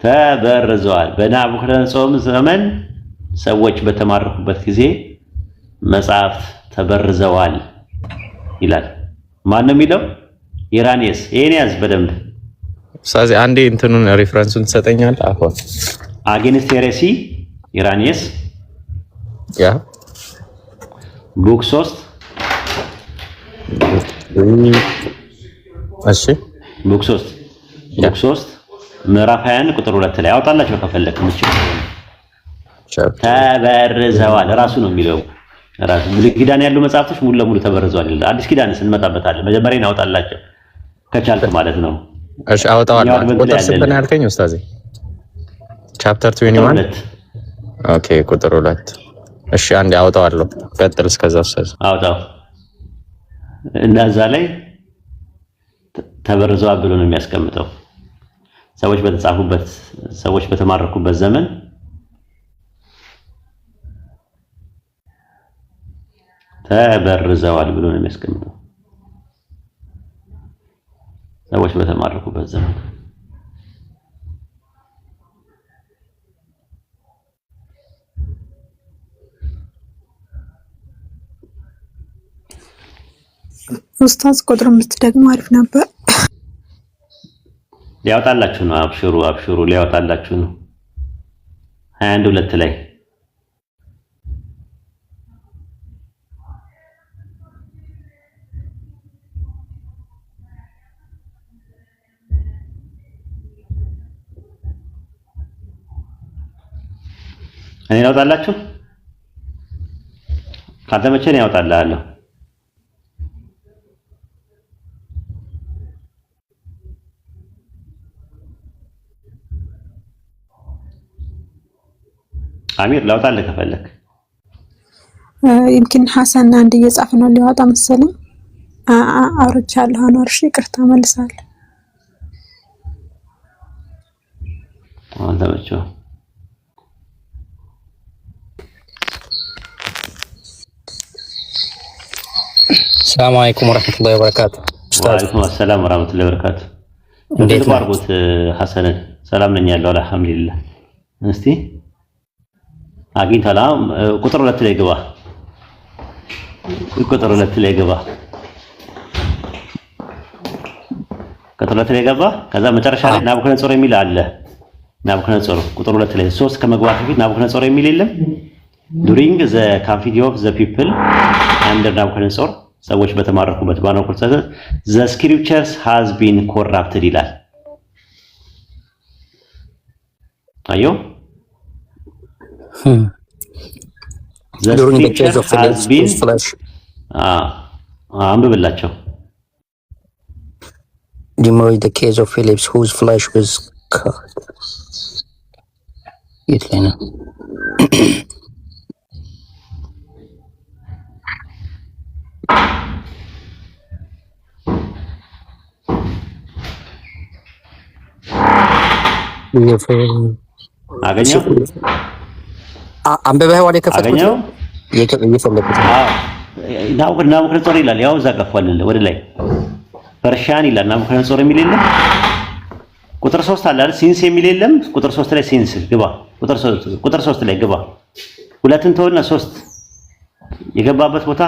ተበርዘዋል። በናቡከደነጾር ዘመን ሰዎች በተማረኩበት ጊዜ መጽሐፍት ተበርዘዋል ይላል። ማን ነው የሚለው? ኢራኒየስ። ይሄን ያዝ በደንብ። ስለዚህ አንዴ እንትኑን ሪፈረንሱን ትሰጠኛለህ? አሁን አጌንስት ሄሬሲ ኢራኒየስ ያ ቡክ 3 እሺ ቡክ 3 ምዕራፍ 21 ቁጥር 2 ላይ አውጣላችሁ ከፈለክ ምንጭ ተበርዘዋል ራሱ ነው የሚለው። ራሱ ብሉይ ኪዳን ያሉ መጽሐፍቶች ሙሉ ለሙሉ ተበርዘዋል ይላል። አዲስ ኪዳንስ እንመጣበታለን። መጀመሪያ እናውጣላችሁ ከቻልክ ማለት ነው። እሺ አውጣዋለሁ። ቁጥር ስንት ነው ያልከኝ ኡስታዝ? ቻፕተር 21 ኦኬ ቁጥር 2 እሺ አንዴ አውጣዋለሁ። ቀጥል እስከዛ ኡስታዝ አውጣው። እንደዛ ላይ ተበርዘዋል ብሎ ነው የሚያስቀምጠው። ሰዎች በተማረኩበት ዘመን ተበርዘዋል ብሎ ነው የሚያስቀምጠው። ሰዎች በተማረኩበት ዘመን ኡስታዝ ቁጥር ደግሞ አሪፍ ነበር። ሊያወጣላችሁ ነው። አብሽሩ ሊያወጣላችሁ ነው። 21:2 ላይ እኔ ላውጣላችሁ። ካልተመቸኝ ያወጣልሃለሁ። አሚር ላውጣልህ ከፈለክ። يمكن ሐሰን አንድ እየጻፈ ነው ሊያወጣ መሰለኝ። አውርቻለሁ አኗር። እሺ ይቅርታ መልሳለሁ። አልተመቸው። ሰላም አለይኩም ወራህመቱላሂ ወበረካቱ። ወአለይኩም ሰላም ወራህመቱላሂ ወበረካቱ። እንዴት ባርጉት ሐሰንን? ሰላም ነኝ ያለው አልሐምዱሊላህ። እስቲ አግኝተላ ቁጥር 2 ላይ ግባ። ቁጥር 2 ላይ ግባ። ቁጥር 2 ላይ ገባ። ከዛ መጨረሻ ላይ ናቡከደነጾር የሚል አለ። ናቡከደነጾር ቁጥር 2 ላይ 3 ከመግባት በፊት ናቡከደነጾር የሚል የለም። during the captivity of the people under ናቡከደነጾር ሰዎች በተማረኩበት ባኖኮልሰተ the scriptures has been corrupted ይላል። አዮ during the case of Philip's flesh አንብብላቸው። during the case of Philip's whose flesh was cut. የት ላይ ነው? አገኘው አንበበህ ወደ ከፈትኩት አገኘው እየፈለኩት ናቡከደነፆር ይላል። ያው እዛ ገፋል ወደ ላይ ፐርሺያን ይላል። ናቡከደነፆር የሚል የለም። ቁጥር 3 አለ አይደል? ሲንስ የሚል የለም። ቁጥር 3 ላይ ሲንስ ግባ። ቁጥር 3 ላይ ግባ። ሁለትን ተወና 3 የገባበት ቦታ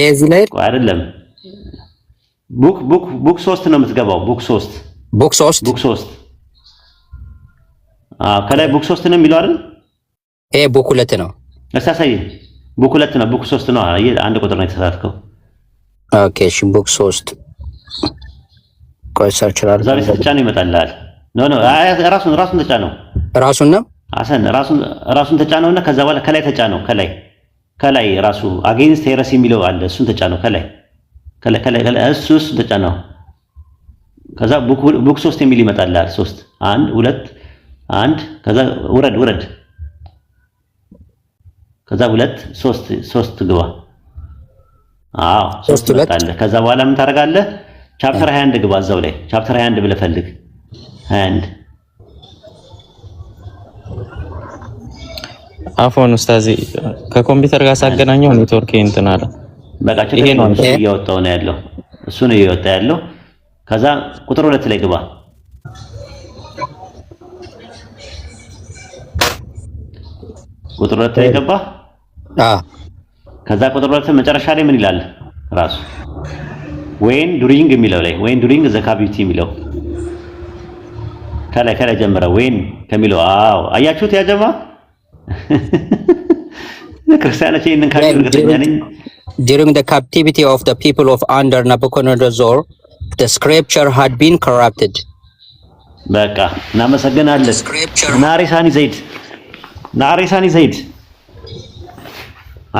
እዚህ ላይ አይደለም። ቡክ 3 ነው የምትገባው። ቡክ 3 ከላይ ቡክ 3 ነው የሚለው አይደል? ቡክ 2 ነው። አሳሳይ ቡክ 2 ነው። ቡክ 3 ነው። አንድ ቁጥር ነው የተሳሳትከው። ኦኬ እሺ፣ ቡክ 3 ቆይ ሰርች አድርግ። ዛሬ ተጫነው ይመጣልሃል። ኖ ራሱን ተጫነው። ራሱን ነው አሰን ራሱን ተጫነውና ከዛ በኋላ ከላይ ተጫነው። ከላይ ራሱ አጌንስት ሄረስ የሚለው አለ። እሱን ተጫነው። ከላይ እሱን ተጫነው። ከዛ ቡክ 3 የሚል ይመጣልሃል። 3 1 2 1 ከዛ ውረድ ከዛ 2 3 ግባ። 3 ትመጣለህ። ከዛ በኋላ ምን ታደርጋለህ? ቻፕተር 21 ግባ። እዛው ላይ ቻፕተር 21 ብለህ ፈልግ። 21 አፎን ኡስታዚ ከኮምፒውተር ጋር ሳገናኘው ኔትወርክ እንትን አለ። በቃ ይሄ ነው እያወጣው ነው ያለው። እሱ ነው እያወጣ ያለው። ከዛ ቁጥር 2 ላይ ግባ። ቁጥር 2 ላይ ገባ። ከዛ ቁጥር 2 መጨረሻ ላይ ምን ይላል? ራሱ ዌን ዱሪንግ የሚለው ላይ ዌን ዱሪንግ ዘ ካቪቲ የሚለው ከላይ ጀመረ። ዌን ከሚለው አያችሁት? ያጀማ ክርስቲያኖች ይሄንን ካሉ እርግጠኛ ነኝ during the captivity of the people of under Nabucodonosor the scripture had been corrupted. በቃ እናመሰግናለን። ናሬሳኒ ዘይድ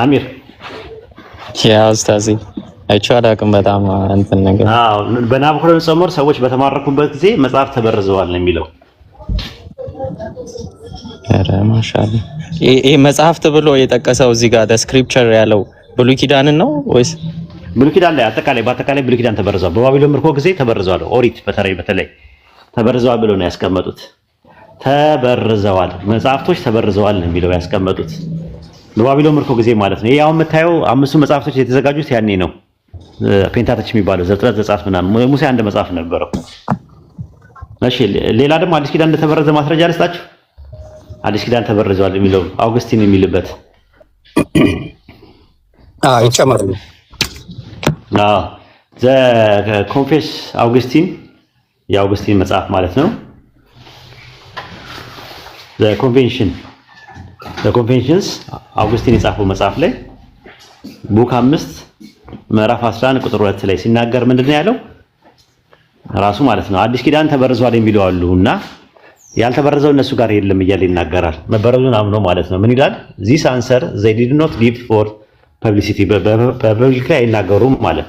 አሚር ያ ኡስታዚ አይቼው አላውቅም። በጣም እንትን ነገር በናቡከደነፆር ሰዎች በተማረኩበት ጊዜ መጽሐፍ ተበርዘዋል ነው የሚለው። ኧረ ማሻአላ ይሄ መጽሐፍት ብሎ የጠቀሰው እዚህ ጋር ስክሪፕቸር ያለው ብሉይ ኪዳንን ነው ወይስ ብሉይ ኪዳን ላይ በአጠቃላይ ብሉይ ኪዳን ተበርዘዋል። በባቢሎን ምርኮ ጊዜ ተበርዘዋል። ኦሪት በተለይ ተበርዘዋል ብሎ ነው ያስቀመጡት። ተበርዘዋል መጽሐፍቶች ተበርዘዋል ነው የሚለው ያስቀመጡት በባቢሎን ምርኮ ጊዜ ማለት ነው። ይሄ አሁን የምታየው 5 መጽሐፍቶች የተዘጋጁት ያኔ ነው። ፔንታተች የሚባለው ዘፍጥረት፣ ዘጸአት ምናምን ሙሴ አንድ መጽሐፍ ነበረው። እሺ ሌላ ደግሞ አዲስ ኪዳን እንደተበረዘ ማስረጃ ልስጣችሁ። አዲስ ኪዳን ተበርዘዋል የሚለው አውግስቲን የሚልበት ይጨመራል። ዘ ኮንፌስ አውግስቲን የአውግስቲን መጽሐፍ ማለት ነው። ዘ ኮንቬንሽንስ አውግስቲን የጻፈው መጽሐፍ ላይ ቡክ 5 ምዕራፍ 11 ቁጥር 2 ላይ ሲናገር ምንድነው ያለው? ራሱ ማለት ነው አዲስ ኪዳን ተበርዟል የሚሉ አሉና ያልተበረዘው እነሱ ጋር የለም እያለ ይናገራል። መበረዙን አምኖ ማለት ነው። ምን ይላል? this answer they did not give for publicity በፐብሊክ ላይ አይናገሩም ማለት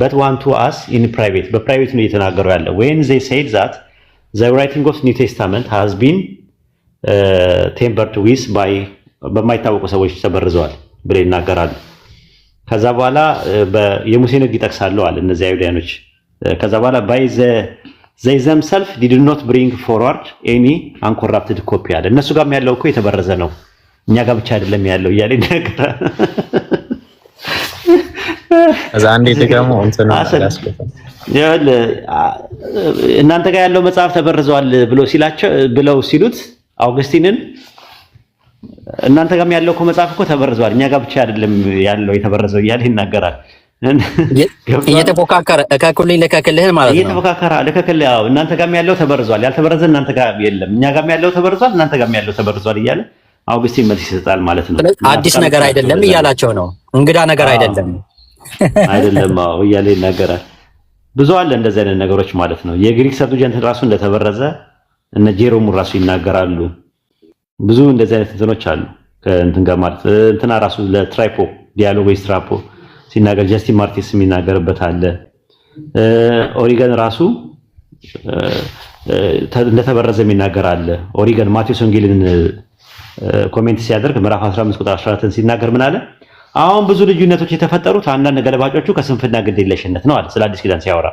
but want to us in private በፕራይቬት ነው እየተናገሩ ያለው when they said that the writing of New Testament has been tempered with by በማይታወቁ ሰዎች ተበርዘዋል ብለው ይናገራሉ። ከዛ በኋላ የሙሴን ሕግ ይጠቅሳሉ አለ እነዚህ አይሁዳኖች። ከዛ በኋላ by they themselves did not bring forward any uncorrupted copy አለ። እነሱ ጋርም ያለው እኮ የተበረዘ ነው እኛ ጋር ብቻ አይደለም ያለው እያለ ይናገራል። እዛ አንዴ ደግሞ እንትን እናንተ ጋር ያለው መጽሐፍ ተበርዘዋል ብለው ሲሉት አውግስቲንን እናንተ ጋርም ያለው እኮ መጽሐፍ እኮ ተበርዘዋል እኛ ጋር ብቻ አይደለም ያለው የተበረዘው እያለ ይናገራል። እየተፎካከረ እከኩልኝ ልከክልህ ማለት ነው። እየተፎካከረ ልከክልህ እናንተ ጋርም ያለው ተበርዟል ያልተበረዘ እናንተ ጋር የለም እኛ ጋርም ያለው ተበርዟል እናንተ ጋርም ያለው ተበርዟል እያለ አውግስቲን መልስ ይሰጣል ማለት ነው። አዲስ ነገር አይደለም እያላቸው ነው። እንግዳ ነገር አይደለም እያለ ይናገራል። ብዙ አለ እንደዚህ አይነት ነገሮች ማለት ነው። የግሪክ ሰብጀንት ራሱ እንደተበረዘ እነ ጄሮሙ ራሱ ይናገራሉ። ብዙ እንደዚህ አይነት እንትኖች አሉ። ከእንትን ጋር ማለት እንትና ራሱ ለትራይፖ ዲያሎግ ወይ ስትራፖ ሲናገር ጀስቲን ማርቲስ የሚናገርበት አለ። ኦሪገን ራሱ እንደተበረዘ የሚናገር አለ። ኦሪገን ማቴዎስ ወንጌልን ኮሜንት ሲያደርግ ምዕራፍ 15 ቁጥር 14 ሲናገር ምን አለ? አሁን ብዙ ልዩነቶች የተፈጠሩት አንዳንድ ገለባጮቹ ከስንፍና ግዴለሽነት ነው አለ። ስለ አዲስ ኪዳን ሲያወራ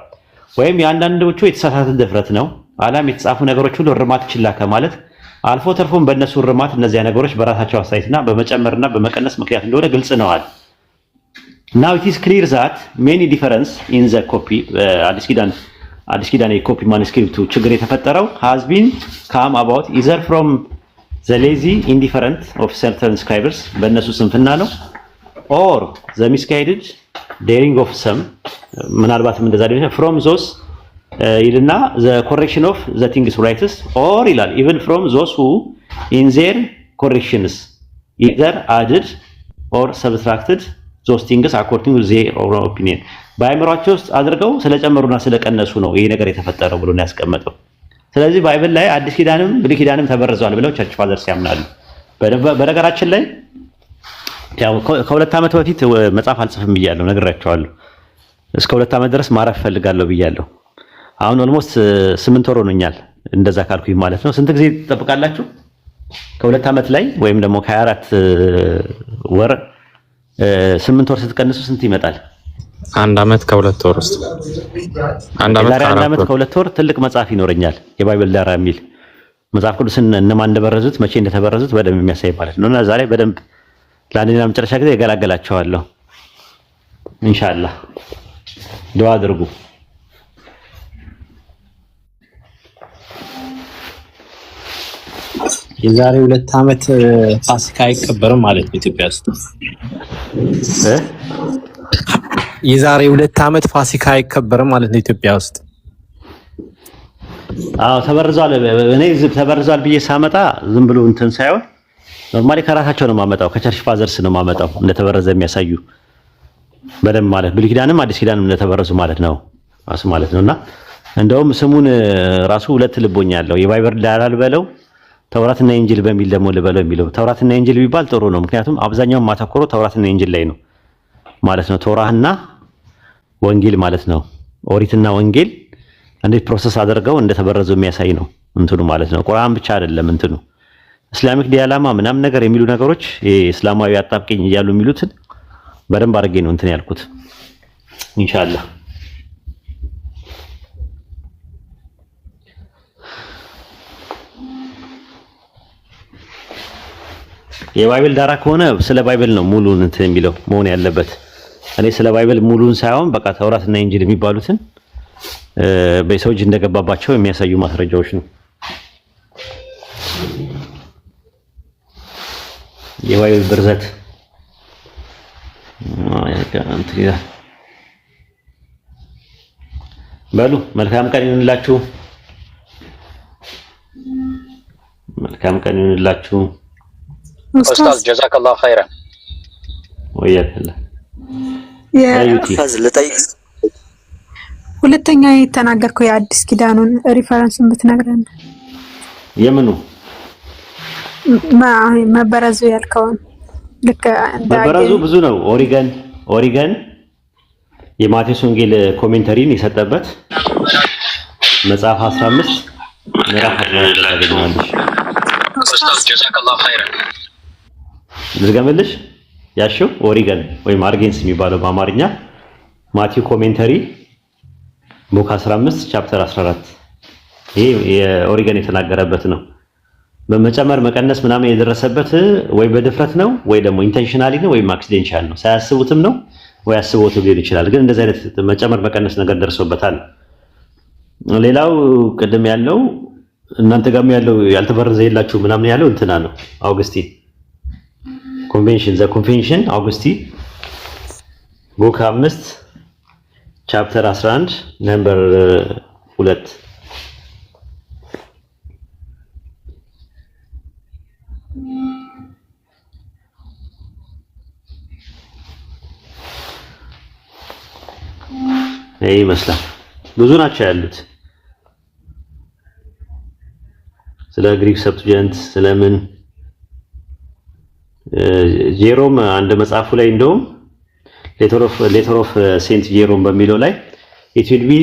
ወይም የአንዳንዶቹ የተሳሳተ ድፍረት ነው አላም የተጻፉ ነገሮች ሁሉ እርማት ችላ ከማለት አልፎ ተርፎም በእነሱ እርማት እነዚያ ነገሮች በራሳቸው አስተያየትና በመጨመርና በመቀነስ ምክንያት እንደሆነ ግልጽ ነው አለ። Now it is clear that many difference in the copy አዲስ ኪዳን የኮፒ ማኑስክሪፕቱ ችግር የተፈጠረው has been come about either from the lazy indifference of certain scribes በእነሱ ስንፍና ነው or the misguided daring of some ምናልባትም እንደዛ ሊሆን from those ይልና the correction of the things righteous or ይላል even from those who in their corrections either added or subtracted those things according to their own opinion ባይምሯቸው ውስጥ አድርገው ስለጨመሩና ስለቀነሱ ነው ይሄ ነገር የተፈጠረው ብሎ ነው ያስቀመጠው። ስለዚህ ባይብል ላይ አዲስ ኪዳንም ብሉይ ኪዳንም ተበርዘዋል ብለው ቸርች ፋዘርስ ያምናሉ። በነገራችን ላይ ያው ከሁለት ዓመት በፊት መጽሐፍ አልጽፍም ብያለሁ፣ ነግራቸዋለሁ። እስከ 2 ዓመት ድረስ ማረፍ ፈልጋለሁ ብያለሁ። አሁን ኦልሞስት 8 ወር ሆኖኛል እንደዛ ካልኩኝ ማለት ነው። ስንት ጊዜ ትጠብቃላችሁ? ከ2 ዓመት ላይ ወይም ደግሞ ከ24 ወር 8 ወር ስትቀንሱ ስንት ይመጣል? 1 ዓመት ከ2 ወር ውስጥ 1 ዓመት ከ2 ወር ትልቅ መጽሐፍ ይኖረኛል። የባይብል ዳራ የሚል መጽሐፍ ቅዱስን እነማን እንደበረዙት መቼ እንደተበረዙት በደንብ የሚያሳይ ማለት ነው። እና ዛሬ በደንብ ለአንዴና መጨረሻ ጊዜ እገላገላቸዋለሁ ኢንሻአላህ። ዱዓ አድርጉ። የዛሬ 2 ዓመት ፋሲካ አይከበርም ማለት ነው ኢትዮጵያ ውስጥ። የዛሬ 2 ዓመት ፋሲካ አይከበርም ማለት ነው ኢትዮጵያ ውስጥ። አዎ ተበርዟል። እኔ ተበርዟል ብዬ ሳመጣ ዝም ብሎ እንትን ሳይሆን ኖርማሊ ከራሳቸው ነው ማመጣው፣ ከቸርች ፋዘርስ ነው ማመጣው እንደተበረዘ የሚያሳዩ በደንብ ማለት ብሉይ ኪዳንም አዲስ ኪዳንም እንደተበረዙ ማለት ነው ራሱ ማለት ነውና እንደውም ስሙን ራሱ ሁለት ልቦኛ ያለው የባይብል ዳራል በለው ተውራትና ኢንጂል በሚል ደግሞ ልበለው የሚለው ተውራትና ኢንጂል ቢባል ጥሩ ነው። ምክንያቱም አብዛኛው ማተኮረው ተውራትና ኢንጂል ላይ ነው ማለት ነው። ተውራህና ወንጌል ማለት ነው። ኦሪትና ወንጌል እንዴት ፕሮሰስ አድርገው እንደተበረዙ የሚያሳይ ነው እንትኑ ማለት ነው። ቁርአን ብቻ አይደለም እንትኑ እስላሚክ ዲያላማ ምናምን ነገር የሚሉ ነገሮች እስላማዊ አጣብቂኝ እያሉ የሚሉትን በደንብ አድርጌ ነው እንትን ያልኩት ኢንሻአላህ። የባይብል ዳራ ከሆነ ስለ ባይብል ነው ሙሉን እንትን የሚለው መሆን ያለበት። እኔ ስለ ባይብል ሙሉን ሳይሆን በቃ ተውራትና ኢንጂል የሚባሉትን በሰው እጅ እንደገባባቸው የሚያሳዩ ማስረጃዎች ነው። የባይብል ብርዘት በሉ። መልካም ቀን ይሁንላችሁ። መልካም ቀን ይሁንላችሁ። ኡስታዝ ጀዛከላሁ ኸይረን ወያከላ ሁለተኛ የተናገርከው የአዲስ ኪዳኑን ሪፈረንሱን ብትነግረን። የምኑ መበረዙ ያልከውን ልክ መበረዙ ብዙ ነው። ኦሪገን የማቴዎስ ወንጌል ኮሜንተሪን የሰጠበት መጽሐፍ 15 ምዕራፍ 14 ታገኛለሽ። ኡስታዝ ጀዛከላሁ ኸይረን ልዝገምልሽ ያሽው ኦሪገን ወይም አርጌንስ የሚባለው በአማርኛ ማቴዎስ ኮሜንተሪ ቡክ 15 ቻፕተር 14 ይሄ የኦሪገን የተናገረበት ነው። በመጨመር መቀነስ ምናምን የደረሰበት ወይ በድፍረት ነው ወይ ደግሞ ኢንቴንሽናሊ ነው ወይም አክሲደንሻል ነው። ሳያስቡትም ነው ወይ አስበውት ሊሆን ይችላል። ግን እንደዚህ አይነት መጨመር መቀነስ ነገር ደርሶበታል። ሌላው ቅድም ያለው እናንተ ጋርም ያለው ያልተበረዘ የላችሁ ምናምን ያለው እንትና ነው አውግስቲን ኮንቬንሽን ዘ ኮንቬንሽን አውግስቲን ቡክ 5 ቻፕተር 11 ነምበር 2 ይሄ ይመስላል። ብዙ ናቸው ያሉት ስለ ግሪክ ሰብስቲዩንት ስለምን ጄሮም አንድ መጽሐፉ ላይ እንደውም ሌተር ኦፍ ሴንት ጄሮም በሚለው ላይ it will be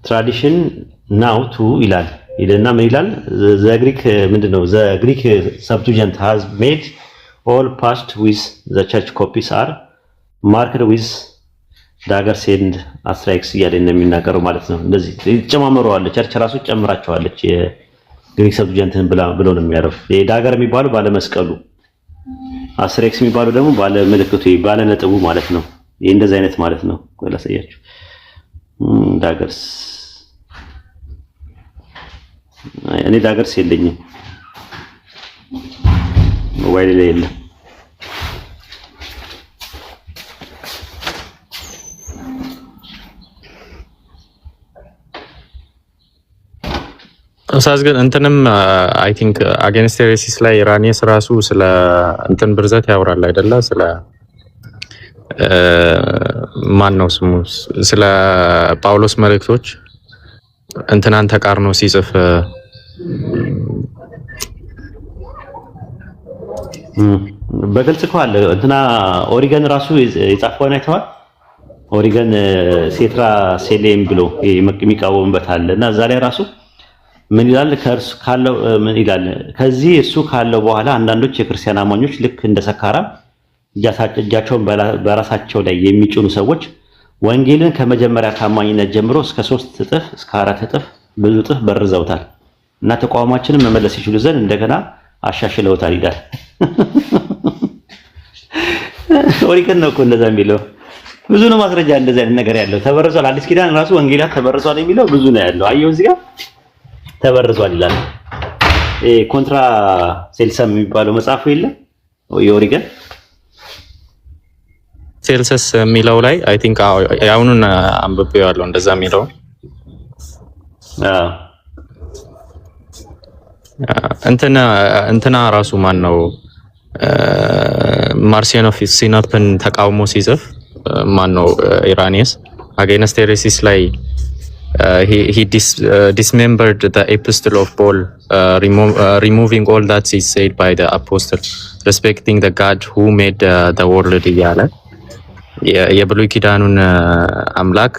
tradition ናው ቱ ይላል ይልና ምን ይላል? ዘ ግሪክ ምንድነው? ዘ ግሪክ ሰብስቲቱንት ሃዝ ሜድ ኦል ፓስት ዊዝ ዘ ቸርች ኮፒስ አር ማርክድ ዊዝ ዳገርስ ኤንድ አስትራይክስ እያለ እንደሚናገረው ማለት ነው። እንደዚህ ይጨማመረዋል። ቸርች ራሱ ጨምራቸዋለች የግሪክ ሰብስቲቱንትን ብሎ ነው የሚያረፍ። ዳገር የሚባለው ባለ መስቀሉ፣ አስትራይክስ የሚባለው ደግሞ ባለ ምልክቱ ባለ ነጥቡ ማለት ነው። ይሄ እንደዚህ አይነት ማለት ነው። ቆይ ላሳያችሁ። ዳገርስ እኔ ዳገርስ የለኝም ሞባይል ላይ የለም። እሳስ ግን እንትንም አይ ቲንክ አጌንስት ሄሬሲስ ላይ ኢራኒየስ ራሱ ስለ እንትን ብርዘት ያወራል አይደለ? ስለ ማን ነው ስሙ? ስለ ጳውሎስ መልእክቶች እንትናን ተቃርኖ ሲጽፍ በግልጽ እኮ አለ። እንትና ኦሪገን ራሱ የጻፈውን አይተዋል። ኦሪገን ሴትራ ሴሌም ብሎ የሚቃወምበት አለ እና እዛ ላይ ራሱ ምን ይላል? ከእርሱ ካለው ምን ይላል? ከዚህ እሱ ካለው በኋላ አንዳንዶች የክርስቲያን አማኞች ልክ እንደ ሰካራም እጃቸውን በራሳቸው ላይ የሚጭኑ ሰዎች ወንጌልን ከመጀመሪያ ታማኝነት ጀምሮ እስከ 3 እጥፍ እስከ 4 እጥፍ ብዙ እጥፍ በርዘውታል እና ተቋማችንን መመለስ ይችሉ ዘንድ እንደገና አሻሽለውታል ይላል። ኦሪገን ነው እኮ እንደዛ የሚለው። ብዙ ነው ማስረጃ እንደዛ አይነት ነገር ያለው። ተበርዟል። አዲስ ኪዳን ራሱ ወንጌላት ተበርዟል የሚለው ብዙ ነው ያለው። አየው እዚህ ጋር ተበርዟል ይላል። ኮንትራ ሴልሰም የሚባለው መጽሐፉ የለም የኦሪገን ሴልሰስ የሚለው ላይ አይ ቲንክ ያውኑን አንብቤዋለሁ እንደዛ የሚለው እንትና ራሱ ማን ነው ማርሲያን ኦፍ ሲናፕን ተቃውሞ ሲጽፍ ማን ነው ኢራኒየስ አጌንስት ሄሬሲስ ላይ he dismembered the epistle of Paul, removing all that is said by the apostle, respecting the God who made the world እያለ የብሉይ ኪዳኑን አምላክ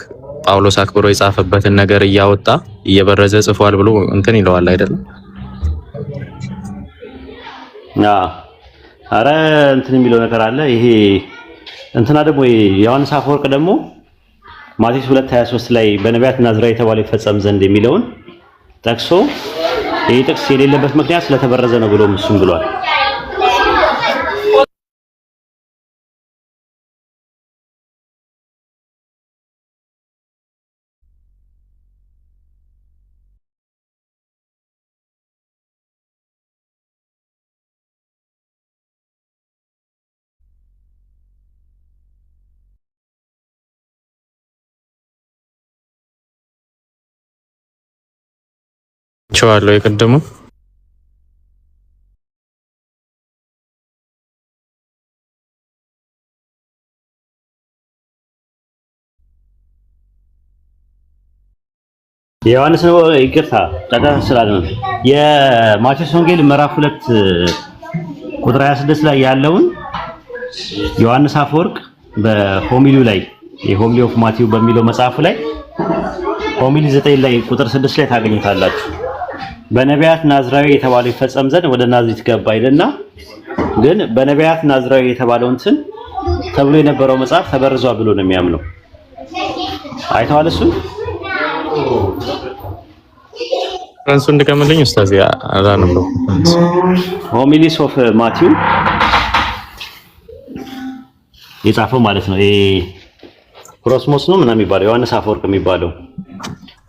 ጳውሎስ አክብሮ የጻፈበትን ነገር እያወጣ እየበረዘ ጽፏል ብሎ እንትን ይለዋል አይደለም? አረ እንትን የሚለው ነገር አለ። ይሄ እንትና ደግሞ ዮሐንስ አፈወርቅ ደግሞ ማቴዎስ 2:23 ላይ በነቢያት ናዝራዊ የተባለው ይፈጸም ዘንድ የሚለውን ጠቅሶ ይህ ጥቅስ የሌለበት ምክንያት ስለተበረዘ ነው ብሎ እሱም ብሏል። ቻዋለው የቀደሙ የዮሐንስ ነው። ይቅርታ ጫጫታ ስላለ ነው። የማቴዎስ ወንጌል ምዕራፍ 2 ቁጥር 26 ላይ ያለውን ዮሐንስ አፈወርቅ በሆሚሊው ላይ የሆሚሊ ኦፍ ማቲው በሚለው መጽሐፉ ላይ ሆሚሊ 9 ላይ ቁጥር 6 ላይ ታገኙታላችሁ። በነቢያት ናዝራዊ የተባለው ይፈጸም ዘንድ ወደ ናዝሬት ገባ ይልና ግን በነቢያት ናዝራዊ የተባለው እንትን ተብሎ የነበረው መጽሐፍ ተበርዟል ብሎ ነው የሚያምነው። አይተዋል እሱ ፍራንሱ እንደከመለኝ ኡስታዝ አላነበው ሆሚሊስ ኦፍ ማቲው የጻፈው ማለት ነው። ይሄ ክሮስሞስ ነው ምናምን የሚባለው ዮሐንስ አፈወርቅ የሚባለው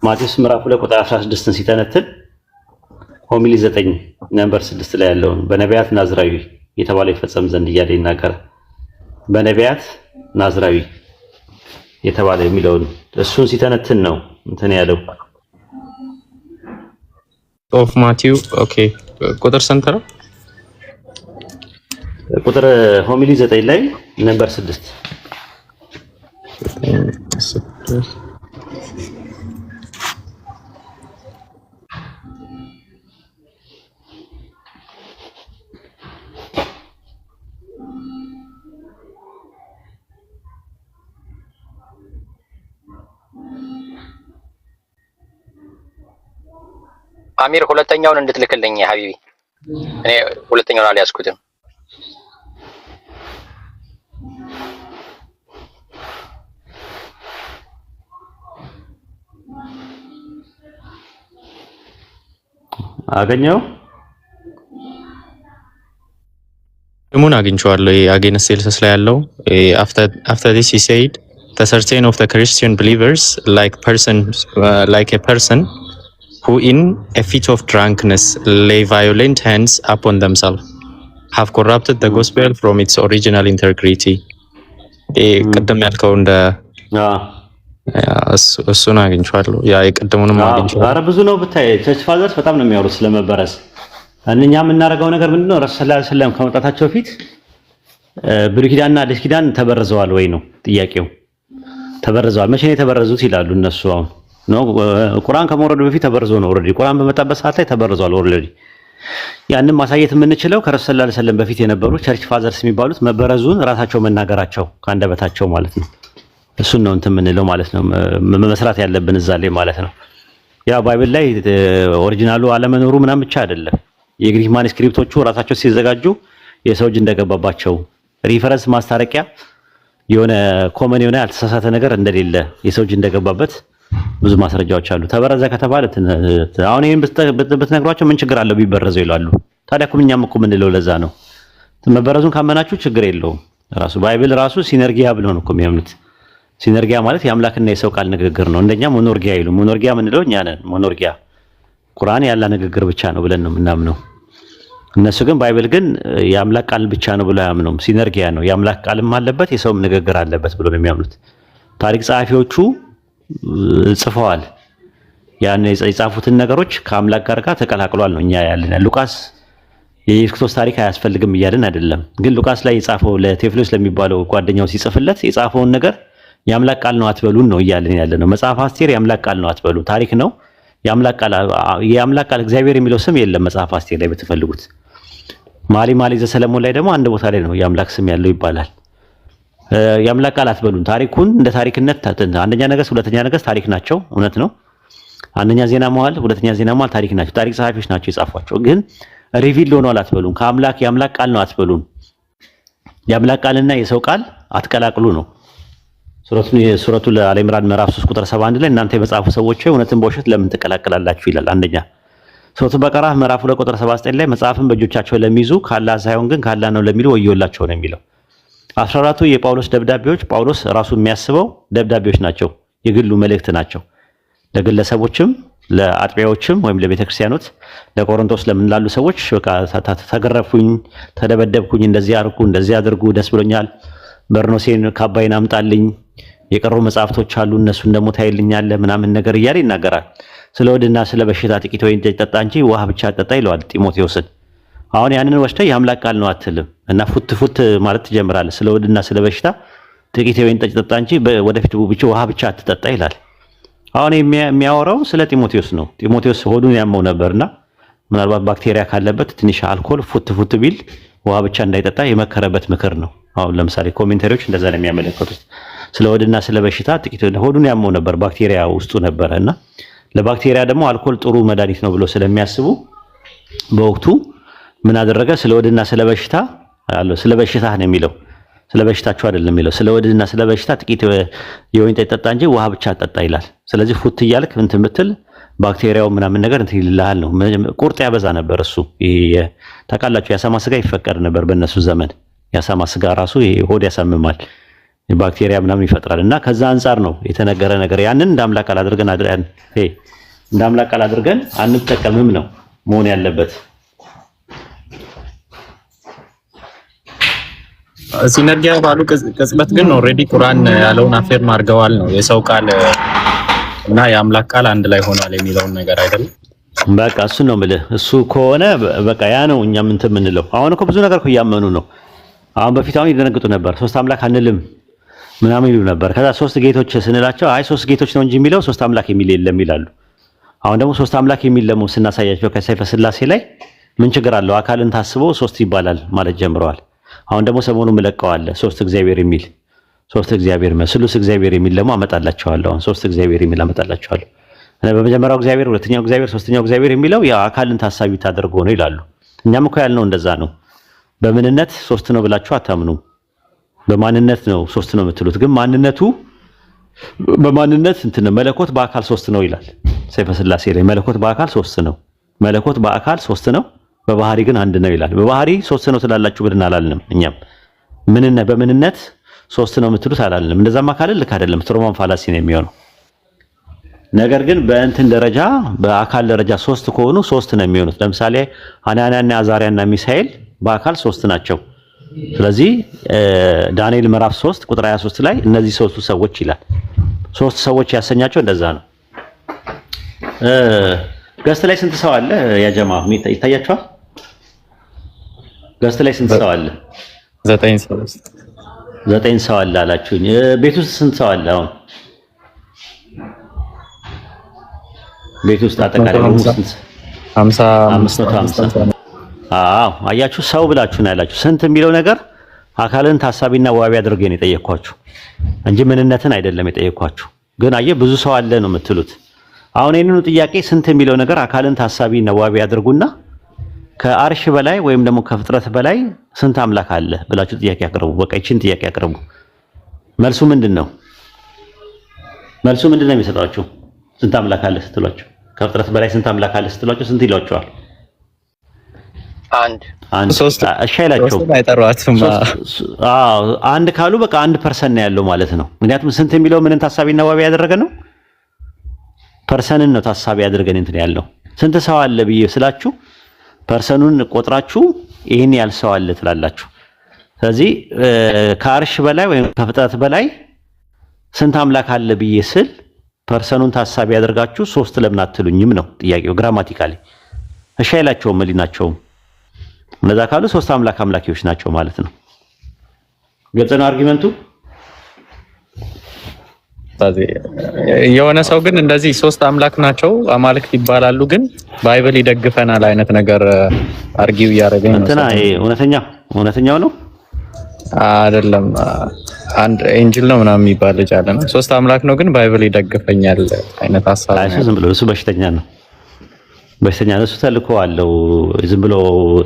ማቴዎስ ምዕራፍ 2 ቁጥር 16ን ሲተነትን ሆሚሊ 9 ነምበር 6 ላይ ያለውን በነቢያት ናዝራዊ የተባለው ይፈጸም ዘንድ እያለ ይናገራል። በነቢያት ናዝራዊ የተባለ የሚለውን እሱን ሲተነትን ነው እንትን ያለው ኦፍ ማቲው። ኦኬ ቁጥር ስንት ነው? ቁጥር ሆሚሊ 9 ላይ ነምበር 6 አሚር ሁለተኛውን እንድትልክልኝ ሀቢቢ። እኔ ሁለተኛውን አልያዝኩትም። አገኘው ሙን አግኝቼዋለሁ። አጌንስት ሴልስ ላይ ያለው after this he said the certain of the Christian believers like a person who in a fit of drunkenness lay violent hands upon themselves have corrupted the gospel from its original integrity. ቀደም ያልከው እንደ እሱን አግኝቼዋለሁ። ያ የቀደሙንም አግኝቼዋለሁ። ኧረ ብዙ ነው ብታይ። ቸርች ፋዘርስ በጣም ነው የሚያወሩት ስለመበረዝ። እኛ የምናደርገው ነገር ምንድነው? ረሱል ሰለላሁ ዐለይሂ ወሰለም ከመጣታቸው በፊት ብሉይ ኪዳንና አዲስ ኪዳን ተበርዘዋል ወይ ነው ጥያቄው። ተበርዘዋል። መቼ ነው የተበረዙት ይላሉ እነሱ። አሁን ነው ቁርአን ከመውረዱ በፊት ተበርዞ ነው። ኦልሬዲ ቁርአን በመጣበት ሰዓት ላይ ተበርዟል ኦልሬዲ። ያንን ማሳየት የምንችለው ከረሱል ሰለላሁ ዐለይሂ ወሰለም በፊት የነበሩ ቸርች ፋዘርስ የሚባሉት መበረዙን ራሳቸው መናገራቸው ከአንደበታቸው ማለት ነው። እሱን ነው እንትን የምንለው ማለት ነው። መስራት ያለብን እዛ ላይ ማለት ነው። ያ ባይብል ላይ ኦሪጂናሉ አለመኖሩ ምናምን ብቻ አይደለም። የግሪክ ማኑስክሪፕቶቹ ራሳቸው ሲዘጋጁ የሰው እጅ እንደገባባቸው ሪፈረንስ ማስታረቂያ የሆነ ኮመን የሆነ ያልተሳሳተ ነገር እንደሌለ የሰው እጅ እንደገባበት ብዙ ማስረጃዎች አሉ። ተበረዘ ከተባለ አሁን ይሄን ብትነግሯቸው ምን ችግር አለው ቢበረዘው ይላሉ። ታዲያ እኮ እኛም እኮ የምንለው ለዛ ነው። መበረዙን ካመናችሁ ችግር የለውም። ራሱ ባይብል ራሱ ሲነርጊያ ብለው ነው እኮ የሚያምኑት። ሲነርጊያ ማለት የአምላክና የሰው ቃል ንግግር ነው። እንደኛ ሞኖርጊያ ይሉ ሞኖርጊያ ምንለው እኛ ነን። ሞኖርጊያ ቁርአን ያላ ንግግር ብቻ ነው ብለን ነው የምናምነው። እነሱ ግን ባይብል ግን የአምላክ ቃል ብቻ ነው ብለው አያምኑም። ሲነርጊያ ነው የአምላክ ቃልም አለበት የሰውም ንግግር አለበት ብሎ ነው የሚያምኑት። ታሪክ ጸሐፊዎቹ ጽፈዋል። ያን የጻፉትን ነገሮች ከአምላክ ጋር ተቀላቅሏል ነው እኛ ያለን። ሉቃስ የኢየሱስ ክርስቶስ ታሪክ አያስፈልግም እያልን አይደለም። ግን ሉቃስ ላይ የጻፈው ለቴዎፍሎስ ለሚባለው ጓደኛው ሲጽፍለት የጻፈውን ነገር የአምላክ ቃል ነው አትበሉን ነው እያልን ያለ ነው። መጽሐፍ አስቴር የአምላክ ቃል ነው አትበሉ፣ ታሪክ ነው። የአምላክ ቃል እግዚአብሔር የሚለው ስም የለም መጽሐፍ አስቴር ላይ ብትፈልጉት። መኃልየ ዘሰሎሞን ላይ ደግሞ አንድ ቦታ ላይ ነው የአምላክ ስም ያለው ይባላል። የአምላክ ቃል አትበሉን፣ ታሪኩን እንደ ታሪክነት አንደኛ ነገሥት፣ ሁለተኛ ነገሥት ታሪክ ናቸው፣ እውነት ነው። አንደኛ ዜና መዋዕል፣ ሁለተኛ ዜና መዋዕል ታሪክ ናቸው። ታሪክ ጸሐፊዎች ናቸው የጻፏቸው። ግን ሪቪል ሆኗል አትበሉን፣ የአምላክ ቃል ነው አትበሉን። የአምላክ ቃልና የሰው ቃል አትቀላቅሉ ነው። ሱረቱ አለ ኢምራን ምዕራፍ 3 ቁጥር 71 ላይ እናንተ የመጽሐፉ ሰዎች እውነትን በውሸት ለምን ትቀላቅላላችሁ ይላል። አንደኛ ሱረቱ በቀራ ምዕራፍ 2 ቁጥር 79 ላይ መጽሐፍን በእጆቻቸው ለሚይዙ ካላህ ሳይሆን ግን ካላህ ነው ለሚሉ ወዮላቸው ነው የሚለው። 14ቱ የጳውሎስ ደብዳቤዎች ጳውሎስ ራሱ የሚያስበው ደብዳቤዎች ናቸው፣ የግሉ መልእክት ናቸው። ለግለሰቦችም ለአጥቢያዎችም ወይም ለቤተክርስቲያኖች ለቆሮንቶስ ለምን ላሉ ሰዎች በቃ ተገረፍኩኝ፣ ተደበደብኩኝ፣ እንደዚህ አርኩ፣ እንደዚህ አድርጉ፣ ደስ ብሎኛል፣ በርኖሴን ካባይን አምጣልኝ፣ የቀሩ መጽሐፍቶች አሉ እነሱን ደግሞ ታይልኛለህ ምናምን ነገር እያለ ይናገራል። ስለ ወድና ስለ በሽታ ጥቂት ወይን ጠጣ እንጂ ውሃ ብቻ ጠጣ ይለዋል ጢሞቴዎስን። አሁን ያንን ወስደህ የአምላክ ቃል ነው አትልም እና ፉት ማለት ትጀምራለህ። ስለ ወድና ስለ በሽታ ጥቂት ወይን ጠጣ እንጂ ወደፊት ብቻ ውሃ ብቻ አትጠጣ ይላል። አሁን የሚያወራው ስለ ጢሞቴዎስ ነው። ጢሞቴዎስ ሆዱን ያመው ነበርና ምናልባት ባክቴሪያ ካለበት ትንሽ አልኮል ፉት ቢል ውሃ ብቻ እንዳይጠጣ የመከረበት ምክር ነው። አሁን ለምሳሌ ኮሜንታሪዎች እንደዛ ነው የሚያመለክቱት። ስለ ወድና ስለ በሽታ ጥቂት ሆዱን ያመው ነበር፣ ባክቴሪያ ውስጡ ነበርና ለባክቴሪያ ደግሞ አልኮል ጥሩ መድኃኒት ነው ብሎ ስለሚያስቡ በወቅቱ ምን አደረገ? ስለ ወድና ስለ በሽታ አለው። ስለ በሽታ ነው የሚለው፣ ስለ በሽታቸው አይደለም የሚለው። ስለ ወድና ስለ በሽታ ጥቂት የወይን ጠጅ ጠጣ እንጂ ውሃ ብቻ አጠጣ ይላል። ስለዚህ ፉት እያልክ እንትን ብትል ባክቴሪያው ምናምን ነገር እንትን ይልሃል ነው። ቁርጥ ያበዛ ነበር እሱ። ታውቃላችሁ የአሳማ ስጋ ይፈቀድ ነበር በእነሱ ዘመን። የአሳማ ስጋ ራሱ ሆድ ያሳምማል፣ ባክቴሪያ ምናምን ይፈጥራል። እና ከዛ አንጻር ነው የተነገረ ነገር። ያንን እንደ አምላክ ቃል አድርገን አንጠቀምም ነው መሆን ያለበት። ሲነርጊያ ባሉ ቅጽበት ግን ኦልሬዲ ቁርአን ያለውን አፌርም አድርገዋል ነው የሰው ቃል እና የአምላክ ቃል አንድ ላይ ሆኗል የሚለውን ነገር አይደለም። በቃ እሱ ነው የምልህ። እሱ ከሆነ በቃ ያ ነው እኛም እንትን የምንለው። አሁን እኮ ብዙ ነገር እኮ እያመኑ ነው። አሁን በፊት ይደነግጡ ነበር። ሶስት አምላክ አንልም ምናምን ይሉ ነበር። ከዛ ሶስት ጌቶች ስንላቸው አይ ሶስት ጌቶች ነው እንጂ የሚለው ሶስት አምላክ የሚል የለም ይላሉ። አሁን ደግሞ ሶስት አምላክ የሚል ደግሞ ስናሳያቸው ከሰይፈ ስላሴ ላይ ምን ችግር አለው? አካልን ታስቦ ሶስት ይባላል ማለት ጀምረዋል። አሁን ደግሞ ሰሞኑን መለቀዋል ሶስት እግዚአብሔር የሚል ሶስት እግዚአብሔር መስሉስ እግዚአብሔር የሚል ደግሞ አመጣላቸዋለሁ። አሁን ሶስት እግዚአብሔር የሚል አመጣላቸዋለሁ። በመጀመሪያው እግዚአብሔር፣ ሁለተኛው እግዚአብሔር፣ ሶስተኛው እግዚአብሔር የሚለው ያ አካልን ታሳቢ ታደርጎ ነው ይላሉ። እኛም እኮ ያልነው እንደዛ ነው። በምንነት ሶስት ነው ብላችሁ አታምኑም። በማንነት ነው ሶስት ነው የምትሉት። ግን ማንነቱ በማንነት እንትን መለኮት በአካል ሶስት ነው ይላል ሰይፈ ሥላሴ ላይ። መለኮት በአካል ሶስት ነው፣ መለኮት በአካል ሶስት ነው፣ በባህሪ ግን አንድ ነው ይላል። በባህሪ ሶስት ነው ስላላችሁ ብለን አላልንም። እኛም በምንነት ሶስት ነው የምትሉት አላልንም። እንደዛማ ካለ ልክ አይደለም፣ ትሮማን ፋላሲ ነው የሚሆነው። ነገር ግን በእንትን ደረጃ በአካል ደረጃ ሶስት ከሆኑ ሶስት ነው የሚሆኑት። ለምሳሌ አናንያና አዛሪያና ሚሳኤል በአካል ሶስት ናቸው። ስለዚህ ዳንኤል ምዕራፍ 3 ቁጥር 23 ላይ እነዚህ ሶስቱ ሰዎች ይላል። ሶስት ሰዎች ያሰኛቸው እንደዛ ነው። ገስት ላይ ስንት ሰው አለ? ያ ጀማ ይታያችኋል? ገስት ላይ ስንት ሰው አለ? 9 ሰው አለ አላችሁኝ። ቤት ውስጥ ስንት ሰው አለ? አሁን ቤት ውስጥ አጠቃላይ 550። አዎ አያችሁ፣ ሰው ብላችሁ ነው ያላችሁ። ስንት የሚለው ነገር አካልን ታሳቢና ዋቢ አድርጌ ነው የጠየኳችሁ እንጂ ምንነትን አይደለም የጠየኳችሁ። ግን አየህ ብዙ ሰው አለ ነው የምትሉት። አሁን ይሄንኑ ጥያቄ ስንት የሚለው ነገር አካልን ታሳቢና ዋቢ አድርጉና ከአርሽ በላይ ወይም ደግሞ ከፍጥረት በላይ ስንት አምላክ አለ ብላችሁ ጥያቄ አቅርቡ። በቃ ይቺን ጥያቄ አቅርቡ። መልሱ ምንድነው? መልሱ ምንድነው የሚሰጣችሁ? ስንት አምላክ አለ ስትሏቸው፣ ከፍጥረት በላይ ስንት አምላክ አለ ስትሏቸው ስንት ይሏቸዋል? አንድ ሶስት እሺ አይላቸውም። አንድ ካሉ በቃ 1% ነው ያለው ማለት ነው። ምክንያቱም ስንት የሚለው ምንን ታሳቢና ዋቢ ያደረገ ነው? ፐርሰንን ነው ታሳቢ ያደርገን እንትን ያለው። ስንት ሰው አለ ብዬ ስላችሁ ፐርሰኑን ቆጥራችሁ ይሄን ያህል ሰው አለ ትላላችሁ። ስለዚህ ከአርሽ በላይ ወይም ከፍጥረት በላይ ስንት አምላክ አለ ብዬ ስል ፐርሰኑን ታሳቢ ያደርጋችሁ ሶስት ለምን አትሉኝም ነው ጥያቄው። ግራማቲካሊ እሺ አይላቸውም፣ መሊናቸውም እነዛ ካሉ ሶስት አምላኪዎች ናቸው ማለት ነው። ግልጽ ነው አርጊመንቱ። የሆነ ሰው ግን እንደዚህ ሶስት አምላክ ናቸው አማልክት ይባላሉ፣ ግን ባይብል ይደግፈናል አይነት ነገር አርጊው እያደረገኝ ነው። እንትና እውነተኛው ነው አይደለም። አንድ ኤንጅል ነው ምናምን የሚባል ልጅ አለና ሶስት አምላክ ነው ግን ባይብል ይደግፈኛል አይነት ሐሳብ ነው። ዝም ብሎ እሱ በሽተኛ ነው። እሱ ተልኮ አለው። ዝም ብሎ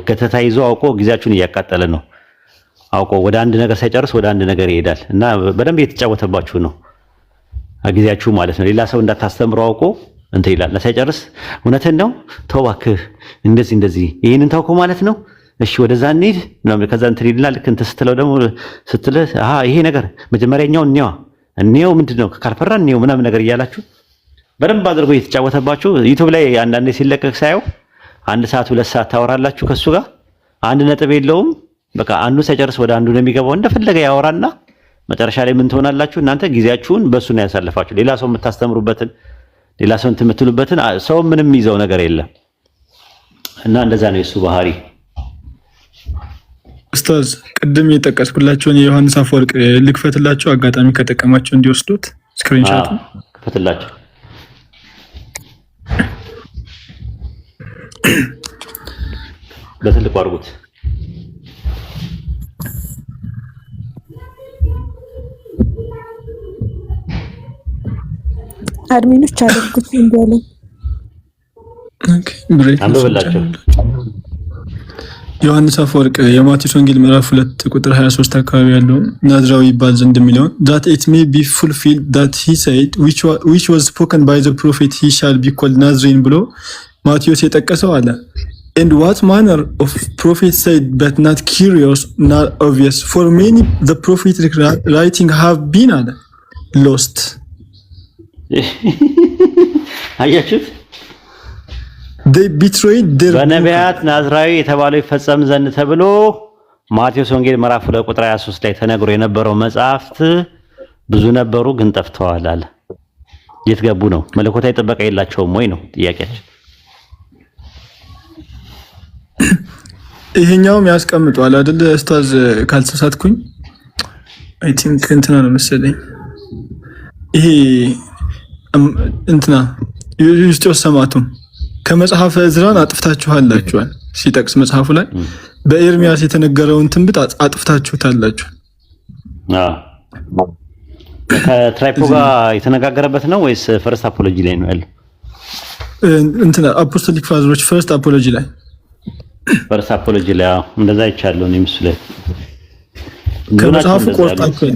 ከተታይዞ አውቆ ጊዜያችሁን እያቃጠለ ነው። አውቆ ወደ አንድ ነገር ሳይጨርስ ወደ አንድ ነገር ይሄዳል እና በደንብ እየተጫወተባችሁ ነው ጊዜያችሁ ማለት ነው። ሌላ ሰው እንዳታስተምሩ አውቆ እንትን ይላል። ሳይጨርስ እውነትን ነው ተው እባክህ እንደዚህ ይሄንን ታውቆ ማለት ነው። እሺ ወደዛ እንሂድ ምናምን ከዛ እንትን ይላል። ልክ እንትን ስትለው ደግሞ ስትልህ ይሄ ነገር መጀመሪያኛው እንየው ምንድነው ካልፈራ እንየው ምናምን ነገር እያላችሁ በደንብ አድርጎ እየተጫወተባችሁ ዩቲዩብ ላይ አንዳንዴ ሲለቀቅ ሳየው 1 ሰዓት 2 ሰዓት ታወራላችሁ ከሱ ጋር አንድ ነጥብ የለውም። በቃ አንዱ ሳይጨርስ ወደ አንዱ ነው የሚገባው። እንደፈለገ ያወራና መጨረሻ ላይ ምን ትሆናላችሁ እናንተ? ጊዜያችሁን በሱ ነው ያሳልፋችሁ። ሌላ ሰው የምታስተምሩበትን ሌላ ሰው እንትን የምትሉበትን ሰው ምንም ይዘው ነገር የለም እና እንደዛ ነው የሱ ባህሪ። ኡስታዝ ቅድም የጠቀስኩላቸውን የዮሐንስ አፈወርቅ ልክፈትላቸው አጋጣሚ ከጠቀማቸው እንዲወስዱት ስክሪንሾት ክፈትላቸው። በትልቁ አድርጉት። አድሚኖች አድርጉት እንዲያለን። አንብብላቸው። ዮሐንስ አፈወርቅ የማቴዎስ ወንጌል ምዕራፍ 2 ቁጥር 23 አካባቢ ያለው ናዝራዊ ይባል ዘንድ የሚለውን that it may be fulfilled that he said which was spoken by the prophet he shall be called Nazarene ብሎ ማቴዎስ የጠቀሰው አለ። And what manner of prophet said but not curious not obvious for many the prophetic writing have been lost. አያችሁት? they betrayed their በነቢያት ናዝራዊ የተባለው ይፈጸም ዘንድ ተብሎ ማቴዎስ ወንጌል ምዕራፍ 2 ቁጥር 23 ላይ ተነግሮ የነበረው መጽሐፍት ብዙ ነበሩ ግን ጠፍተዋል አለ። የት ገቡ ነው? መለኮታዊ ጥበቃ የላቸውም ወይ ነው ጥያቄያችን። ይሄኛውም ያስቀምጧል አይደል ኡስታዝ? ካልተሳሳትኩኝ አይ ቲንክ እንትና ነው መሰለኝ ይሄ እንትና ዩስጢዮስ ሰማዕቱም ከመጽሐፈ ዕዝራን አጥፍታችኋላችኋል ሲጠቅስ መጽሐፉ ላይ በኤርሚያስ የተነገረውን ትንቢት አጥፍታችሁታላችሁ። ከትራይፖ ጋር የተነጋገረበት ነው ወይስ ፈርስት አፖሎጂ ላይ ነው ያለው? እንትና አፖስቶሊክ ፋዘሮች ፈርስት አፖሎጂ ላይ እንደዛ ይቻላል ነው ምስለ ከመጽሐፉ ቆርጣቸው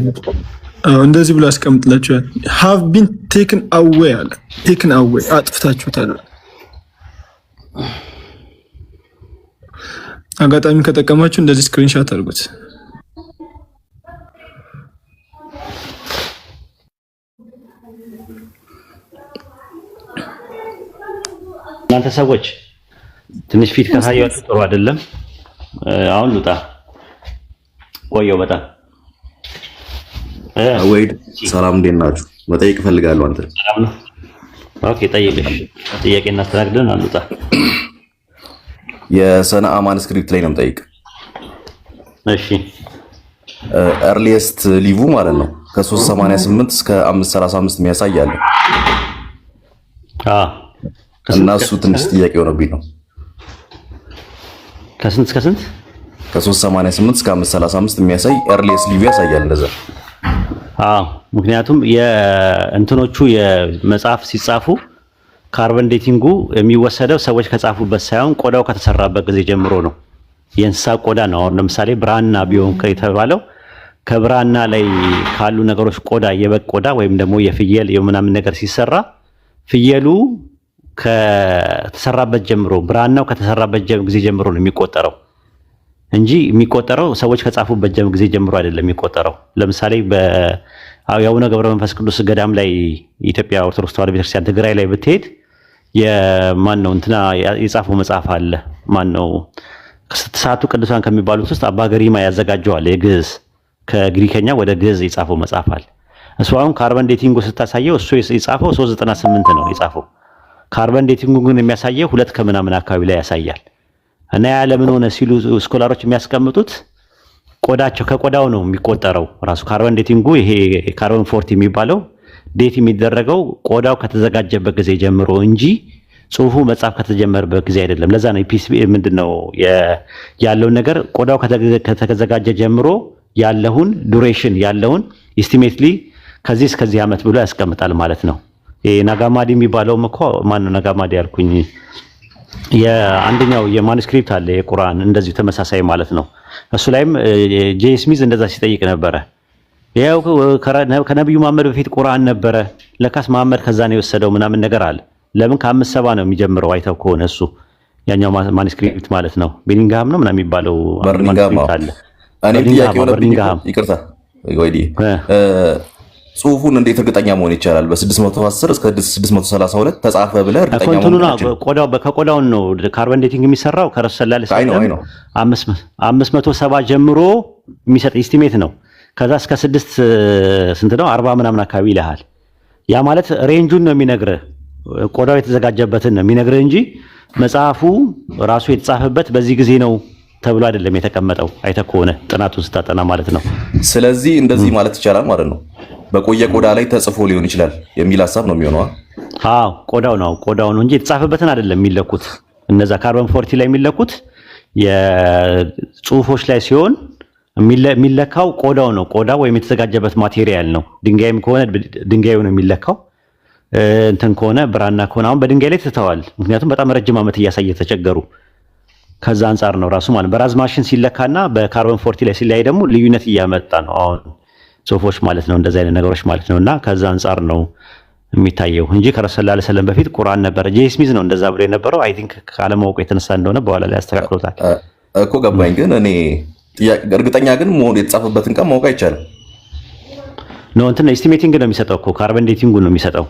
እንደዚህ ብሎ ያስቀምጥላቸዋል። have been taken away አለ taken away አጥፍታችሁታል። አጋጣሚ ከጠቀማችሁ እንደዚህ ስክሪንሾት አድርጉት። እናንተ ሰዎች ትንሽ ፊት ካሳያችሁ ጥሩ አይደለም። አሁን ልውጣ ቆየው በጣም ወይድ ሰላም እንዴት ናችሁ? መጠየቅ እፈልጋለሁ። አንተ ሰላም ነው? ኦኬ ጠይቅሽ። ጥያቄ እናስተናግደን አልውጣ። የሰነአ ማኑስክሪፕት ላይ ነው የምጠይቅ። እሺ ኤርሊየስት ሊቭ ማለት ነው ከ388 እስከ 535 የሚያሳይ አለ። እና እሱ ትንሽ ጥያቄ ሆነብኝ ነው። ከስንት እስከ ስንት? ከ388 እስከ 535 የሚያሳይ ኤርሊየስት ሊቭ ያሳያል እንደዛ። ምክንያቱም የእንትኖቹ የመጽሐፍ ሲጻፉ ካርበን ዴቲንጉ የሚወሰደው ሰዎች ከጻፉበት ሳይሆን ቆዳው ከተሰራበት ጊዜ ጀምሮ ነው። የእንስሳ ቆዳ ነው። አሁን ለምሳሌ ብራና ቢሆን የተባለው ከብራና ላይ ካሉ ነገሮች ቆዳ የበግ ቆዳ ወይም ደግሞ የፍየል የምናምን ነገር ሲሰራ ፍየሉ ከተሰራበት ጀምሮ ብራናው ከተሰራበት ጊዜ ጀምሮ ነው የሚቆጠረው እንጂ የሚቆጠረው ሰዎች ከጻፉበት ጊዜ ጀምሮ አይደለም የሚቆጠረው። ለምሳሌ በአቡነ ገብረ መንፈስ ቅዱስ ገዳም ላይ የኢትዮጵያ ኦርቶዶክስ ተዋሕዶ ቤተክርስቲያን ትግራይ ላይ ብትሄድ የማን ነው እንትና የጻፈው መጽሐፍ አለ። ማን ነው ከሰዓቱ ቅዱሳን ከሚባሉት ውስጥ አባ ገሪማ ያዘጋጀዋል። የግዕዝ ከግሪከኛ ወደ ግዕዝ የጻፈው መጽሐፍ አለ። እሱ አሁን ካርበን ዴቲንጉ ስታሳየው እሱ የጻፈው 398 ነው የጻፈው። ካርበን ዴቲንጉ ግን የሚያሳየው 2 ከምናምን አካባቢ ላይ ያሳያል። እና ያ ለምን ሆነ ሲሉ ስኮላሮች የሚያስቀምጡት ቆዳቸው ከቆዳው ነው የሚቆጠረው። ራሱ ካርበን ዴቲንጉ ይሄ ካርበን 40 የሚባለው ዴት የሚደረገው ቆዳው ከተዘጋጀበት ጊዜ ጀምሮ እንጂ ጽሁፉ መጻፍ ከተጀመረበት ጊዜ አይደለም። ለዛ ነው ፒስ ምንድነው ያለውን ነገር ቆዳው ከተዘጋጀ ጀምሮ ያለውን ዱሬሽን ያለውን ኤስቲሜትሊ ከዚህ እስከዚህ ዓመት ብሎ ያስቀምጣል ማለት ነው። ናጋማዲ የሚባለው እኮ ማን ነው ናጋማዲ ያልኩኝ? የአንደኛው የማኑስክሪፕት አለ የቁርአን እንደዚሁ ተመሳሳይ ማለት ነው። እሱ ላይም ጄ ስሚዝ እንደዛ ሲጠይቅ ነበረ። ያው ከነብዩ መሐመድ በፊት ቁርአን ነበረ፣ ለካስ መሐመድ ከዛ ነው የወሰደው ምናምን ነገር አለ። ለምን ከ570 ነው የሚጀምረው? አይተው ከሆነ እሱ ያኛው ማኑስክሪፕት ማለት ነው። ቤሊንግሃም ነው ምናምን የሚባለው ማኑስክሪፕት አለ። እኔ ጥያቄ ሆነብኝ። ይቅርታ ወይዲ ጽሁፉን እንዴት እርግጠኛ መሆን ይቻላል? በ610 እስከ 632 ተጻፈ ብለህ እርግጠኛ መሆን ይቻላል? ከቆዳው ነው ካርበን ዴቲንግ የሚሰራው ከረሰላለ 570 ጀምሮ የሚሰጥ ኤስቲሜት ነው። ከዛ እስከ 6 ስንት ነው 40 ምናምን አካባቢ ይልሃል። ያ ማለት ሬንጁን ነው የሚነግርህ፣ ቆዳው የተዘጋጀበትን ነው የሚነግርህ እንጂ መጽሐፉ ራሱ የተጻፈበት በዚህ ጊዜ ነው ተብሎ አይደለም የተቀመጠው። አይተህ ከሆነ ጥናቱን ስታጠና ማለት ነው። ስለዚህ እንደዚህ ማለት ይቻላል ማለት ነው። በቆየ ቆዳ ላይ ተጽፎ ሊሆን ይችላል የሚል ሀሳብ ነው የሚሆነው። አዎ ቆዳው ነው እንጂ የተጻፈበትን አይደለም የሚለኩት። እነዛ ካርበን 40 ላይ የሚለኩት የጽሁፎች ላይ ሲሆን የሚለካው ቆዳው ነው። ቆዳው ወይም የተዘጋጀበት ማቴሪያል ነው። ድንጋይም ከሆነ ድንጋዩ ነው የሚለካው። እንትን ከሆነ ብራና ከሆነ አሁን በድንጋይ ላይ ትተዋል። ምክንያቱም በጣም ረጅም ዓመት እያሳየ ተቸገሩ። ከዛ አንጻር ነው ራሱ ማለት በራዝ ማሽን ሲለካና በካርበን 40 ላይ ሲለያይ ደግሞ ልዩነት እያመጣ ነው አሁን ጽሁፎች ማለት ነው። እንደዛ አይነት ነገሮች ማለት ነውና ከዛ አንጻር ነው የሚታየው እንጂ ከረሱል ሰለላሁ ዐለይሂ ወሰለም በፊት ቁርአን ነበር። ጄ ስሚዝ ነው እንደዛ ብሎ የነበረው። አይ ቲንክ ካለማወቁ የተነሳ እንደሆነ በኋላ ላይ አስተካክሎታል እኮ ገባኝ። ግን እኔ እርግጠኛ ግን መሆን የተጻፈበትን ቀን ማወቅ አይቻልም ነው። እንትን ኤስቲሜቲንግ ነው የሚሰጠው እኮ ካርበን ዴቲንግ ነው የሚሰጠው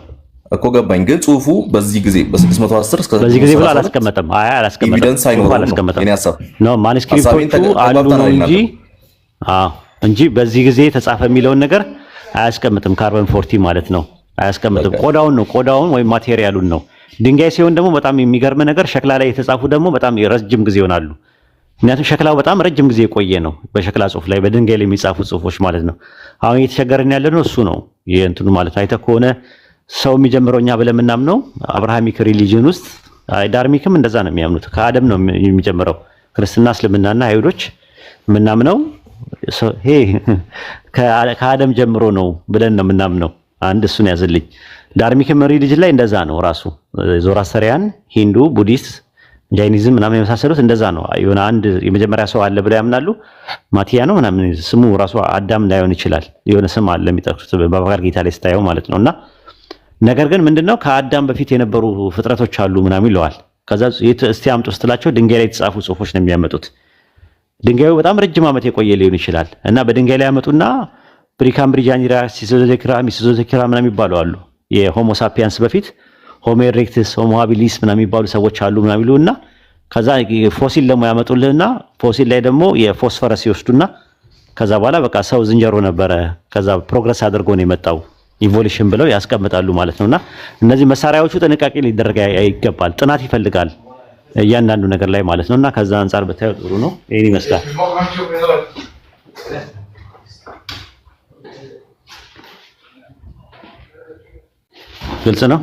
እኮ ገባኝ። ግን ጽሁፉ በዚህ ጊዜ በ610 እስከ በዚህ ጊዜ ብሎ አላስቀመጠም። አላስቀመጠም። ኤቪደንስ አይኖርም እኔ ሐሳብ ነው። ማኑስክሪፕቶቹ አሉ ነው እንጂ በዚህ ጊዜ ተጻፈ የሚለውን ነገር አያስቀምጥም። ካርበን 40 ማለት ነው አያስቀምጥም። ቆዳውን ወይም ማቴሪያሉን ነው። ድንጋይ ሲሆን ደግሞ በጣም የሚገርም ነገር ሸክላ ላይ የተጻፉ ደግሞ በጣም ረጅም ጊዜ ይሆናሉ። ምክንያቱም ሸክላው በጣም ረጅም ጊዜ የቆየ ነው። በሸክላ ጽሁፍ ላይ በድንጋይ ላይ የሚጻፉ ጽሁፎች ማለት ነው። አሁን እየተቸገረን ያለነው እሱ ነው። የእንትኑ ማለት አይተህ ከሆነ ሰው የሚጀምረው እኛ ብለን የምናምነው አብርሃሚክ ሪሊጅን ውስጥ ዳርሚክም እንደዛ ነው የሚያምኑት። ከአደም ነው የሚጀምረው። ክርስትና፣ እስልምናና አይሁዶች የምናምነው ከአደም ጀምሮ ነው ብለን ነው የምናምነው። አንድ እሱን ያዝልኝ። ዳርሚክ ሪሊጅን ላይ እንደዛ ነው ራሱ ዞራስተሪያን፣ ሂንዱ፣ ቡዲስት፣ ጃይኒዝም ምናምን የመሳሰሉት እንደዛ ነው። የሆነ አንድ የመጀመሪያ ሰው አለ ብለው ያምናሉ። ማቲያ ነው ምናምን ስሙ ራሱ አዳም ላይሆን ይችላል። የሆነ ስም አለ የሚጠቅሱት በባጋር ጌታ ላይ ስታየው ማለት ነውና ነገር ግን ምንድነው ከአዳም በፊት የነበሩ ፍጥረቶች አሉ ምናምን ይለዋል። ከዛ እስቲ አምጡ ስትላቸው ድንጋይ ላይ የተጻፉ ጽሁፎች ነው የሚያመጡት። ድንጋዩ በጣም ረጅም ዓመት የቆየ ሊሆን ይችላል እና በድንጋይ ላይ ያመጡና ፕሪካምብሪጃኒራ፣ ሲዞዜክራ ምናምን ይባሉ አሉ። የሆሞ ሳፒያንስ በፊት ሆሞ ኤሬክተስ፣ ሆሞ ሃቢሊስ ምናምን የሚባሉ ሰዎች አሉ ምናምን ይሉና ከዛ ፎሲል ደግሞ ያመጡልህና ፎሲል ላይ ደግሞ የፎስፈረስ ይወስዱና ከዛ በኋላ በቃ ሰው ዝንጀሮ ነበረ ከዛ ፕሮግረስ አድርጎ ነው የመጣው ኢቮሉሽን ብለው ያስቀምጣሉ ማለት ነውና እነዚህ መሳሪያዎቹ ጥንቃቄ ሊደረግ ይገባል። ጥናት ይፈልጋል እያንዳንዱ ነገር ላይ ማለት ነውና ከዛ አንፃር በታዩ ጥሩ ነው። ይሄን ይመስላል። ግልጽ ነው።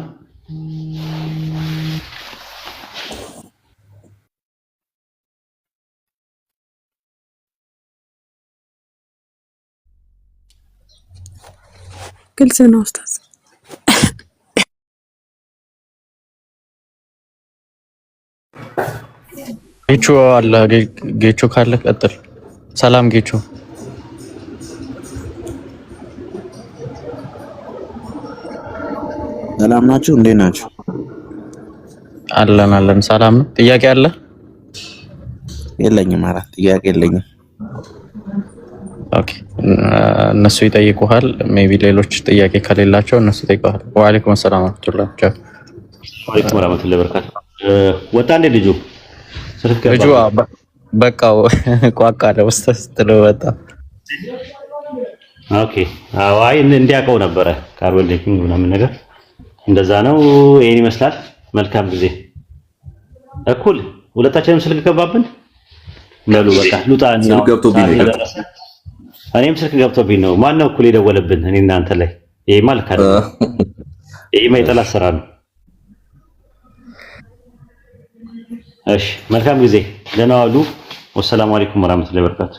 ግልጽ ነው ኡስታዝ። ጌቾ አለ ጌቾ ካለ ቀጥል። ሰላም ጌቾ። ሰላም ናችሁ? እንዴት ናችሁ? አለን ሰላም ነው። ጥያቄ አለ? የለኝም። ኧረ ጥያቄ የለኝም። ኦኬ እነሱ ይጠይቁሃል። ሜቢ ሌሎች ጥያቄ ከሌላቸው እነሱ ይጠይቁሃል። ወአለይኩም ሰላም ወራህመቱላህ። ወአለይኩም ወራህመቱላህ በረካቱ። ወጣ እንደ ልጁ በቃ ቋቃ ነው ስትለው ወጣ። ኦኬ አይ እንዲያውቀው ነበረ ካርቦን ዴቲንግ ምናምን ነገር እንደዛ ነው። ይሄን ይመስላል። መልካም ጊዜ። እኩል ሁለታችንም ስልክ ገባብን። ለሉ በቃ ሉጣ ነው እኔም ስልክ ገብቶብኝ ነው። ማን ነው እኩል የደወለብን? እኔ እናንተ ላይ ይሄ ማለት አይደለም። ይሄ የጠላት ስራ ነው። እሺ መልካም ጊዜ። ደህና ዋሉ። ወሰላሙ አለይኩም ወራህመቱላሂ ወበረካቱ።